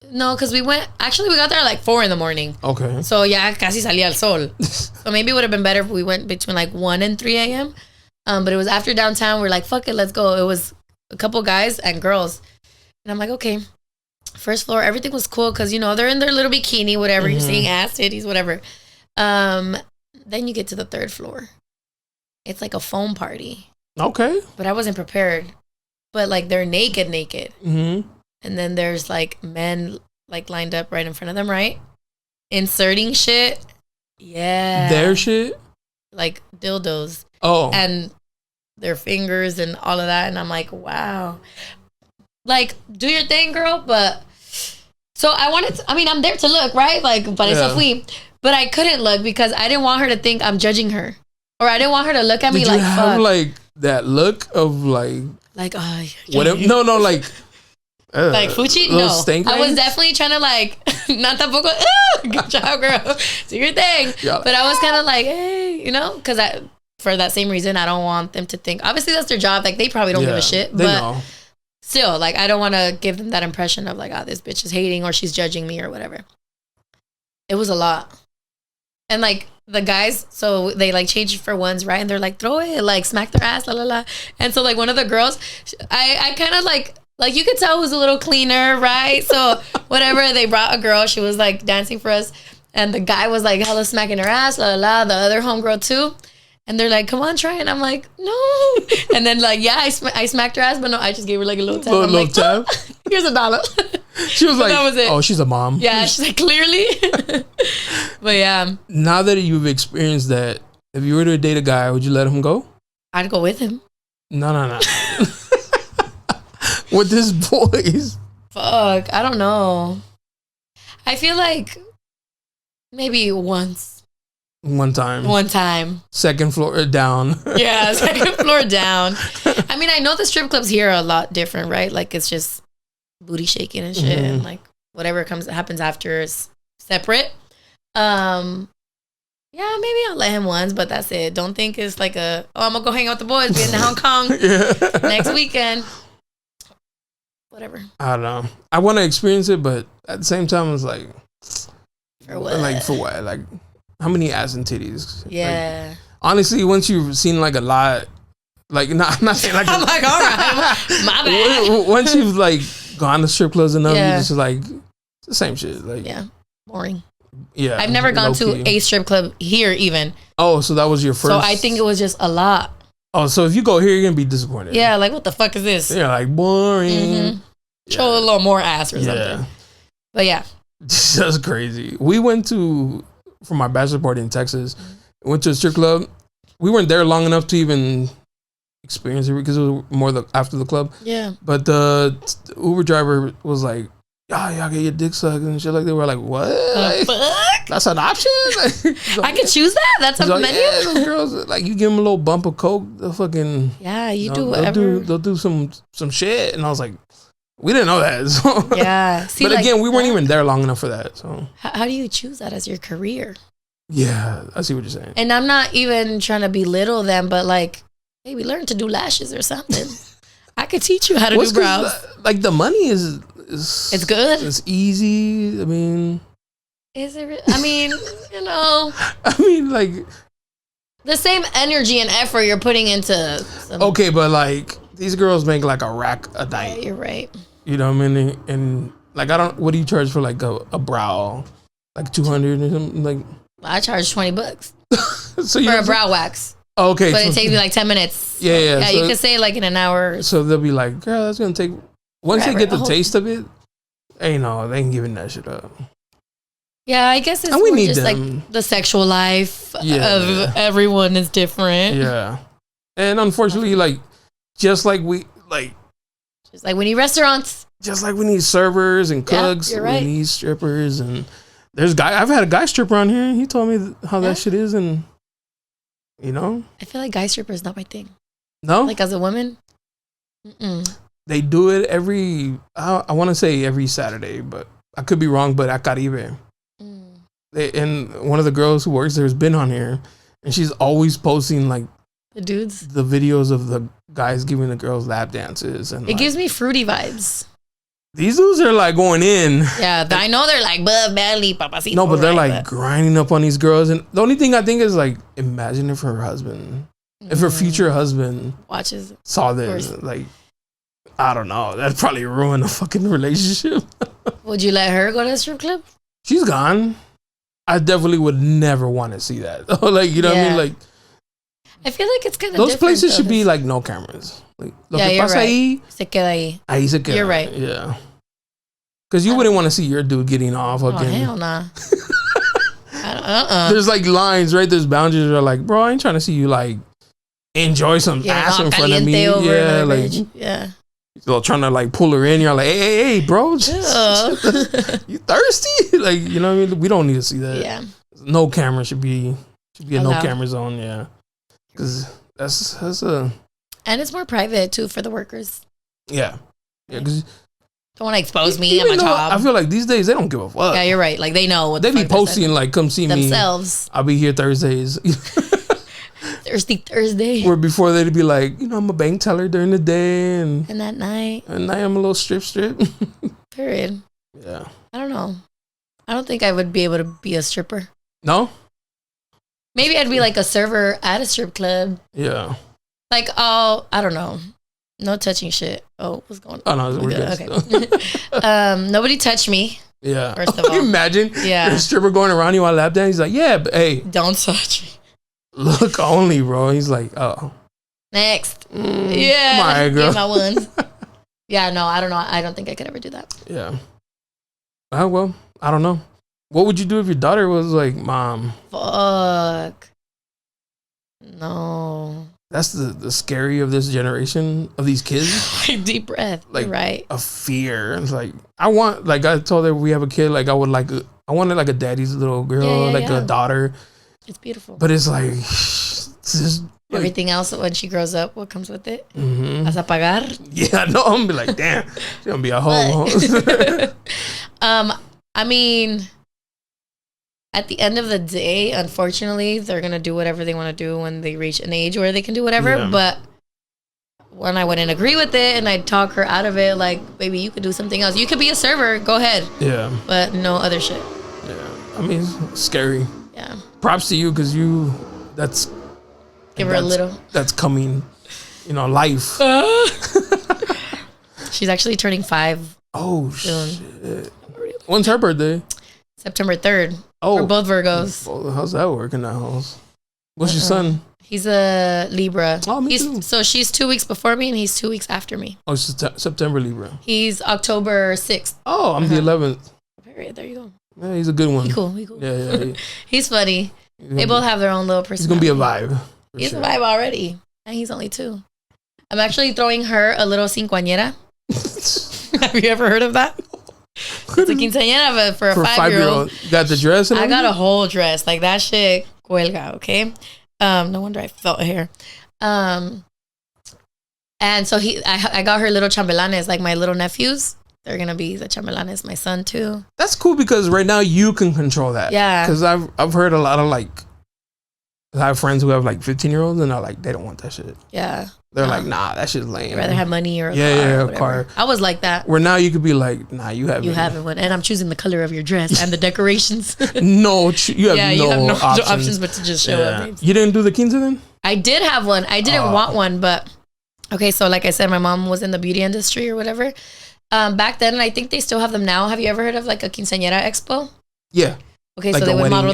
because we got there at like 4 a.m. Okay. So yeah, casi salía el sol. So maybe it would have been better if we went between like 1 and 3 a.m. But it was after downtown. We're like, fuck it, let's go. It was a couple guys and girls. And I'm like, okay. First floor, everything was cool because, you know, they're in their little bikini, whatever. You're seeing ass, titties, whatever. Then you get to the 3rd floor. It's like a foam party. Okay. But I wasn't prepared. But like they're naked. Mm-hmm. And then there's like men like lined up right in front of them, right? Inserting shit. Yeah. Their shit? Like dildos. Oh. And their fingers and all of that. And I'm like, wow. Like, do your thing, girl. But so I'm there to look, right? Like, but it's a fui. But I couldn't look because I didn't want her to think I'm judging her. Or I didn't want her to look at me like, fuck. Did you have like that look of like oh, whatever? No, like like fuchi? No. I was definitely trying to like not tampoco. Good job, girl. Do your thing. Yeah. But I was kind of like, hey, you know, because for that same reason, I don't want them to think. Obviously, that's their job. Like they probably don't give a shit. They know. Still, like I don't want to give them that impression of like, oh, this bitch is hating or she's judging me or whatever. It was a lot. And like the guys, so they like changed for ones, right? And they're like, throw it, like smack their ass, la la la. And so like one of the girls, I kind of like you could tell who's a little cleaner, right? So whatever, they brought a girl, she was like dancing for us, and the guy was like hella smacking her ass, la la la. The other homegirl too. And they're like, come on, try it. And I'm like, no. And then like, yeah, I smacked her ass, but no, I just gave her like a little tap. I'm like, tap. Here's $1. She was like, that was it. Oh, she's a mom. Yeah, she's like, clearly. But yeah. Now that you've experienced that, if you were to date a guy, would you let him go? I'd go with him. No. With his boys. Fuck, I don't know. I feel like maybe once. One time. 2nd floor down. Yeah, 2nd floor down. I mean, I know the strip clubs here are a lot different, right? Like it's just booty shaking and shit, and like whatever happens after is separate. Yeah, maybe I'll let him once, but that's it. Don't think it's like I'm gonna go hang out with the boys, be in Hong Kong next weekend. Whatever. I don't know. I want to experience it, but at the same time, it's like, for what? Like for what? Like. How many ass and titties? Yeah. Like, honestly, once you've seen like a lot, like I'm not saying like I'm like, all right, my bad. Once you've like gone to strip clubs enough, you're just like it's the same shit. Like boring. Yeah. I've never gone to a strip club here even. Oh, so that was your first. So I think it was just a lot. Oh, so if you go here, you're gonna be disappointed. Yeah, like what the fuck is this? Yeah, like boring. Mm-hmm. Show a little more ass or something. But yeah. That's crazy. We went for my bachelor party in Texas, went to a strip club. We weren't there long enough to even experience it because it was more after the club. Yeah. But the Uber driver was like, y'all get your dick sucked and shit like that. We're like, what? Fuck? That's an option? I could choose that? That's a menu? Yeah, those girls, like you give them a little bump of coke, they'll fucking... Yeah, you do whatever. They'll do some shit. And I was like, we didn't know that. So. Yeah. See, but like again, we weren't even there long enough for that. So how do you choose that as your career? Yeah, I see what you're saying. And I'm not even trying to belittle them, but like, maybe learn to do lashes or something. I could teach you how to do brows. Like the money is it's good. It's easy. I mean, is it? I mean, you know. I mean, like the same energy and effort you're putting into. Okay, but like these girls make like a rack a night. Yeah, you're right. You know what I mean? And like what do you charge for like a brow? Like 200 or something? Like I charge $20 so for a brow wax. Okay, but it takes me like 10 minutes. Yeah. Yeah, so you could say like in an hour. So they'll be like, "Girl, that's gonna take." Once they get the taste of it, they ain't giving that shit up. Yeah, I guess it's more just like the sexual life of everyone is different. Yeah, and unfortunately, like just like we need restaurants, just like we need servers and cooks, you're right. We need strippers and there's I've had a guy stripper on here. And he told me how that shit is, and you know, I feel like guy stripper is not my thing. No, like as a woman. Mm-mm. they do it I want to say every Saturday, but I could be wrong, but at Caribe. And one of the girls who works there has been on here, and she's always posting like the dudes, the videos of the guys giving the girls lap dances. And it gives me fruity vibes. These dudes are like going in. Yeah, I know they're like, belly, papacito. No, but they're like grinding up on these girls. And the only thing I think is like, imagine if her husband, if her future husband saw this, like, I don't know. That'd probably ruin a fucking relationship. Would you let her go to a strip club? She's gone. I definitely would never want to see that. Like, you know what I mean? Like, I feel like it's kind of those places should be like no cameras. Like, lo que pasa ahí, se queda ahí. Ahí se queda. You're right. Yeah. Because you wouldn't want to see your dude getting off again. Hell nah. There's like lines, right? There's boundaries that are like, bro, I ain't trying to see you like enjoy some ass in front of me. Yeah, like, so trying to like pull her in. You're like, hey, bro. You thirsty? Like, you know what I mean? We don't need to see that. Yeah. No camera should be a no camera zone. Yeah. Because that's a. And it's more private too for the workers. Yeah. Yeah. Because don't want to expose me and my job. I feel like these days they don't give a fuck. Yeah, you're right. Like they know what they be posting like, come see themselves. Me. I'll be here Thursdays. Thirsty Thursday. Or before they'd be like, you know, I'm a bank teller during the day and at night. At night I'm a little strip. Period. Yeah. I don't know. I don't think I would be able to be a stripper. No? Maybe I'd be like a server at a strip club. Yeah. Like, I don't know. No touching shit. Oh, what's going on? Oh, no, we're good. Okay. Nobody touched me. Yeah. First of all. Imagine a stripper going around you on lap dance. He's like, yeah, but hey. Don't touch me. Look only, bro. He's like, oh. Next. Yeah. My girl. Get my ones. Yeah, no, I don't know. I don't think I could ever do that. Yeah. Well, I don't know. What would you do if your daughter was like, Mom? Fuck. No. That's the scary of this generation, of these kids. Deep breath. Like, you're right. A fear. It's like, I told her we have a kid, like, I wanted like a daddy's little girl, a daughter. It's beautiful. But it's like, just everything else when she grows up, what comes with it? Mm-hmm. Vas a pagar? Yeah, no, I'm gonna be like, damn, she's gonna be a hoe. I mean, at the end of the day, unfortunately, they're gonna do whatever they want to do when they reach an age where they can do whatever. Yeah. But when I wouldn't agree with it and I'd talk her out of it, like, baby, you could do something else. You could be a server. Go ahead. Yeah. But no other shit. Yeah. I mean, it's scary. Yeah. Props to you because that's give her a little. That's coming, life. She's actually turning 5. Oh, soon. Shit. When's her birthday? September 3rd. Oh. We're both Virgos. How's that working in that house? What's your son? He's a Libra. Oh, me too. So she's 2 weeks before me and he's 2 weeks after me. Oh, September Libra. He's October 6th. Oh, I'm the 11th. There you go. Yeah, he's a good one. He cool. Yeah. He's funny. They both have their own little personality. He's going to be a vibe. He's a vibe already. And he's only 2. I'm actually throwing her a little cincuañera. Have you ever heard of that? It's a quinceañera, but for a 5-year-old. Got the dress? I got a whole dress. Like that shit, cuelga, okay? No wonder I felt hair. And so I got her little chambelanes, like my little nephews. They're going to be the chambelanes, my son too. That's cool because right now you can control that. Yeah. Because I've heard a lot of I have friends who have 15-year-olds and they're like, they don't want that shit. Yeah. They're like, nah, that shit's lame. I'd rather have money or a car. I was like that. Where now you could be like, nah, you have one. And I'm choosing the color of your dress and the decorations. No, you have no options but to just show up. Babes. You didn't do the quince then? I did have one. I didn't want one, but okay. So like I said, my mom was in the beauty industry or whatever. Back then, and I think they still have them now. Have you ever heard of a quinceañera expo? Yeah. Okay, so they would model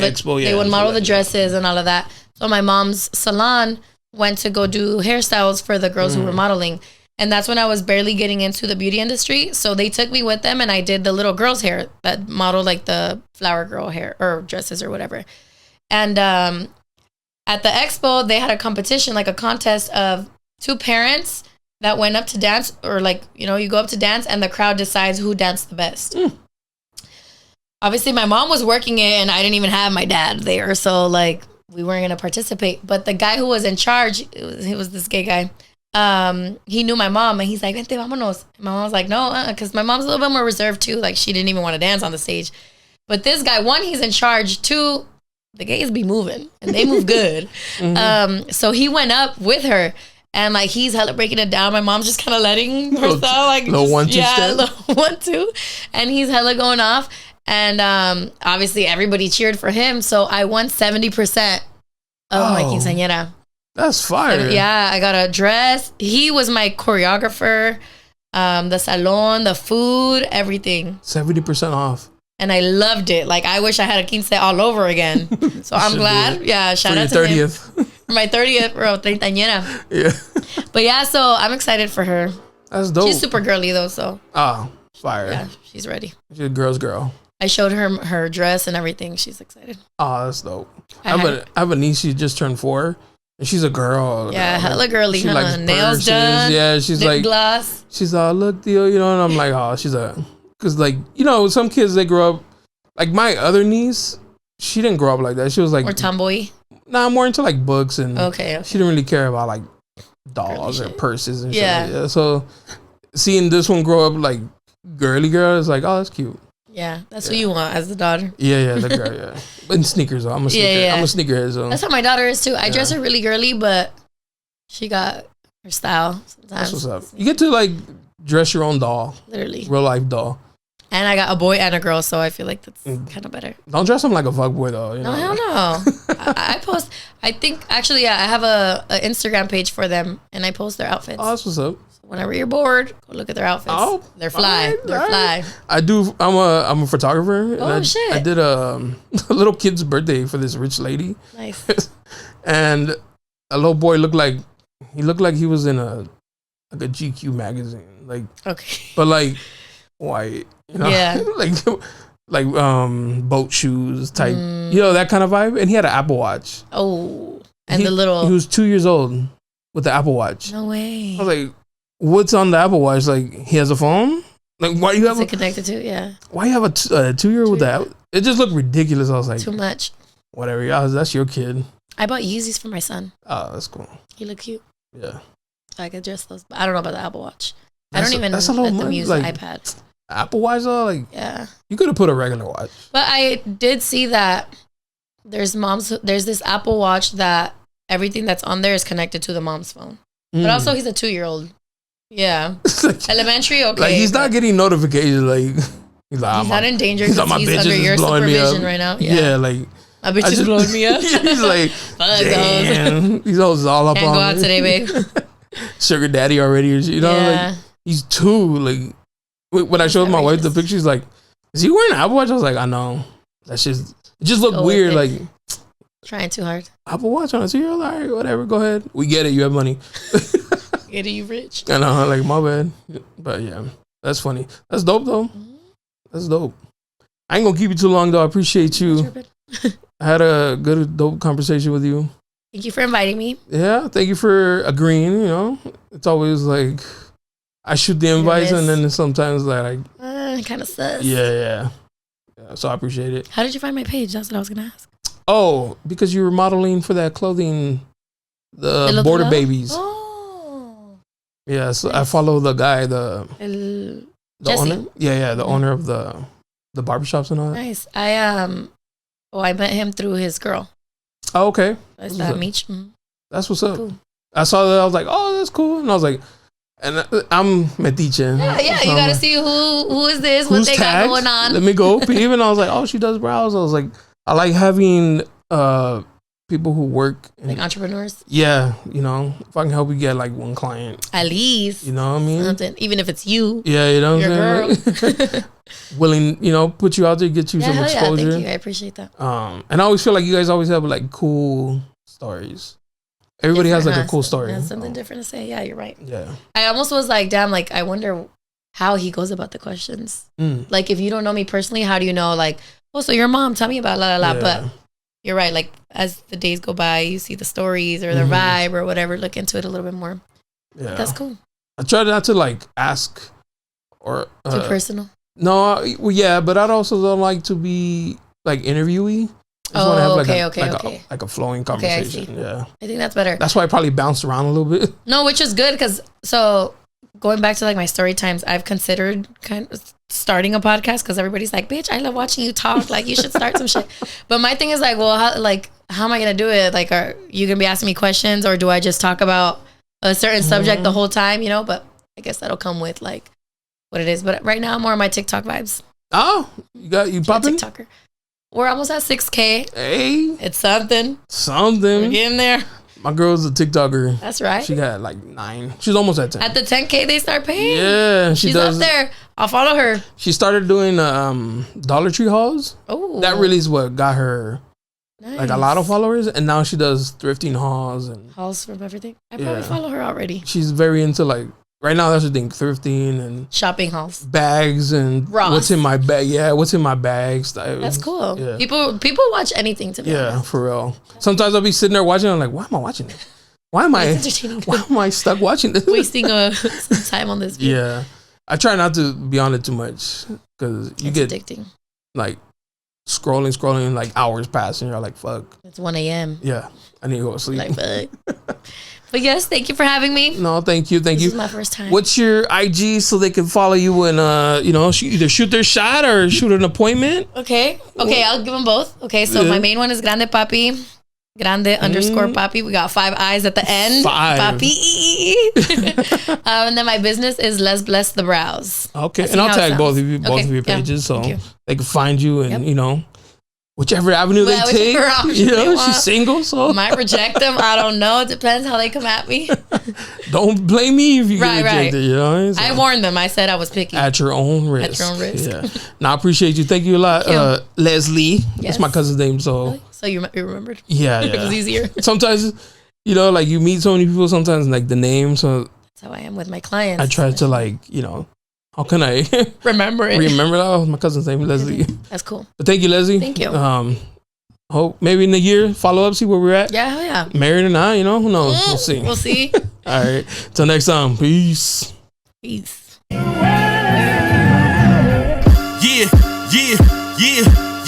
the dresses and all of that. So my mom's salon went to go do hairstyles for the girls who were modeling. And that's when I was barely getting into the beauty industry. So they took me with them and I did the little girls' hair that modeled the flower girl hair or dresses or whatever. And at the expo, they had a competition, a contest of 2 parents that went up to dance or you go up to dance and the crowd decides who danced the best. Obviously, my mom was working it and I didn't even have my dad there. So we weren't going to participate. But the guy who was in charge, he was this gay guy. he knew my mom and he's like, vente, vámonos. My mom was like, no, because my mom's a little bit more reserved too. Like she didn't even want to dance on the stage. But this guy, one, he's in charge. Two, the gays be moving and they move good. So he went up with her and like he's hella breaking it down. My mom's just kind of letting herself like little 1-2 step. little 1-2, and he's hella going off. And obviously everybody cheered for him. So I won 70% of my quinceañera. That's fire. And, yeah, I got a dress. He was my choreographer, the salon, the food, everything. 70% off. And I loved it. Like, I wish I had a quince all over again. So I'm glad. Yeah, shout out to 30th. him. For my 30th, bro, treintañera. Yeah. But yeah, so I'm excited for her. That's dope. She's super girly, though, so. Oh, fire. Yeah, she's ready. She's a girl's girl. I showed her her dress and everything. She's excited. Oh, that's dope. I have a niece. She just turned 4. And she's a girl. Yeah, hella girly. She likes nails purses. done. Yeah, she's lip like gloss. She's all look deal, you know. And I'm like, oh, she's a because like some kids they grow up like my other niece. She didn't grow up like that. She was like more tomboy. Nah, more into like books and okay. She didn't really care about like dolls or purses and shit. Like that. So seeing this one grow up like girly girl is like, oh, that's cute. Yeah, that's what you want as the daughter. Yeah, the girl, yeah. In sneakers, though. I'm a sneaker. I'm a sneakerhead, so. That's how my daughter is too. I dress her really girly, but she got her style sometimes. That's what's up. You get to like dress your own doll. Literally. Real life doll. And I got a boy and a girl, so I feel like that's kind of better. Don't dress him like a fuckboy though. You know? No, hell no. I post. I think actually, I have a Instagram page for them, and I post their outfits. Oh, that's what's up. Whenever you're bored, go look at their outfits. Oh, they're fly. They're fly. I do. I'm a photographer. Oh, shit. I did a little kid's birthday for this rich lady. Nice. And a little boy looked like he was in a GQ magazine. Like okay. But like white. You know? Yeah. like boat shoes type. You know, that kind of vibe. And he had an Apple Watch. Oh. And he was 2 years old with the Apple Watch. No way. I was like, what's on the Apple Watch? Like, he has a phone? Like, why do you have it connected to? Yeah. Why you have a 2-year-old with that? It just looked ridiculous. I was like, too much. Whatever. Yeah, that's your kid. I bought Yeezys for my son. Oh, that's cool. He looked cute. Yeah. I could dress those. But I don't know about the Apple Watch. I don't even let them use like, the iPad. Apple Watch though? Like, yeah. You could have put a regular watch. But I did see that there's this Apple Watch that everything that's on there is connected to the mom's phone. But also he's a 2-year-old. Yeah. Like, elementary, okay. Like he's not getting notifications. Like he's not in danger because he's under your supervision right now. Yeah, like my bitch is blowing me up. He's like, damn, these hoes all up Can't on go out today, babe. Sugar daddy already, you know? Like he's 2. Like when I showed my wife the picture, she's like, "Is he wearing an Apple Watch?" I was like, "I know." That's just it. Just looked weird. Like trying too hard. Apple Watch on a 2-year-old. All right, whatever. Go ahead. We get it. You have money. Get it, you rich. I know, like my bad. But yeah, that's funny. That's dope though. That's dope. I ain't gonna keep you too long though. I appreciate you. I had a good, dope conversation with you. Thank you for inviting me. Yeah, thank you for agreeing. You know, it's always like I shoot the invites and then sometimes like kind of sus. Yeah. So I appreciate it. How did you find my page? That's what I was gonna ask. Oh, because you were modeling for that clothing, the Border Babies. Oh. Yeah, so I follow the guy, the owner. Yeah, the owner of the barbershops and all that. Nice. I met him through his girl. Oh, okay. That's that Meech. That's what's up. Cool. I saw that. I was like, oh, that's cool. And I was like, and I'm metiche. Yeah. So you gotta see who is this? What they got going on? Let me go. Even I was like, oh, she does brows. I was like, I like having people who work like entrepreneurs. Yeah, you know, if I can help you get like one client at least, you know what I mean. Something, even if it's you. Yeah, you know what I'm saying. Like, willing, you know, put you out there, get you some exposure. Yeah, thank you. I appreciate that. And I always feel like you guys always have like cool stories. Everybody has like a cool story. Yeah, something different to say. Yeah, you're right. Yeah. I almost was like, damn, like I wonder how he goes about the questions. Like if you don't know me personally, how do you know like, oh, so your mom, tell me about la la la. But you're right. Like as the days go by, you see the stories or the vibe or whatever. Look into it a little bit more. Yeah, that's cool. I try not to like ask or too personal. No, well, yeah, but I also don't like to be like interviewee. just want to have like a flowing conversation. Yeah. I think that's better. That's why I probably bounced around a little bit. No, which is good because going back to like my story times, I've considered kind of starting a podcast because everybody's like, bitch, I love watching you talk. Like, you should start some shit. But my thing is like, well, how am I going to do it? Like, are you going to be asking me questions, or do I just talk about a certain subject the whole time, But I guess that'll come with like what it is. But right now I'm more on my TikTok vibes. Oh, you popping? TikToker. We're almost at 6K. Hey. It's something. We're getting there. My girl's a TikToker. That's right. She got like 9. She's almost at 10. At the 10K, they start paying. Yeah, she's up there. I'll follow her. She started doing Dollar Tree hauls. Oh, that really is what got her like a lot of followers. And now she does thrifting hauls and hauls from everything. I probably follow her already. She's very into like right now. That's the thing, thrifting and shopping hauls, bags and Ross. What's in my bag. Yeah, what's in my bags. That's cool. Yeah. People watch anything to me. Yeah, for real. Sometimes I'll be sitting there watching. I'm like, why am I watching this? Why am I stuck watching this? Wasting some time on this video. Yeah. I try not to be on it too much because you get addicting. Like scrolling, like hours pass and you're like, fuck. It's 1 a.m. Yeah. I need to go to sleep. Like, fuck. But yes, thank you for having me. No, thank you. This is my first time. What's your IG so they can follow you and, either shoot their shot or shoot an appointment? Okay, I'll give them both. Okay, so my main one is Grande Papi. Grande _Papi. We got 5 I's at the end. 5. Papi. And then my business is Les Bless the Brows. Okay. And I'll tag both of your pages so they can find you and, whichever avenue they take. She's single, so. Might reject them. I don't know. It depends how they come at me. Don't blame me if you get rejected, So. I warned them. I said I was picky. At your own risk. Yeah. No, I appreciate you. Thank you a lot. Leslie. Yes. That's my cousin's name, so. Really? So you remembered? Yeah. It was easier. Sometimes, like you meet so many people, sometimes like the name, so. That's how I am with my clients. I try to how can I remember it? Remember that? Oh, my cousin's name, Leslie. That's cool. But thank you, Leslie. Thank you. Hope maybe in a year, follow up, see where we're at. Yeah. Married or not, who knows? We'll see. We'll see. All right. Till next time. Peace.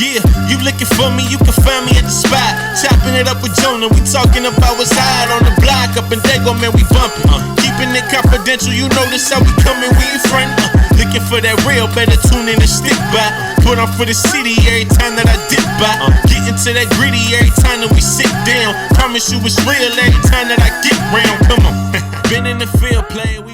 Yeah, you looking for me, you can find me at the spot. Chopping it up with Jonah, we talking about what's hot on the block. Up in Dago, man, we bumping. Keeping it confidential, you notice how we coming, we in front. Looking for that real, better tune in and stick by. Put on for the city every time that I dip by. Getting to that gritty every time that we sit down. Promise you it's real every time that I get round. Come on. Been in the field playing.